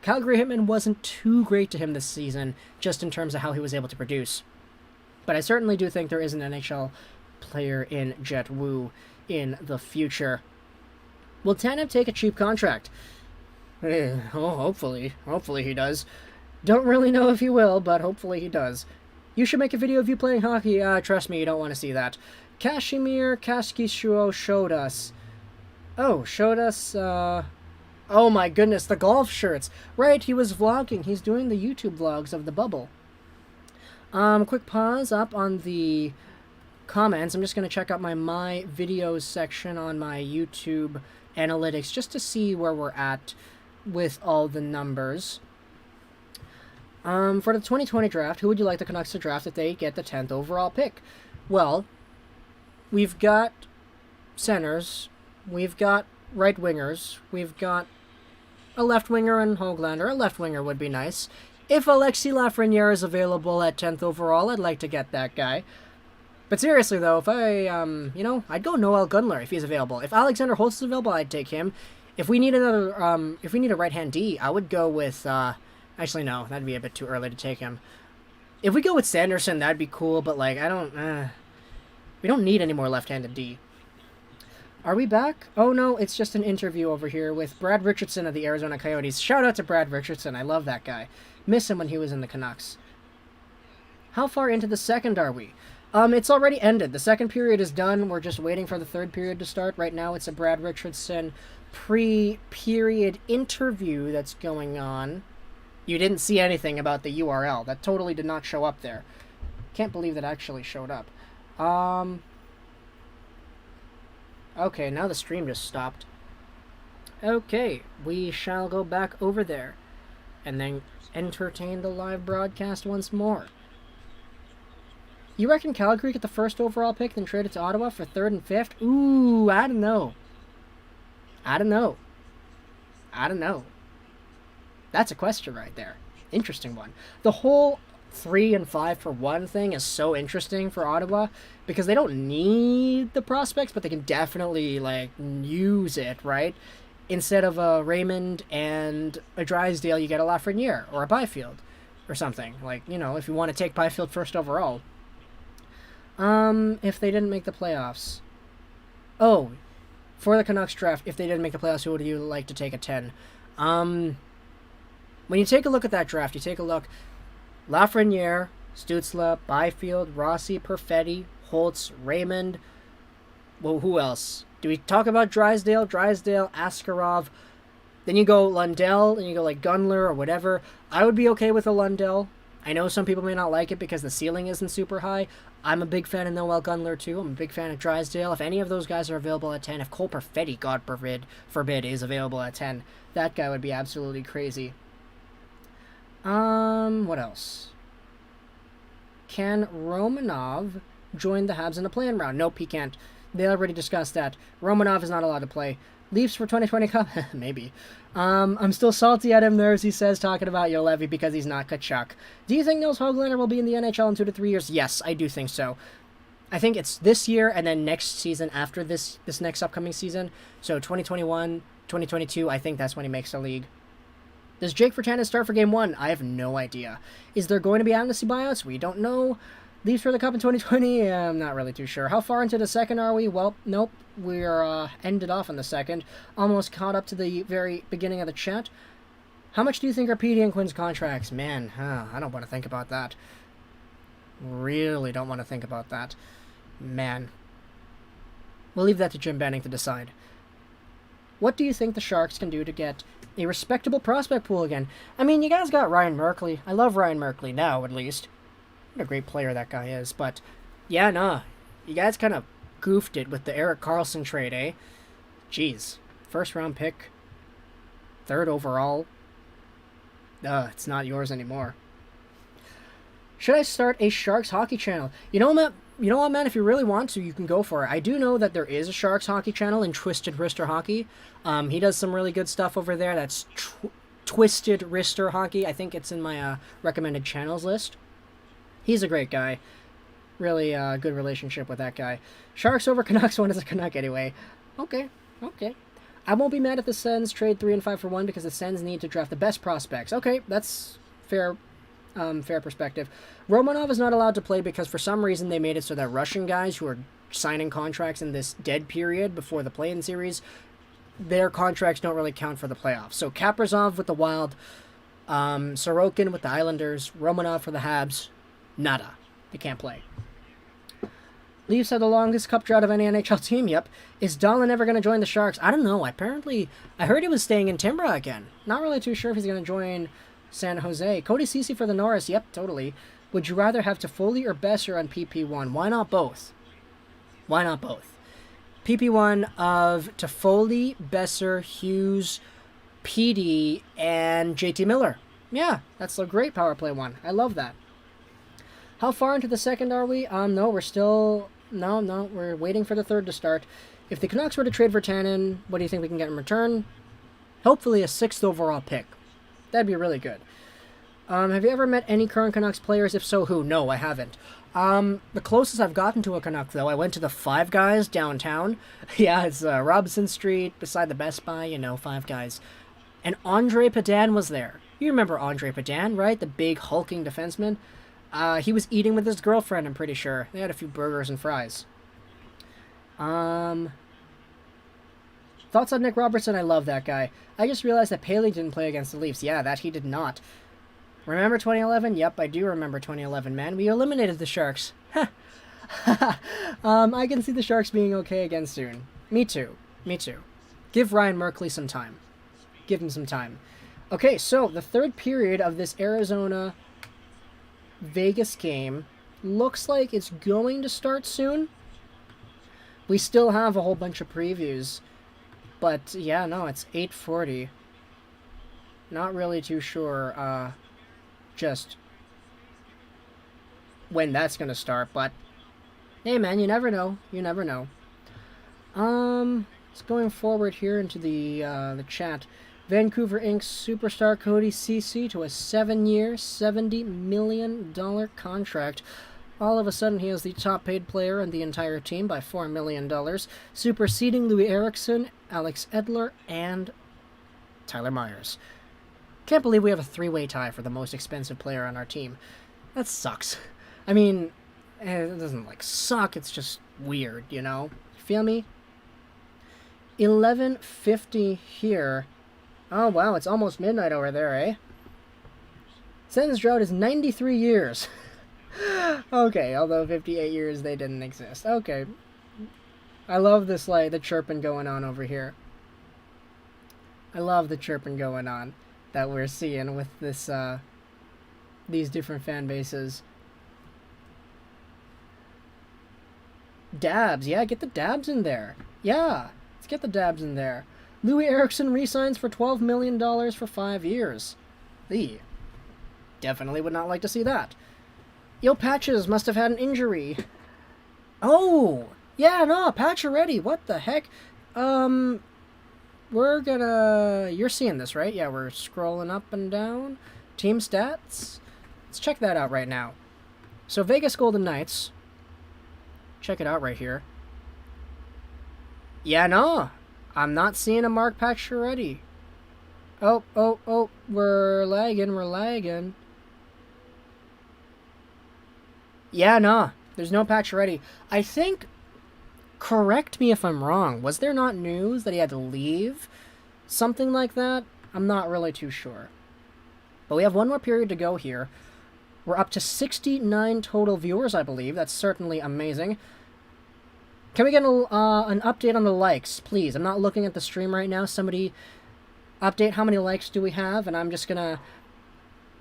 Calgary Hitman wasn't too great to him this season, just in terms of how he was able to produce. But I certainly do think there is an NHL player in Jet Wu in the future. Will Tanev take a cheap contract? Hopefully. Hopefully he does. Don't really know if he will, but hopefully he does. You should make a video of you playing hockey. Trust me, you don't want to see that. Kashimir Kaskishuo showed us. Oh, showed us, Oh my goodness, the golf shirts. Right, he was vlogging. He's doing the YouTube vlogs of the bubble. Quick pause up on the comments. I'm just going to check out my videos section on my YouTube analytics just to see where we're at with all the numbers. For the 2020 draft, who would you like the Canucks to draft if they get the 10th overall pick? Well, we've got centers, we've got right wingers, we've got a left winger and Höglander. A left winger would be nice. If Alexis Lafreniere is available at 10th overall, I'd like to get that guy. But seriously though, if I'd go Noel Gunler if he's available. If Alexander Holtz is available, I'd take him. If we need if we need a right-hand D, I would go with, actually, no, that'd be a bit too early to take him. If we go with Sanderson, that'd be cool, but, like, we don't need any more left-handed D. Are we back? Oh, no, it's just an interview over here with Brad Richardson of the Arizona Coyotes. Shout out to Brad Richardson. I love that guy. Miss him when he was in the Canucks. How far into the second are we? It's already ended. The second period is done. We're just waiting for the third period to start. Right now, it's a Brad Richardson pre-period interview that's going on. You didn't see anything about the URL. That totally did not show up there. Can't believe that actually showed up. Okay, now the stream just stopped. Okay, we shall go back over there and then entertain the live broadcast once more. You reckon Calgary get the first overall pick, then trade it to Ottawa for 3rd and 5th? Ooh, I don't know. I don't know. That's a question right there. Interesting one. The whole 3 and 5 for 1 thing is so interesting for Ottawa because they don't need the prospects, but they can definitely, like, use it, right? Instead of a Raymond and a Drysdale, you get a Lafreniere or a Byfield or something. Like, if you want to take Byfield first overall. If they didn't make the playoffs. Oh, for the Canucks draft, if they didn't make the playoffs, who would you like to take at 10? When you take a look at that draft, you take a look, Lafreniere, Stützle, Byfield, Rossi, Perfetti, Holtz, Raymond. Well, who else? Do we talk about Drysdale, Askarov? Then you go Lundell, and you go like Gunler or whatever. I would be okay with a Lundell. I know some people may not like it because the ceiling isn't super high. I'm a big fan of Noel Gunler too. I'm a big fan of Drysdale. If any of those guys are available at 10, if Cole Perfetti, God forbid, is available at 10, that guy would be absolutely crazy. What else? Can Romanov join the Habs in the play-in round? Nope, he can't. They already discussed that. Romanov is not allowed to play. Leafs for 2020 Cup? Maybe. I'm still salty at him, Nerves, he says, talking about Yo Levy because he's not Kachuk. Do you think Nils Höglander will be in the NHL in 2 to 3 years? Yes, I do think so. I think it's this year and then next season after this next upcoming season. So 2021, 2022, I think that's when he makes the league. Does Jake Virtanen start for Game 1? I have no idea. Is there going to be amnesty buyouts? We don't know. Leafs for the Cup in 2020? I'm not really too sure. How far into the second are we? Well, nope. We're ended off in the second. Almost caught up to the very beginning of the chat. How much do you think are PD and Quinn's contracts? Man, I don't want to think about that. Really don't want to think about that. Man. We'll leave that to Jim Benning to decide. What do you think the Sharks can do to get a respectable prospect pool again? I mean, you guys got Ryan Merkley. I love Ryan Merkley now, at least. What a great player that guy is. But Yeah, nah. You guys kind of goofed it with the Erik Karlsson trade, eh? Jeez. First round pick. Third overall. It's not yours anymore. Should I start a Sharks hockey channel? You know what, man? If you really want to, you can go for it. I do know that there is a Sharks hockey channel in Twisted Wrister Hockey. He does some really good stuff over there. That's Twisted Wrister Hockey. I think it's in my recommended channels list. He's a great guy. Really good relationship with that guy. Sharks over Canucks one is a Canuck anyway. Okay. I won't be mad at the Sens trade 3 and 5 for 1 because the Sens need to draft the best prospects. Okay, that's fair. Fair perspective. Romanov is not allowed to play because for some reason they made it so that Russian guys who are signing contracts in this dead period before the play-in series, their contracts don't really count for the playoffs. So Kaprizov with the Wild, Sorokin with the Islanders, Romanov for the Habs, nada. They can't play. Leafs had the longest cup drought of any NHL team, yep. Is Dahlin ever going to join the Sharks? I don't know. Apparently, I heard he was staying in Timbra again. Not really too sure if he's going to join San Jose. Cody Ceci for the Norris. Yep, totally. Would you rather have Toffoli or Besser on PP1? Why not both? Why not both? PP1 of Toffoli, Besser, Hughes, PD, and JT Miller. Yeah, that's a great power play one. I love that. How far into the second are we? No, we're still... No, we're waiting for the third to start. If the Canucks were to trade for Tannen, what do you think we can get in return? Hopefully a 6th overall pick. That'd be really good. Have you ever met any current Canucks players? If so, who? No, I haven't. The closest I've gotten to a Canuck, though, I went to the Five Guys downtown. Yeah, it's Robinson Street, beside the Best Buy, Five Guys. And Andre Padan was there. You remember Andre Padan, right? The big hulking defenseman. He was eating with his girlfriend, I'm pretty sure. They had a few burgers and fries. Thoughts on Nick Robertson? I love that guy. I just realized that Paley didn't play against the Leafs. Yeah, that he did not. Remember 2011? Yep, I do remember 2011, man. We eliminated the Sharks. I can see the Sharks being okay again soon. Me too. Give Ryan Merkley some time. Give him some time. Okay, so the third period of this Arizona-Vegas game looks like it's going to start soon. We still have a whole bunch of previews. But, yeah, no, it's 8:40. Not really too sure, just when that's gonna start, but hey, man, you never know. It's going forward here into the chat. Vancouver Inc. superstar Cody Ceci to a 7-year, $70 million contract. All of a sudden, he is the top-paid player in the entire team by $4 million, superseding Louis Eriksson, Alex Edler, and Tyler Myers. Can't believe we have a 3-way tie for the most expensive player on our team. That sucks. I mean, it doesn't, suck. It's just weird, Feel me? 11:50 here. Oh, wow, it's almost midnight over there, eh? Sentence drought is 93 years. Okay, although 58 years they didn't exist. Okay. I love this, the chirping going on over here. I love the chirping going on that we're seeing with this, these different fan bases. Dabs, yeah, get the dabs in there. Yeah, let's get the dabs in there. Louis Eriksson re-signs for $12 million for 5 years. Definitely would not like to see that. Yo, Patches must have had an injury. Oh! Yeah, no, Pacioretty, what the heck? We're gonna... You're seeing this, right? Yeah, we're scrolling up and down. Team stats? Let's check that out right now. So, Vegas Golden Knights. Check it out right here. Yeah, no. I'm not seeing a Mark Pacioretty. Oh, we're lagging. Yeah, no, there's no Pacioretty. I think, correct me if I'm wrong, was there not news that he had to leave? Something like that? I'm not really too sure. But we have one more period to go here. We're up to 69 total viewers, I believe. That's certainly amazing. Can we get an update on the likes, please? I'm not looking at the stream right now. Somebody update how many likes do we have, and I'm just gonna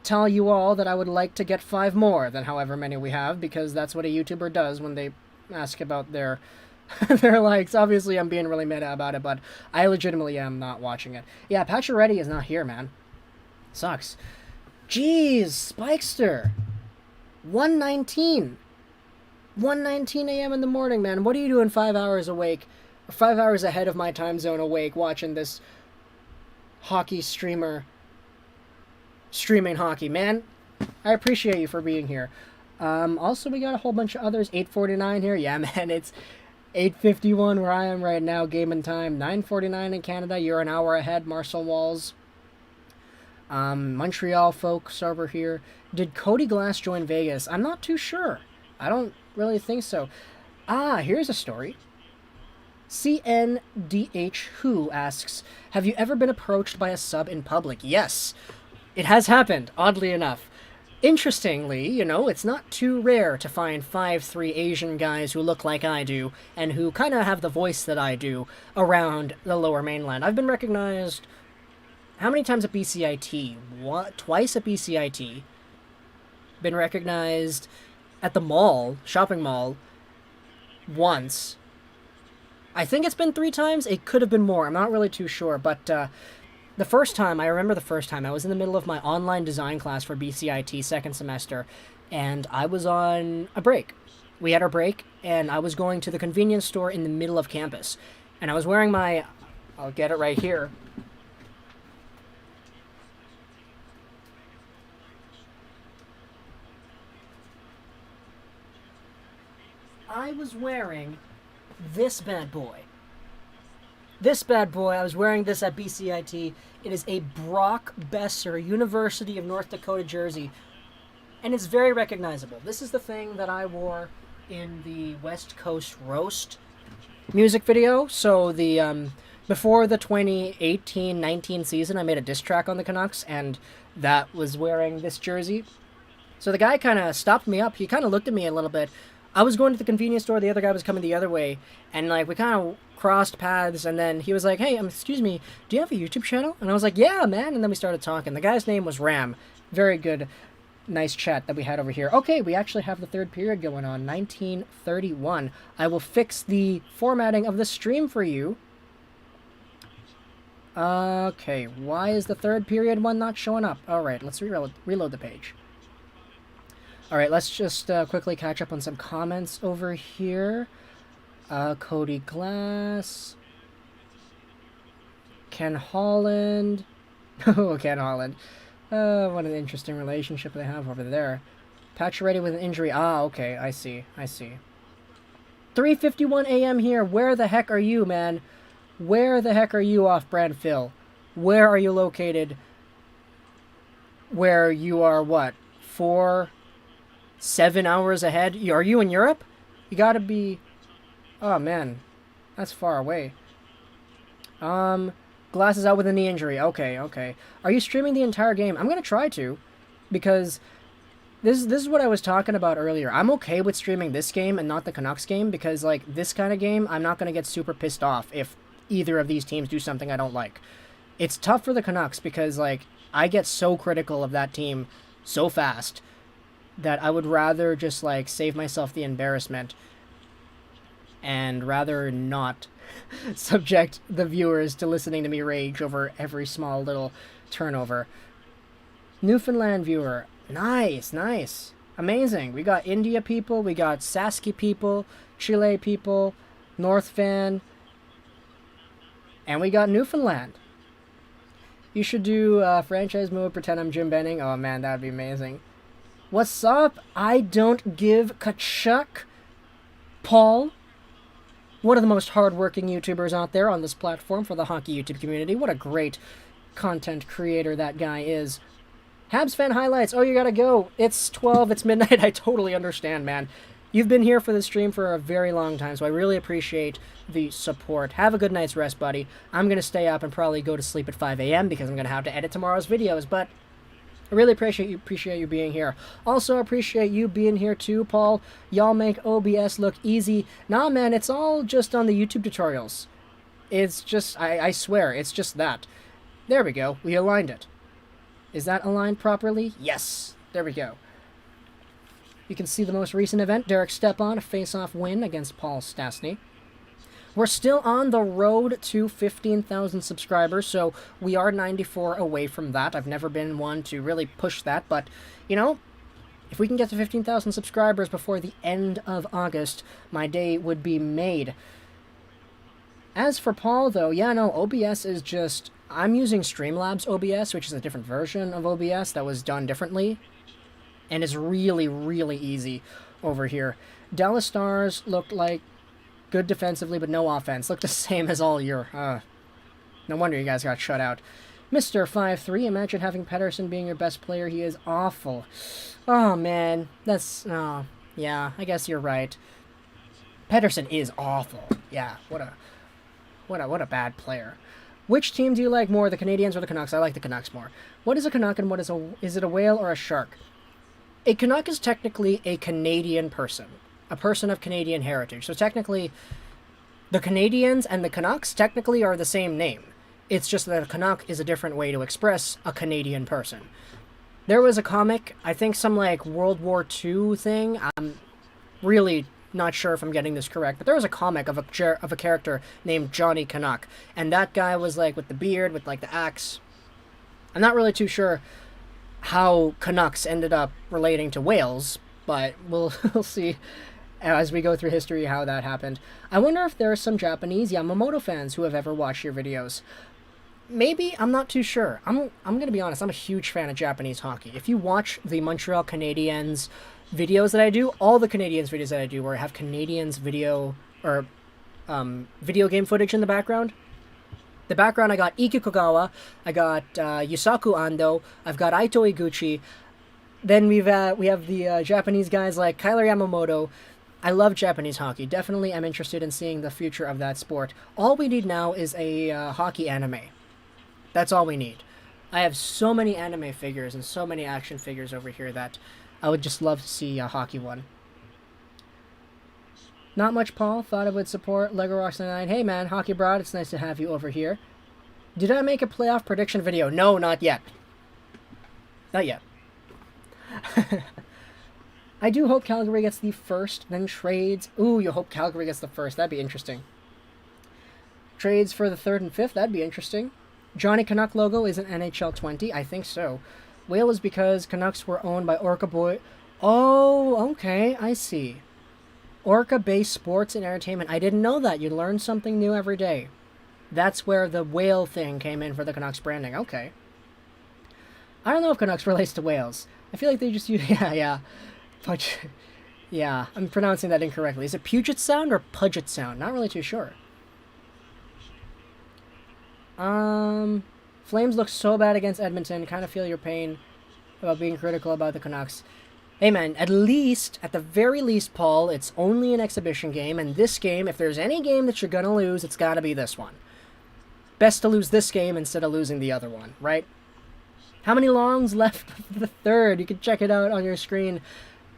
tell you all that I would like to get 5 more than however many we have, because that's what a YouTuber does when they ask about their their likes. Obviously, I'm being really meta about it, but I legitimately am not watching it. Yeah, Pacioretty is not here, man. Sucks. Jeez, Spikester. 1:19. 1:19 a.m. in the morning, man. What are you doing 5 hours awake, 5 hours ahead of my time zone awake, watching this hockey streamer streaming hockey, man? I appreciate you for being here. Also, we got a whole bunch of others. 8:49 here. Yeah, man, it's 8:51 where I am right now, game and time. 9:49 in Canada. You're an hour ahead, Marcel Walls. Montreal folks over here. Did Cody Glass join Vegas? I'm not too sure. I don't really think so. Here's a story. CNDH Who asks, have you ever been approached by a sub in public? Yes, it has happened, oddly enough. Interestingly, you know, it's not too rare to find 5'3" Asian guys who look like I do, and who kind of have the voice that I do, around the Lower Mainland. I've been recognized, how many times at BCIT? Twice at BCIT. Been recognized at the mall, shopping mall, once. I think it's been 3 times. It could have been more. I'm not really too sure, but the first time, I remember the first time, I was in the middle of my online design class for BCIT second semester, and I was on a break. We had our break, and I was going to the convenience store in the middle of campus. And I was wearing my, I'll get it right here. I was wearing this bad boy. This bad boy, I was wearing this at BCIT. It is a Brock Besser University of North Dakota jersey, and it's very recognizable. This is the thing that I wore in the West Coast Roast music video. So the before the 2018-19 season, I made a diss track on the Canucks, and that was wearing this jersey. So the guy kind of stopped me up. He kind of looked at me a little bit. I was going to the convenience store, the other guy was coming the other way, and like we kind of crossed paths, and then he was like, hey, excuse me, do you have a YouTube channel? And I was like, yeah, man, and then we started talking. The guy's name was Ram. Very good, nice chat that we had over here. Okay, we actually have the third period going on, 1931. I will fix the formatting of the stream for you. Okay, why is the third period one not showing up? Alright, let's reload the page. Alright, let's just quickly catch up on some comments over here. Cody Glass. Ken Holland. Oh, Ken Holland. What an interesting relationship they have over there. Pacioretty with an injury. Okay, I see. 3:51 a.m. here. Where the heck are you, man? Where the heck are you, Off-Brand Phil? Where are you located? Where you are, what? 7 hours ahead? Are you in Europe? You gotta be... Oh, man. That's far away. Glass is out with a knee injury. Okay. Are you streaming the entire game? I'm gonna try to, because this is what I was talking about earlier. I'm okay with streaming this game and not the Canucks game, because, like, this kind of game, I'm not gonna get super pissed off if either of these teams do something I don't like. It's tough for the Canucks because, like, I get so critical of that team so fast that I would rather just, like, save myself the embarrassment and rather not subject the viewers to listening to me rage over every small little turnover. Newfoundland viewer. Nice. Amazing. We got India people, we got Saski people, Chile people, North fan, and we got Newfoundland. You should do franchise mode, pretend I'm Jim Benning. Oh man, that'd be amazing. What's up? I don't give Kachuk. Paul, one of the most hardworking YouTubers out there on this platform for the hockey YouTube community. What a great content creator that guy is. Habs fan highlights. Oh, you gotta go. It's 12. It's midnight. I totally understand, man. You've been here for the stream for a very long time, so I really appreciate the support. Have a good night's rest, buddy. I'm going to stay up and probably go to sleep at 5 a.m. because I'm going to have to edit tomorrow's videos, but I really appreciate you being here. Also appreciate you being here too, Paul. Y'all make OBS look easy. Nah, man, it's all just on the YouTube tutorials. It's just, I swear, it's just that. There we go. We aligned it. Is that aligned properly? Yes. There we go. You can see the most recent event, Derek Stepan, a face-off win against Paul Stastny. We're still on the road to 15,000 subscribers, so we are 94 away from that. I've never been one to really push that, but, you know, if we can get to 15,000 subscribers before the end of August, my day would be made. As for Paul, though, yeah, no, OBS is just... I'm using Streamlabs OBS, which is a different version of OBS that was done differently, and it's really, really easy over here. Dallas Stars looked like good defensively, but no offense. Looked the same as all year. No wonder you guys got shut out. Mr. 5-3, imagine having Pettersson being your best player. He is awful. Oh, man. That's... Oh, yeah, I guess you're right. Pettersson is awful. Yeah, what a bad player. Which team do you like more, the Canadiens or the Canucks? I like the Canucks more. What is a Canuck and is it a whale or a shark? A Canuck is technically a Canadian person. A person of Canadian heritage. So technically, the Canadiens and the Canucks technically are the same name. It's just that a Canuck is a different way to express a Canadian person. There was a comic, I think some like World War II thing. I'm really not sure if I'm getting this correct, but there was a comic of a character named Johnny Canuck, and that guy was like with the beard, with like the axe. I'm not really too sure how Canucks ended up relating to whales, but we'll see as we go through history how that happened. I wonder if there are some Japanese Yamamoto fans who have ever watched your videos. Maybe, I'm not too sure. I'm going to be honest, I'm a huge fan of Japanese hockey. If you watch the Montreal Canadiens videos that I do, all the Canadiens videos that I do where I have Canadiens video or video game footage in the background, I got Iki Kogawa, I got Yusaku Ando, I've got Aito Iguchi, then we have the Japanese guys like Kyler Yamamoto. I love Japanese hockey. Definitely am interested in seeing the future of that sport. All we need now is a hockey anime. That's all we need. I have so many anime figures and so many action figures over here that I would just love to see a hockey one. Not much, Paul. Thought I would support LEGOROCks99. Hey man, Hockey Broad, it's nice to have you over here. Did I make a playoff prediction video? No, not yet. Not yet. I do hope Calgary gets the first, then trades. Ooh, you hope Calgary gets the first. That'd be interesting. Trades for the third and fifth. That'd be interesting. Johnny Canuck logo is an NHL 20. I think so. Whale is because Canucks were owned by Orca Boy. Oh, okay. I see. Orca-based sports and entertainment. I didn't know that. You learn something new every day. That's where the whale thing came in for the Canucks branding. Okay. I don't know if Canucks relates to whales. I feel like they just use... Yeah. Yeah, I'm pronouncing that incorrectly. Is it Puget Sound or Puget Sound? Not really too sure. Flames look so bad against Edmonton. Kind of feel your pain about being critical about the Canucks. Hey man, at the very least, Paul, it's only an exhibition game, and this game, if there's any game that you're gonna lose, it's gotta be this one. Best to lose this game instead of losing the other one, right? How many longs left of the third? You can check it out on your screen.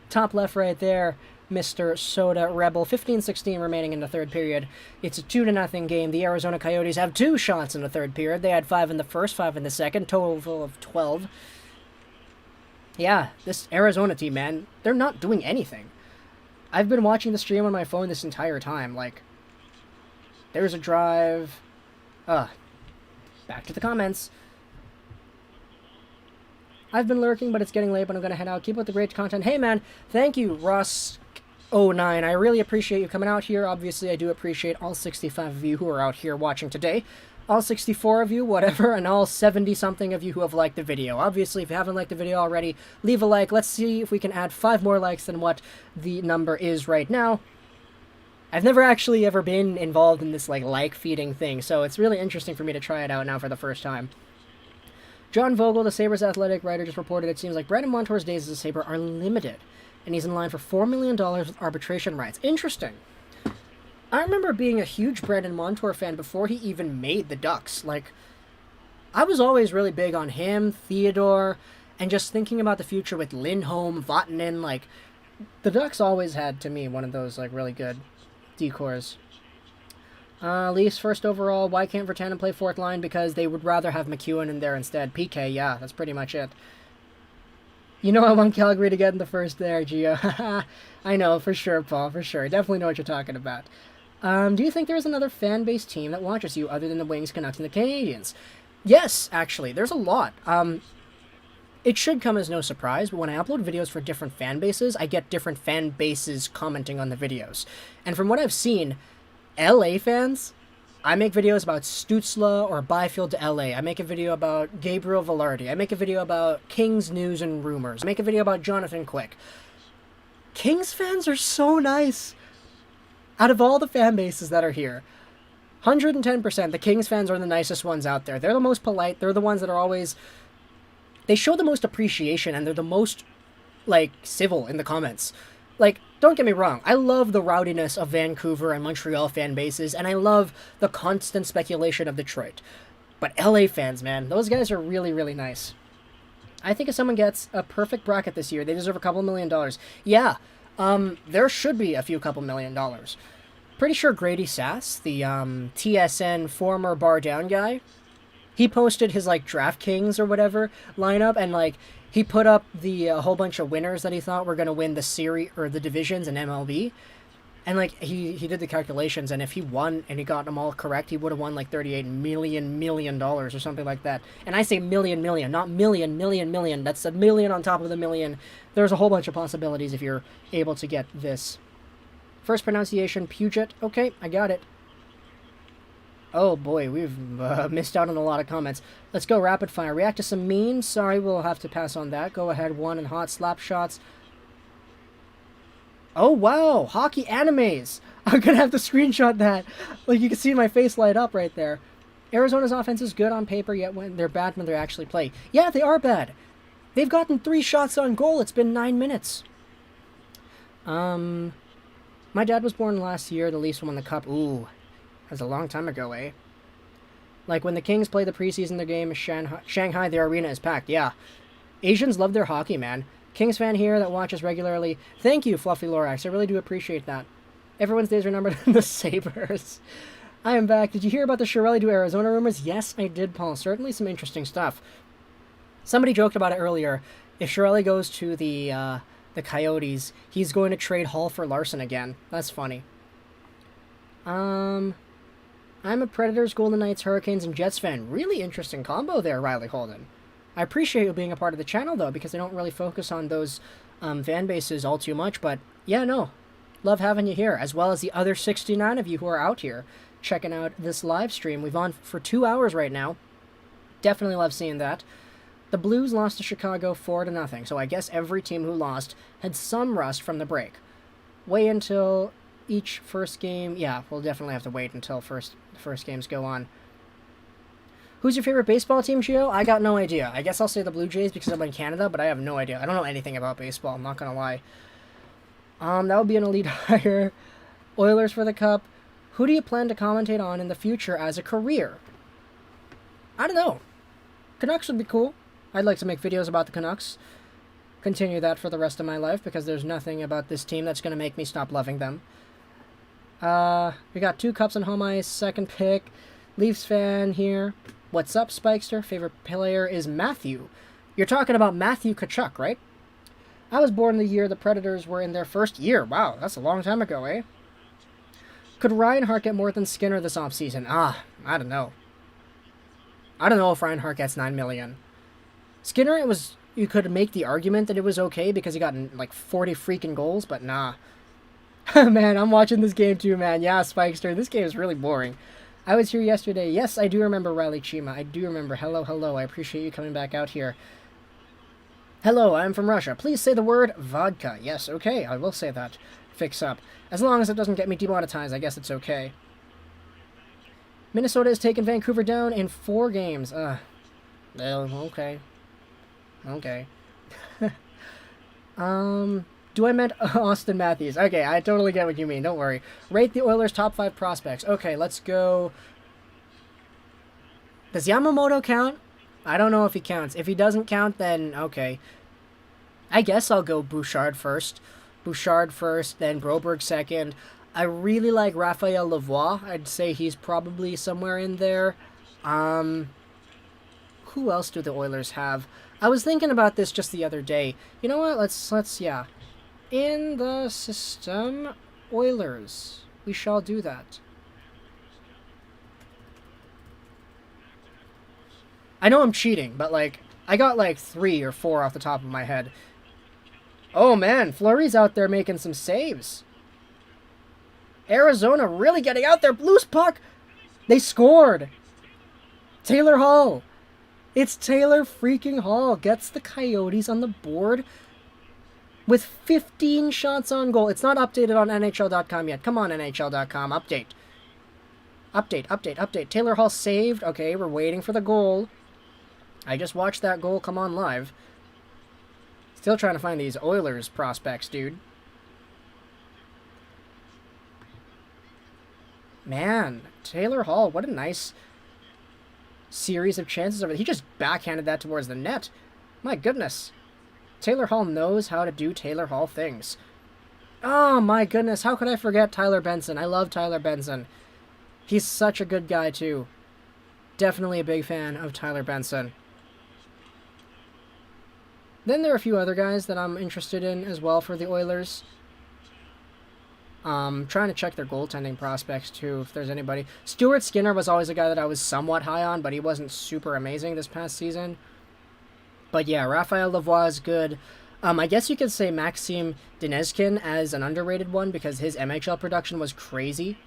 Top left right there, Mr. Soda Rebel. 15-16 remaining in the third period. It's a 2-0 game. The Arizona Coyotes have 2 shots in the third period. They had 5 in the first, 5 in the second, total of 12. Yeah, this Arizona team, man, they're not doing anything. I've been watching the stream on my phone this entire time. Like, there's a drive. Back to the comments. I've been lurking, but it's getting late, but I'm going to head out. Keep up the great content. Hey, man, thank you, Ross09. I really appreciate you coming out here. Obviously, I do appreciate all 65 of you who are out here watching today. All 64 of you, whatever, and all 70-something of you who have liked the video. Obviously, if you haven't liked the video already, leave a like. Let's see if we can add 5 more likes than what the number is right now. I've never actually ever been involved in this, like-feeding thing, so it's really interesting for me to try it out now for the first time. John Vogel, the Sabres athletic writer, just reported it seems like Brandon Montour's days as a Sabre are limited, and he's in line for $4 million with arbitration rights. Interesting. I remember being a huge Brandon Montour fan before he even made the Ducks. Like, I was always really big on him, Theodore, and just thinking about the future with Lindholm, Vatanen. Like, the Ducks always had, to me, one of those, really good decors. Leafs first overall. Why can't Virtanen play fourth line? Because they would rather have McEwen in there instead. PK, yeah, that's pretty much it. You know I want Calgary to get in the first there, Gio. I know, for sure, Paul, for sure. Definitely know what you're talking about. Do you think there is another fan-based team that watches you other than the Wings, Canucks, and the Canadiens? Yes, actually, there's a lot. It should come as no surprise, but when I upload videos for different fan bases, I get different fan bases commenting on the videos. And from what I've seen, LA fans, I make videos about Stützle or Byfield to LA. I make a video about Gabriel Velarde. I make a video about Kings news and rumors. I make a video about Jonathan Quick. Kings fans are so nice. Out of all the fan bases that are here, 110%, the Kings fans are the nicest ones out there. They're the most polite. They're the ones that are always... They show the most appreciation, and they're the most, like, civil in the comments. Like, don't get me wrong, I love the rowdiness of Vancouver and Montreal fan bases, and I love the constant speculation of Detroit. But LA fans, man, those guys are really, really nice. I think if someone gets a perfect bracket this year, they deserve a couple $1 million. Yeah, there should be a few couple $1 million. Pretty sure Grady Sass, the TSN former bar down guy, he posted his, like, DraftKings or whatever lineup, and, like, he put up the whole bunch of winners that he thought were going to win the series or the divisions in MLB. And, like, he did the calculations, and if he won and he got them all correct, he would have won, like, $38 million or something like that. And I say million, not million. That's a million on top of the million. There's a whole bunch of possibilities if you're able to get this. First pronunciation, Puget. Okay, I got it. Oh boy, we've missed out on a lot of comments. Let's go rapid fire. React to some memes. Sorry, we'll have to pass on that. Go ahead, one and hot slap shots. Oh wow, hockey animes. I'm gonna have to screenshot that. Like, you can see my face light up right there. Arizona's offense is good on paper, yet when they're bad when they actually play. Yeah, they are bad. They've gotten 3 shots on goal. It's been 9 minutes. My dad was born last year. The Leafs won the cup. Ooh. That's a long time ago, eh? Like, when the Kings play the preseason, their game is Shanghai, their arena is packed. Yeah. Asians love their hockey, man. Kings fan here that watches regularly. Thank you, Fluffy Lorax. I really do appreciate that. Everyone's days are numbered in the Sabres. I am back. Did you hear about the Chiarelli to Arizona rumors? Yes, I did, Paul. Certainly some interesting stuff. Somebody joked about it earlier. If Chiarelli goes to the Coyotes, he's going to trade Hall for Larson again. That's funny. I'm a Predators, Golden Knights, Hurricanes, and Jets fan. Really interesting combo there, Riley Holden. I appreciate you being a part of the channel, though, because I don't really focus on those fan bases all too much. But, yeah, no. Love having you here, as well as the other 69 of you who are out here checking out this live stream. We've on for 2 hours right now. Definitely love seeing that. The Blues lost to Chicago 4-0, so I guess every team who lost had some rust from the break. Wait until each first game. Yeah, we'll definitely have to wait until first games go on. Who's your favorite baseball team, Gio? I got no idea. I guess I'll say the Blue Jays because I'm in Canada, but I have no idea. I don't know anything about baseball, I'm not gonna lie. That would be an elite hire. Oilers for the Cup. Who do you plan to commentate on in the future as a career? I don't know. Canucks would be cool. I'd like to make videos about the Canucks. Continue that for the rest of my life because there's nothing about this team that's going to make me stop loving them. We got 2 cups on home ice, second pick. Leafs fan here. What's up, Spikester? Favorite player is Matthew. You're talking about Matthew Tkachuk, right? I was born the year the Predators were in their first year. Wow, that's a long time ago, eh? Could Reinhart get more than Skinner this offseason? I don't know. I don't know if Reinhart gets $9 million. Skinner, you could make the argument that it was okay because he got like 40 freaking goals, but nah. Man, I'm watching this game too, man. Yeah, Spikester, this game is really boring. I was here yesterday. Yes, I do remember Riley Chima. I do remember. Hello. I appreciate you coming back out here. Hello, I'm from Russia. Please say the word vodka. Yes, okay, I will say that. Fix up. As long as it doesn't get me demonetized, I guess it's okay. Minnesota has taken Vancouver down in 4 games. Well, okay. Okay. Do I meant Austin Matthews? Okay, I totally get what you mean. Don't worry. Rate the Oilers' top 5 prospects. Okay, let's go. Does Yamamoto count? I don't know if he counts. If he doesn't count, then okay. I guess I'll go Bouchard first. Then Broberg second. I really like Raphael Lavoie. I'd say he's probably somewhere in there. Who else do the Oilers have? I was thinking about this just the other day. You know what? Let's yeah. In the system, Oilers. We shall do that. I know I'm cheating, but like I got like 3 or 4 off the top of my head. Oh man, Fleury's out there making some saves. Arizona really getting out there. Blues puck. They scored. Taylor Hall. It's Taylor freaking Hall. Gets the Coyotes on the board with 15 shots on goal. It's not updated on NHL.com yet. Come on, NHL.com. Update. Update. Taylor Hall saved. Okay, we're waiting for the goal. I just watched that goal come on live. Still trying to find these Oilers prospects, dude. Man, Taylor Hall, what a nice series of chances over there. He just backhanded that towards the net. My goodness. Taylor Hall knows how to do Taylor Hall things. Oh my goodness, how could I forget Tyler Benson? I love Tyler Benson. He's such a good guy too. Definitely a big fan of Tyler Benson. Then there are a few other guys that I'm interested in as well for the Oilers. Trying to check their goaltending prospects too, if there's anybody. Stuart Skinner was always a guy that I was somewhat high on, but he wasn't super amazing this past season. But yeah, Raphael Lavoie is good. I guess you could say Maxim Denezkin as an underrated one because his MHL production was crazy.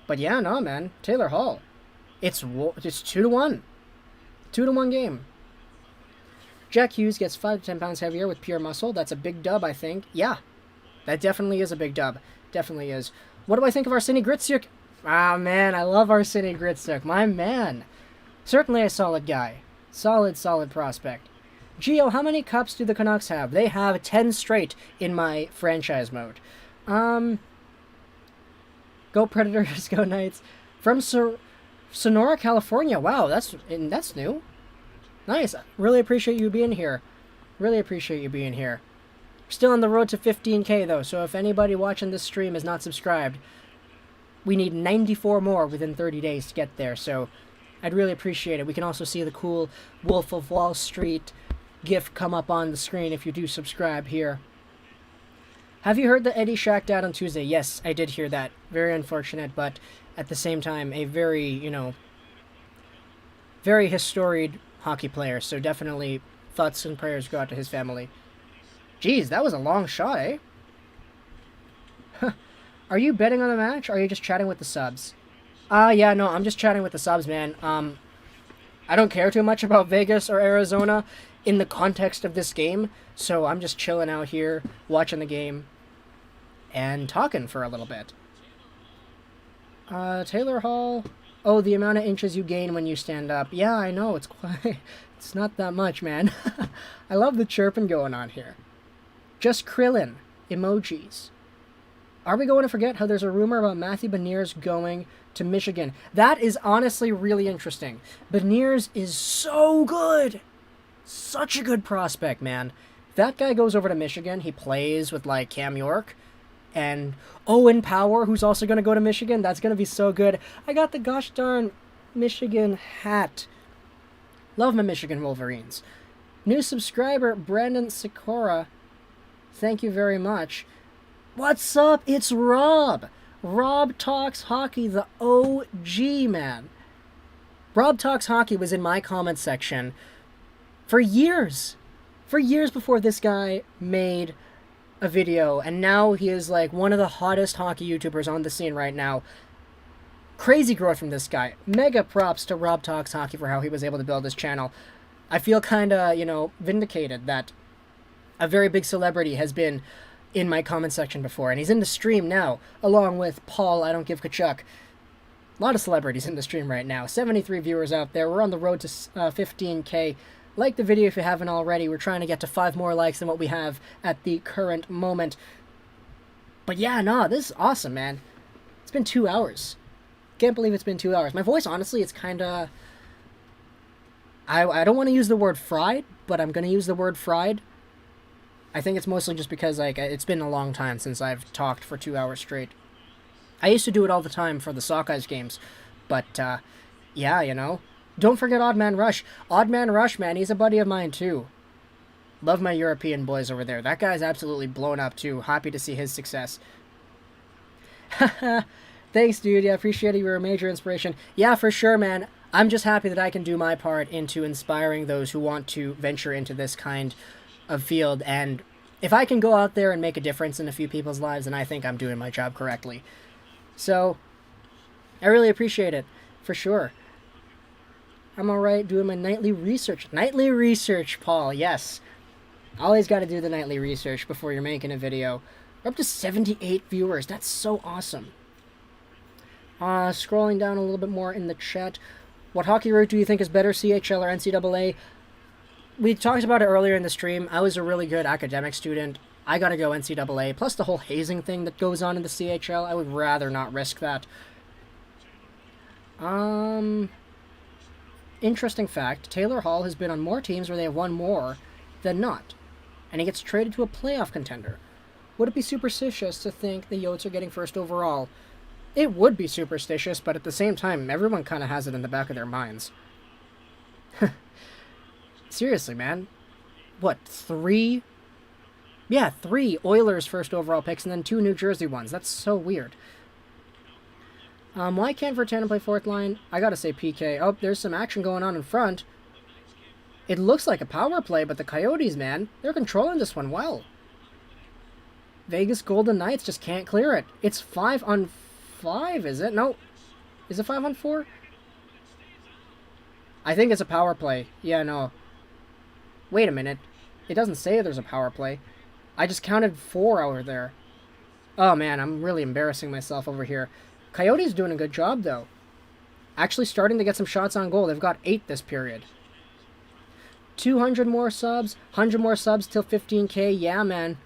But yeah, no man, Taylor Hall. It's 2-1. 2-1 game. Jack Hughes gets 5 to 10 pounds heavier with pure muscle. That's a big dub, I think. Yeah, that definitely is a big dub. Definitely is. What do I think of Arseny Gritsuk? Ah, man, I love Arseny Gritsuk. My man. Certainly a solid guy. Solid prospect. Gio, how many cups do the Canucks have? They have 10 straight in my franchise mode. Go Predators, go Knights. From Sonora, California. Wow, that's new. Nice. Really appreciate you being here. Still on the road to 15K though, so if anybody watching this stream is not subscribed, we need 94 more within 30 days to get there, so I'd really appreciate it. We can also see the cool Wolf of Wall Street GIF come up on the screen if you do subscribe here. Have you heard that Eddie Shack died on Tuesday? Yes, I did hear that. Very unfortunate, but at the same time, a very, very historied hockey player, so definitely thoughts and prayers go out to his family. Jeez, that was a long shot, eh? Are you betting on the match, or are you just chatting with the subs? Yeah, no, I'm just chatting with the subs, man. I don't care too much about Vegas or Arizona in the context of this game, so I'm just chilling out here, watching the game, and talking for a little bit. Taylor Hall... Oh, the amount of inches you gain when you stand up. Yeah, I know, it's it's not that much, man. I love the chirping going on here. Just Krillin. Emojis. Are we going to forget how there's a rumor about Matthew Beniers going to Michigan? That is honestly really interesting. Beniers is so good. Such a good prospect, man. If that guy goes over to Michigan, he plays with, like, Cam York and Owen Power, who's also going to go to Michigan. That's going to be so good. I got the gosh darn Michigan hat. Love my Michigan Wolverines. New subscriber, Brandon Sikora. Thank you very much. What's up? It's Rob. Rob Talks Hockey, the OG, man. Rob Talks Hockey was in my comment section for years. For years before this guy made a video, and now he is like one of the hottest hockey YouTubers on the scene right now. Crazy growth from this guy. Mega props to Rob Talks Hockey for how he was able to build his channel. I feel kind of, vindicated that a very big celebrity has been in my comment section before, and he's in the stream now, along with Paul, I Don't Give Kachuk. A lot of celebrities in the stream right now. 73 viewers out there. We're on the road to 15K. Like the video if you haven't already. We're trying to get to 5 more likes than what we have at the current moment. But yeah, no, this is awesome, man. It's been 2 hours. Can't believe it's been 2 hours. My voice, honestly, it's kind of... I don't want to use the word fried, but I'm going to use the word fried. I think it's mostly just because, like, it's been a long time since I've talked for 2 hours straight. I used to do it all the time for the Sockeyes games, but, yeah, you know. Don't forget Odd Man Rush. Odd Man Rush, man, he's a buddy of mine, too. Love my European boys over there. That guy's absolutely blown up, too. Happy to see his success. Haha. Thanks, dude. Yeah, appreciate it. You were a major inspiration. Yeah, for sure, man. I'm just happy that I can do my part into inspiring those who want to venture into this kind of field. And if I can go out there and make a difference in a few people's lives, then I think I'm doing my job correctly. So, I really appreciate it. For sure. I'm alright doing my nightly research. Nightly research, Paul. Yes. Always got to do the nightly research before you're making a video. We're up to 78 viewers. That's so awesome. Scrolling down a little bit more in the chat. What hockey route do you think is better, CHL or NCAA? We talked about it earlier in the stream. I was a really good academic student. I gotta go NCAA. Plus the whole hazing thing that goes on in the CHL. I would rather not risk that. Interesting fact. Taylor Hall has been on more teams where they have won more than not. And he gets traded to a playoff contender. Would it be superstitious to think the Yotes are getting first overall? It would be superstitious, but at the same time, everyone kind of has it in the back of their minds. Seriously, man. What, 3? Yeah, 3 Oilers first overall picks and then 2 New Jersey ones. That's so weird. Why can't Virtanen play fourth line? I gotta say PK. Oh, there's some action going on in front. It looks like a power play, but the Coyotes, man, they're controlling this one well. Vegas Golden Knights just can't clear it. It's 5-on-5, is it? No. Is it 5-on-4? I think it's a power play. Yeah, no. Wait a minute. It doesn't say there's a power play. I just counted 4 over there. Oh, man, I'm really embarrassing myself over here. Coyotes doing a good job, though. Actually starting to get some shots on goal. They've got 8 this period. 200 more subs. 100 more subs till 15K. Yeah, man.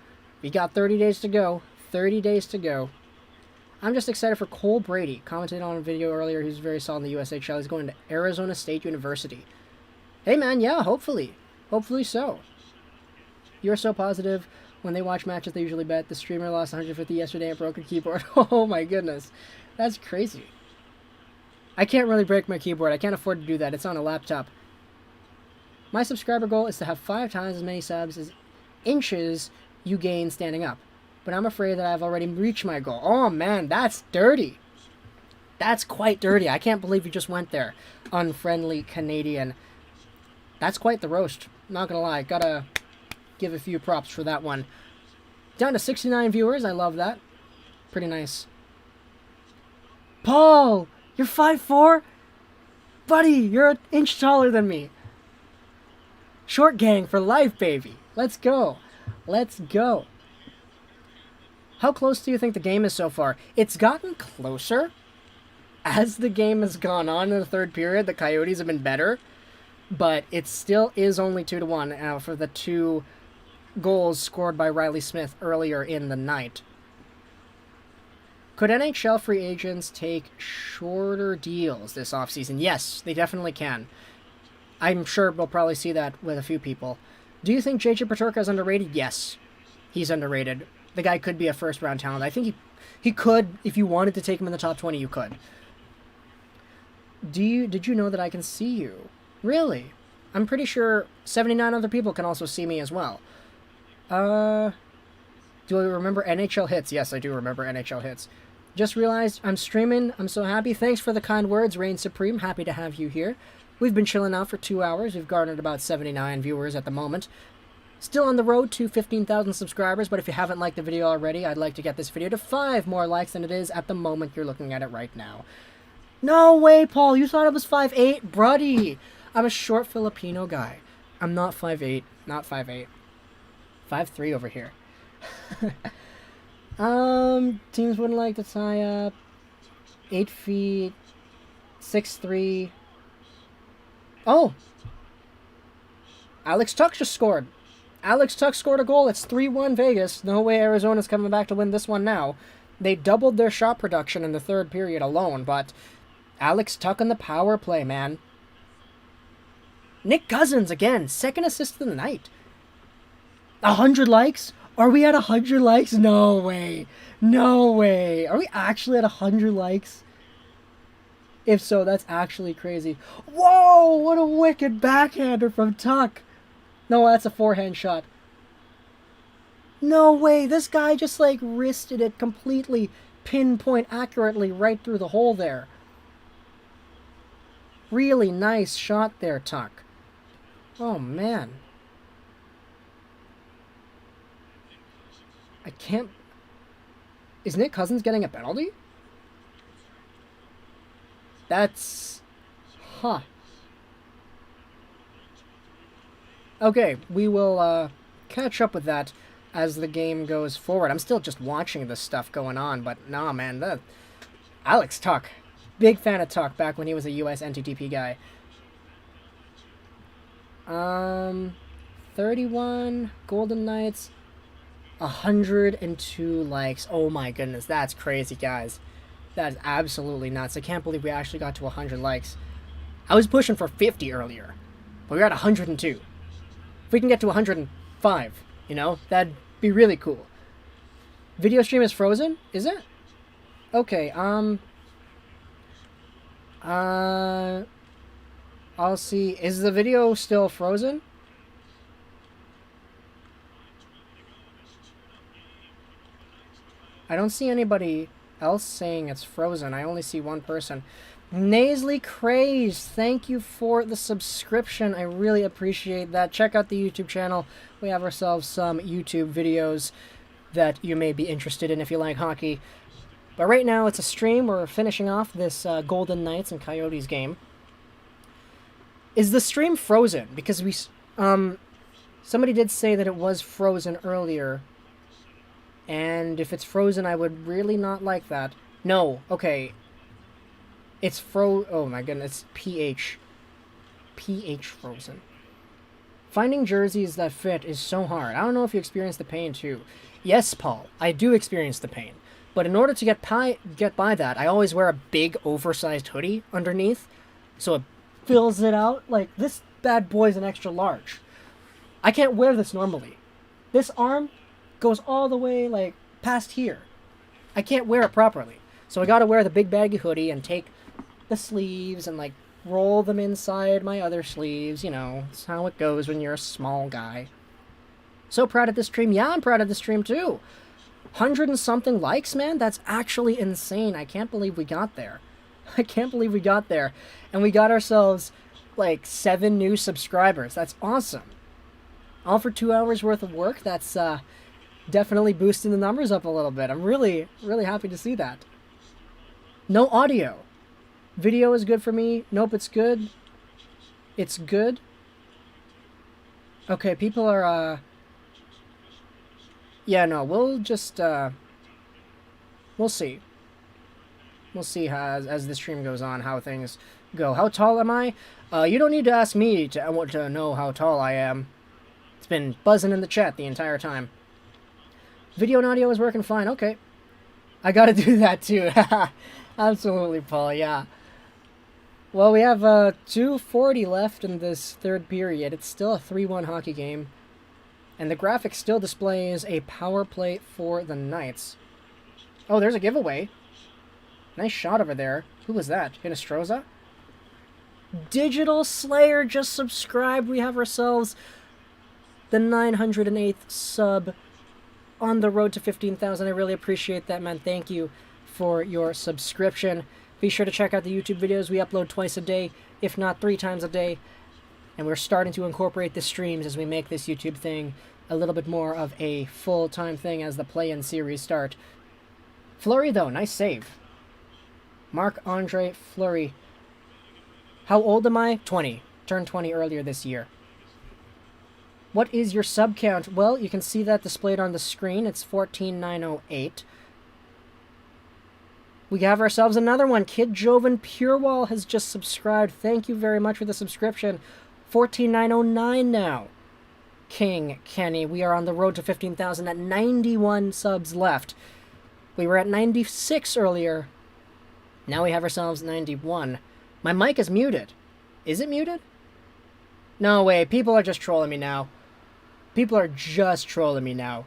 We got 30 days to go. 30 days to go. I'm just excited for Cole Brady. Commented on a video earlier. He's very solid in the USHL. He's going to Arizona State University. Hey, man. Yeah, hopefully. Hopefully so. You're so positive. When they watch matches, they usually bet. The streamer lost 150 yesterday and broke a keyboard. Oh, my goodness. That's crazy. I can't really break my keyboard. I can't afford to do that. It's on a laptop. My subscriber goal is to have 5 times as many subs as inches you gain standing up. But I'm afraid that I've already reached my goal. Oh, man, that's dirty. That's quite dirty. I can't believe you just went there. Unfriendly Canadian. That's quite the roast. Not gonna lie. Gotta give a few props for that one. Down to 69 viewers. I love that. Pretty nice. Paul! You're 5'4"? Buddy, you're an inch taller than me. Short gang for life, baby. Let's go. Let's go. How close do you think the game is so far? It's gotten closer. As the game has gone on in the third period, the Coyotes have been better. But it still is only 2-1 for the 2 goals scored by Riley Smith earlier in the night. Could NHL free agents take shorter deals this offseason? Yes, they definitely can. I'm sure we'll probably see that with a few people. Do you think JJ Peterka is underrated? Yes, he's underrated. The guy could be a first-round talent. I think he could, if you wanted to take him in the top 20, you could. Did you know that I can see you? Really? I'm pretty sure 79 other people can also see me as well. Do I remember NHL hits? Yes, I do remember NHL hits. Just realized I'm streaming. I'm so happy. Thanks for the kind words, Reign Supreme. Happy to have you here. We've been chilling out for 2 hours. We've garnered about 79 viewers at the moment. Still on the road to 15,000 subscribers, but if you haven't liked the video already, I'd like to get this video to 5 more likes than it is at the moment you're looking at it right now. No way, Paul. You thought it was 5'8"? Bruddy. I'm a short Filipino guy. I'm not 5'8". Not 5'8". 5'3" over here. Teams wouldn't like to tie up. 8 feet. 6'3". Oh! Alex Tuck just scored. Alex Tuck scored a goal. It's 3-1 Vegas. No way Arizona's coming back to win this one now. They doubled their shot production in the third period alone, but Alex Tuck on the power play, man. Nick Cousins, again, second assist of the night. 100 likes? Are we at 100 likes? No way. No way. Are we actually at 100 likes? If so, that's actually crazy. Whoa! What a wicked backhander from Tuck. No, that's a forehand shot. No way. This guy just, like, wristed it completely, pinpoint accurately right through the hole there. Really nice shot there, Tuck. Oh, man. I can't... Is Nick Cousins getting a penalty? That's... Huh. Okay, we will catch up with that as the game goes forward. I'm still just watching this stuff going on, but nah, man. Alex Tuck. Big fan of Tuck back when he was a US NTTP guy. 31 Golden Knights, 102 likes. Oh my goodness, that's crazy, guys. That is absolutely nuts. I can't believe we actually got to 100 likes. I was pushing for 50 earlier, but we're at 102. If we can get to 105, you know, that'd be really cool. Video stream is frozen? Is it? Okay, I'll see. Is the video still frozen? I don't see anybody else saying it's frozen. I only see one person. Nasally Crazed, thank you for the subscription. I really appreciate that. Check out the YouTube channel. We have ourselves some YouTube videos that you may be interested in if you like hockey. But right now it's a stream. We're finishing off this Golden Knights and Coyotes game. Is the stream frozen? Because we somebody did say that it was frozen earlier. And if it's frozen, I would really not like that. No, okay. It's oh my goodness, pH frozen. Finding jerseys that fit is so hard. I don't know if you experience the pain too. Yes, Paul, I do experience the pain. But in order to get by that, I always wear a big oversized hoodie underneath. So it fills it out. Like, this bad boy's an extra large. I can't wear this normally. This arm goes all the way, like, past here. I can't wear it properly. So I gotta wear the big baggy hoodie and take the sleeves and, like, roll them inside my other sleeves. You know, it's how it goes when you're a small guy. So proud of this stream. Yeah, I'm proud of this stream too. 100 and something likes, man. That's actually insane. I can't believe we got there. I can't believe we got there. And we got ourselves, like, 7 new subscribers. That's awesome. All for 2 hours worth of work. That's definitely boosting the numbers up a little bit. I'm really, really happy to see that. No audio. Video is good for me. Nope, it's good. It's good. Okay, people are, yeah, no, we'll just, we'll see. We'll see how, as the stream goes on, how things go. How tall am I? You don't need to ask me to know how tall I am. It's been buzzing in the chat the entire time. Video and audio is working fine. Okay. I gotta do that too. Absolutely, Paul, yeah. Well, we have 2:40 left in this third period. It's still a 3-1 hockey game. And the graphic still displays a power play for the Knights. Oh, there's a giveaway. Nice shot over there. Who was that? Hinostroza? Digital Slayer just subscribed. We have ourselves the 908th sub on the road to 15,000. I really appreciate that, man. Thank you for your subscription. Be sure to check out the YouTube videos. We upload twice a day, if not 3 times a day. And we're starting to incorporate the streams as we make this YouTube thing a little bit more of a full-time thing as the play-in series start. Fleury, though, nice save. Marc-Andre Fleury. How old am I? 20. Turned 20 earlier this year. What is your sub count? Well, you can see that displayed on the screen. It's 14,908. We have ourselves another one. Kid Joven Purewall has just subscribed. Thank you very much for the subscription. 14,909 now. King Kenny. We are on the road to 15,000 at 91 subs left. We were at 96 earlier. Now we have ourselves 91. My mic is muted. Is it muted? No way. People are just trolling me now. People are just trolling me now.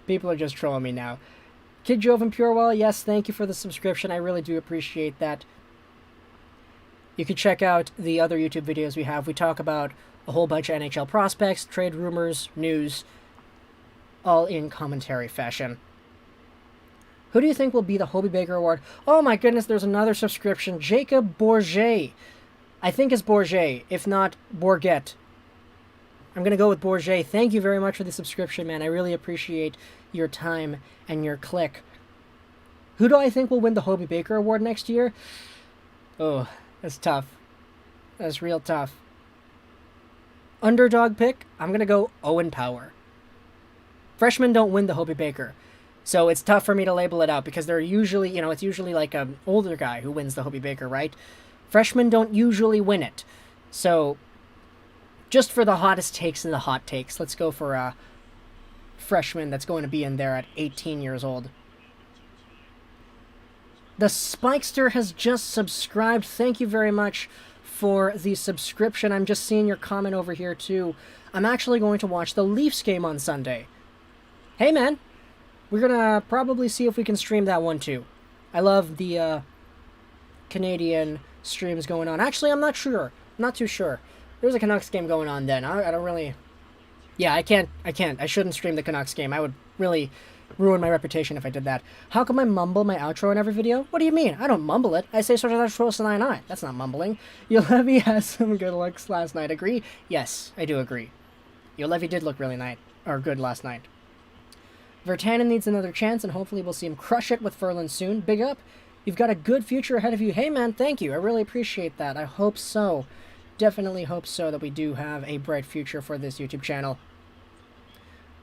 People are just trolling me now. Kid Jove and Purewell, yes, thank you for the subscription. I really do appreciate that. You can check out the other YouTube videos we have. We talk about a whole bunch of NHL prospects, trade rumors, news, all in commentary fashion. Who do you think will be the Hobey Baker Award? Oh my goodness, there's another subscription. Jacob Bourget. I think it's Bourget, if not Bourget. I'm going to go with Bourget. Thank you very much for the subscription, man. I really appreciate your time and your click. Who do I think will win the Hobey Baker Award next year? Oh, that's tough. That's real tough. Underdog pick, I'm going to go Owen Power. Freshmen don't win the Hobey Baker. So it's tough for me to label it out because they're usually, it's usually like an older guy who wins the Hobey Baker, right? Freshmen don't usually win it. So just for the hottest takes and the hot takes, let's go for a freshman that's going to be in there at 18 years old. The Spikester has just subscribed. Thank you very much for the subscription. I'm just seeing your comment over here too. I'm actually going to watch the Leafs game on Sunday. Hey man, we're gonna probably see if we can stream that one too. I love the Canadian streams going on. Actually, I'm not sure. I'm not too sure. There's a Canucks game going on then. I don't really... Yeah, I can't. I shouldn't stream the Canucks game. I would really ruin my reputation if I did that. How come I mumble my outro in every video? What do you mean? I don't mumble it. I say //. That's not mumbling. Yolevi has some good looks last night. Agree? Yes, I do agree. Yolevi did look really good last night. Virtanen needs another chance, and hopefully we'll see him crush it with Ferland soon. Big up. You've got a good future ahead of you. Hey, man, thank you. I really appreciate that. I hope so. Definitely hope so that we do have a bright future for this YouTube channel.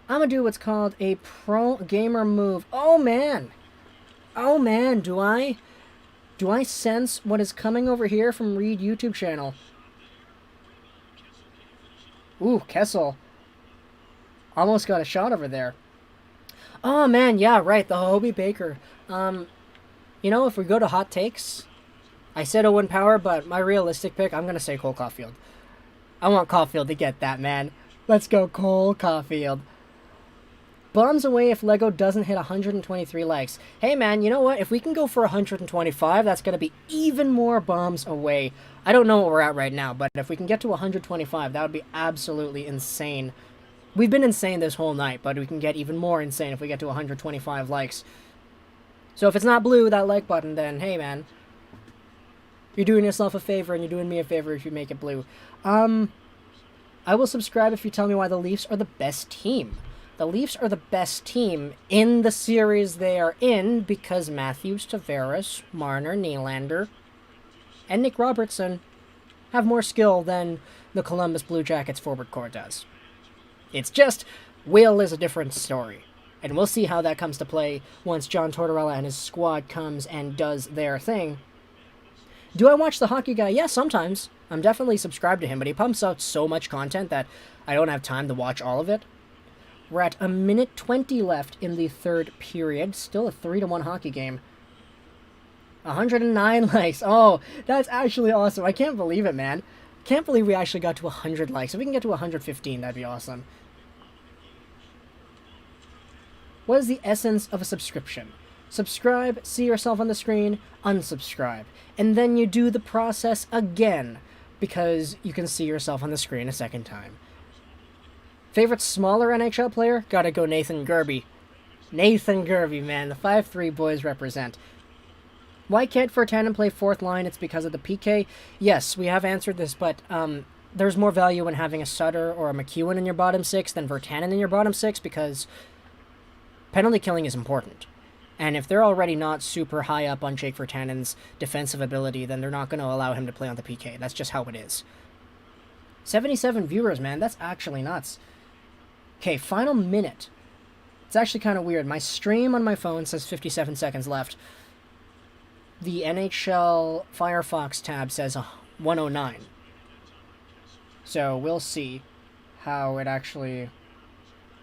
I'm going to do what's called a pro gamer move. Oh, man. Oh, man. Do I sense what is coming over here from Reed YouTube channel? Ooh, Kessel. Almost got a shot over there. Oh, man, yeah, right, the Hobey Baker. If we go to hot takes, I said Owen Power, but my realistic pick, I'm going to say Cole Caulfield. I want Caulfield to get that, man. Let's go Cole Caulfield. Bombs away if Lego doesn't hit 123 likes. Hey, man, you know what? If we can go for 125, that's going to be even more bombs away. I don't know what we're at right now, but if we can get to 125, that would be absolutely insane. We've been insane this whole night, but we can get even more insane if we get to 125 likes. So if it's not blue, that like button, then hey, man. You're doing yourself a favor, and you're doing me a favor if you make it blue. I will subscribe if you tell me why the Leafs are the best team. The Leafs are the best team in the series they are in because Matthews, Tavares, Marner, Nylander, and Nick Robertson have more skill than the Columbus Blue Jackets forward core does. It's just, Will is a different story. And we'll see how that comes to play once John Tortorella and his squad comes and does their thing. Do I watch the hockey guy? Yeah, sometimes. I'm definitely subscribed to him, but he pumps out so much content that I don't have time to watch all of it. We're at 1:20 left in the third period. Still a 3-1 hockey game. 109 likes. Oh, that's actually awesome. I can't believe it, man. Can't believe we actually got to 100 likes. If we can get to 115, that'd be awesome. What is the essence of a subscription? Subscribe, see yourself on the screen, unsubscribe. And then you do the process again, because you can see yourself on the screen a second time. Favorite smaller NHL player? Gotta go Nathan Gerbe. Nathan Gerbe, man. The 5'3" boys represent. Why can't Virtanen play fourth line? It's because of the PK. Yes, we have answered this, but there's more value in having a Sutter or a McEwen in your bottom six than Virtanen in your bottom six because penalty killing is important. And if they're already not super high up on Jake Virtanen's defensive ability, then they're not going to allow him to play on the PK. That's just how it is. 77 viewers, man. That's actually nuts. Okay, final minute. It's actually kind of weird. My stream on my phone says 57 seconds left. The NHL Firefox tab says 109. So we'll see how it actually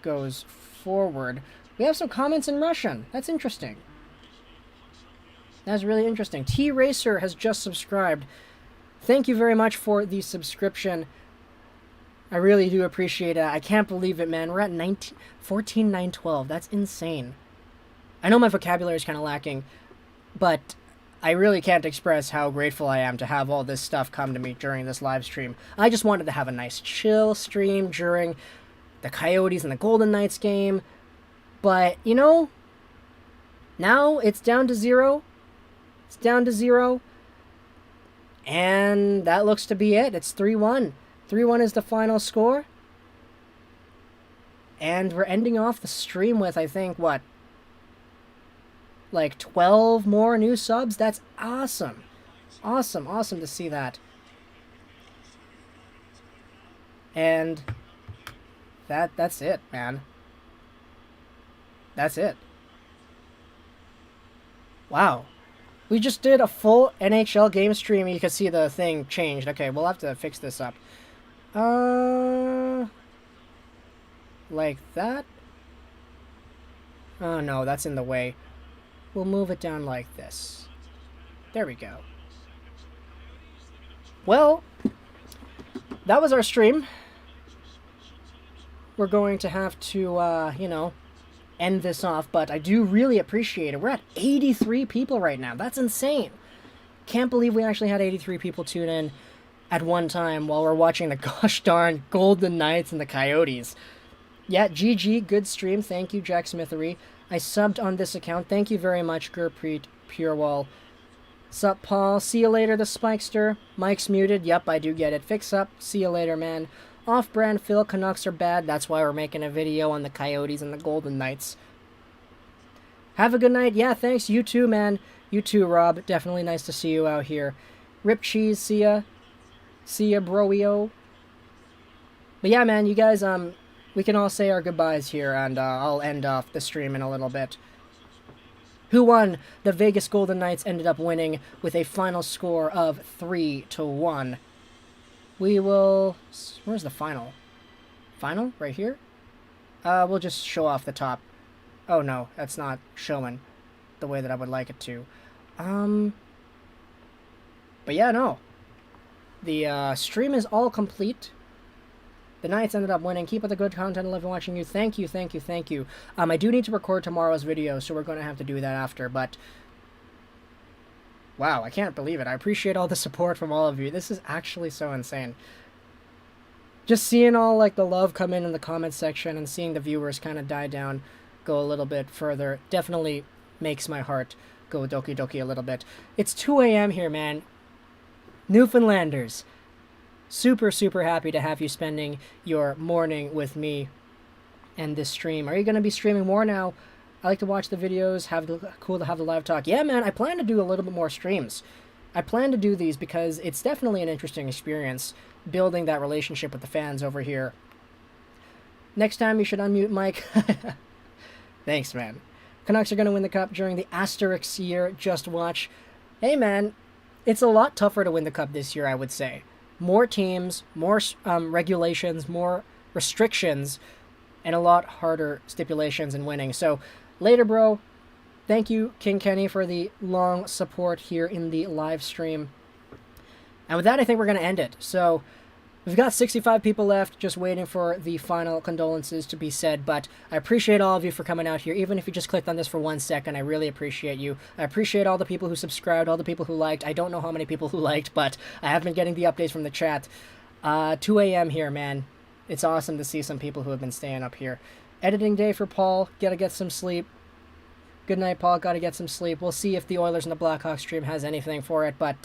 goes forward. We have some comments in Russian. That's interesting. That's really interesting. T-Racer has just subscribed. Thank you very much for the subscription. I really do appreciate it. I can't believe it, man. We're at 14,912. That's insane. I know my vocabulary is kind of lacking, but I really can't express how grateful I am to have all this stuff come to me during this live stream. I just wanted to have a nice chill stream during the Coyotes and the Golden Knights game, but, you know, now it's down to 0. It's down to 0, and that looks to be it. It's 3-1. 3-1 is the final score, and we're ending off the stream with, I think, what, like 12 more new subs? That's awesome. Awesome to see that. And that's it, man. That's it. Wow. We just did a full NHL game stream. You can see the thing changed. Okay, we'll have to fix this up. Like that? Oh no, that's in the way. We'll move it down like this. There we go. Well, that was our stream. We're going to have to, you know, end this off, but I do really appreciate it. We're at 83 people right now. That's insane. Can't believe we actually had 83 people tune in at one time while we're watching the gosh darn Golden Knights and the Coyotes. Yeah, GG, good stream. Thank you, Jack Smithery. I subbed on this account. Thank you very much, Gurpreet Purewall. Sup, Paul? See you later, the Spikester. Mike's muted. Yep, I do get it. Fix up. See you later, man. Off-brand Phil, Canucks are bad. That's why we're making a video on the Coyotes and the Golden Knights. Have a good night. Yeah, thanks. You too, man. You too, Rob. Definitely nice to see you out here. Rip Cheese, see ya. See ya, broio. But yeah, man, you guys, we can all say our goodbyes here, and I'll end off the stream in a little bit. Who won? The Vegas Golden Knights ended up winning with a final score of 3-1. We will... Where's the final? Final? Right here? We'll just show off the top. Oh no, that's not showing the way that I would like it to. But yeah, no. The stream is all complete. The Knights ended up winning. Keep up the good content. I love watching you. Thank you, thank you, thank you. I do need to record tomorrow's video, so we're going to have to do that after, but... Wow, I can't believe it. I appreciate all the support from all of you. This is actually so insane. Just seeing all, like, the love come in the comments section and seeing the viewers kind of die down, go a little bit further, definitely makes my heart go doki doki a little bit. It's 2 a.m. here, man. Newfoundlanders. Super, super happy to have you spending your morning with me and this stream. Are you going to be streaming more now? I like to watch the videos, cool to have the live talk. Yeah, man, I plan to do a little bit more streams. I plan to do these because it's definitely an interesting experience, building that relationship with the fans over here. Next time you should unmute Mike. Thanks, man. Canucks are going to win the cup during the Asterix year. Just watch. Hey, man, it's a lot tougher to win the cup this year, I would say. More teams, more regulations, more restrictions, and a lot harder stipulations in winning. So, later, bro. Thank you, King Kenny, for the long support here in the live stream. And with that, I think we're going to end it. So, we've got 65 people left, just waiting for the final condolences to be said. But I appreciate all of you for coming out here, even if you just clicked on this for 1 second. I really appreciate you. I appreciate all the people who subscribed, all the people who liked. I don't know how many people who liked, but I have been getting the updates from the chat. 2 a.m. here, man. It's awesome to see some people who have been staying up here. Editing day for Paul. Gotta get some sleep. Good night, Paul. Gotta get some sleep. We'll see if the Oilers and the Blackhawks stream has anything for it, but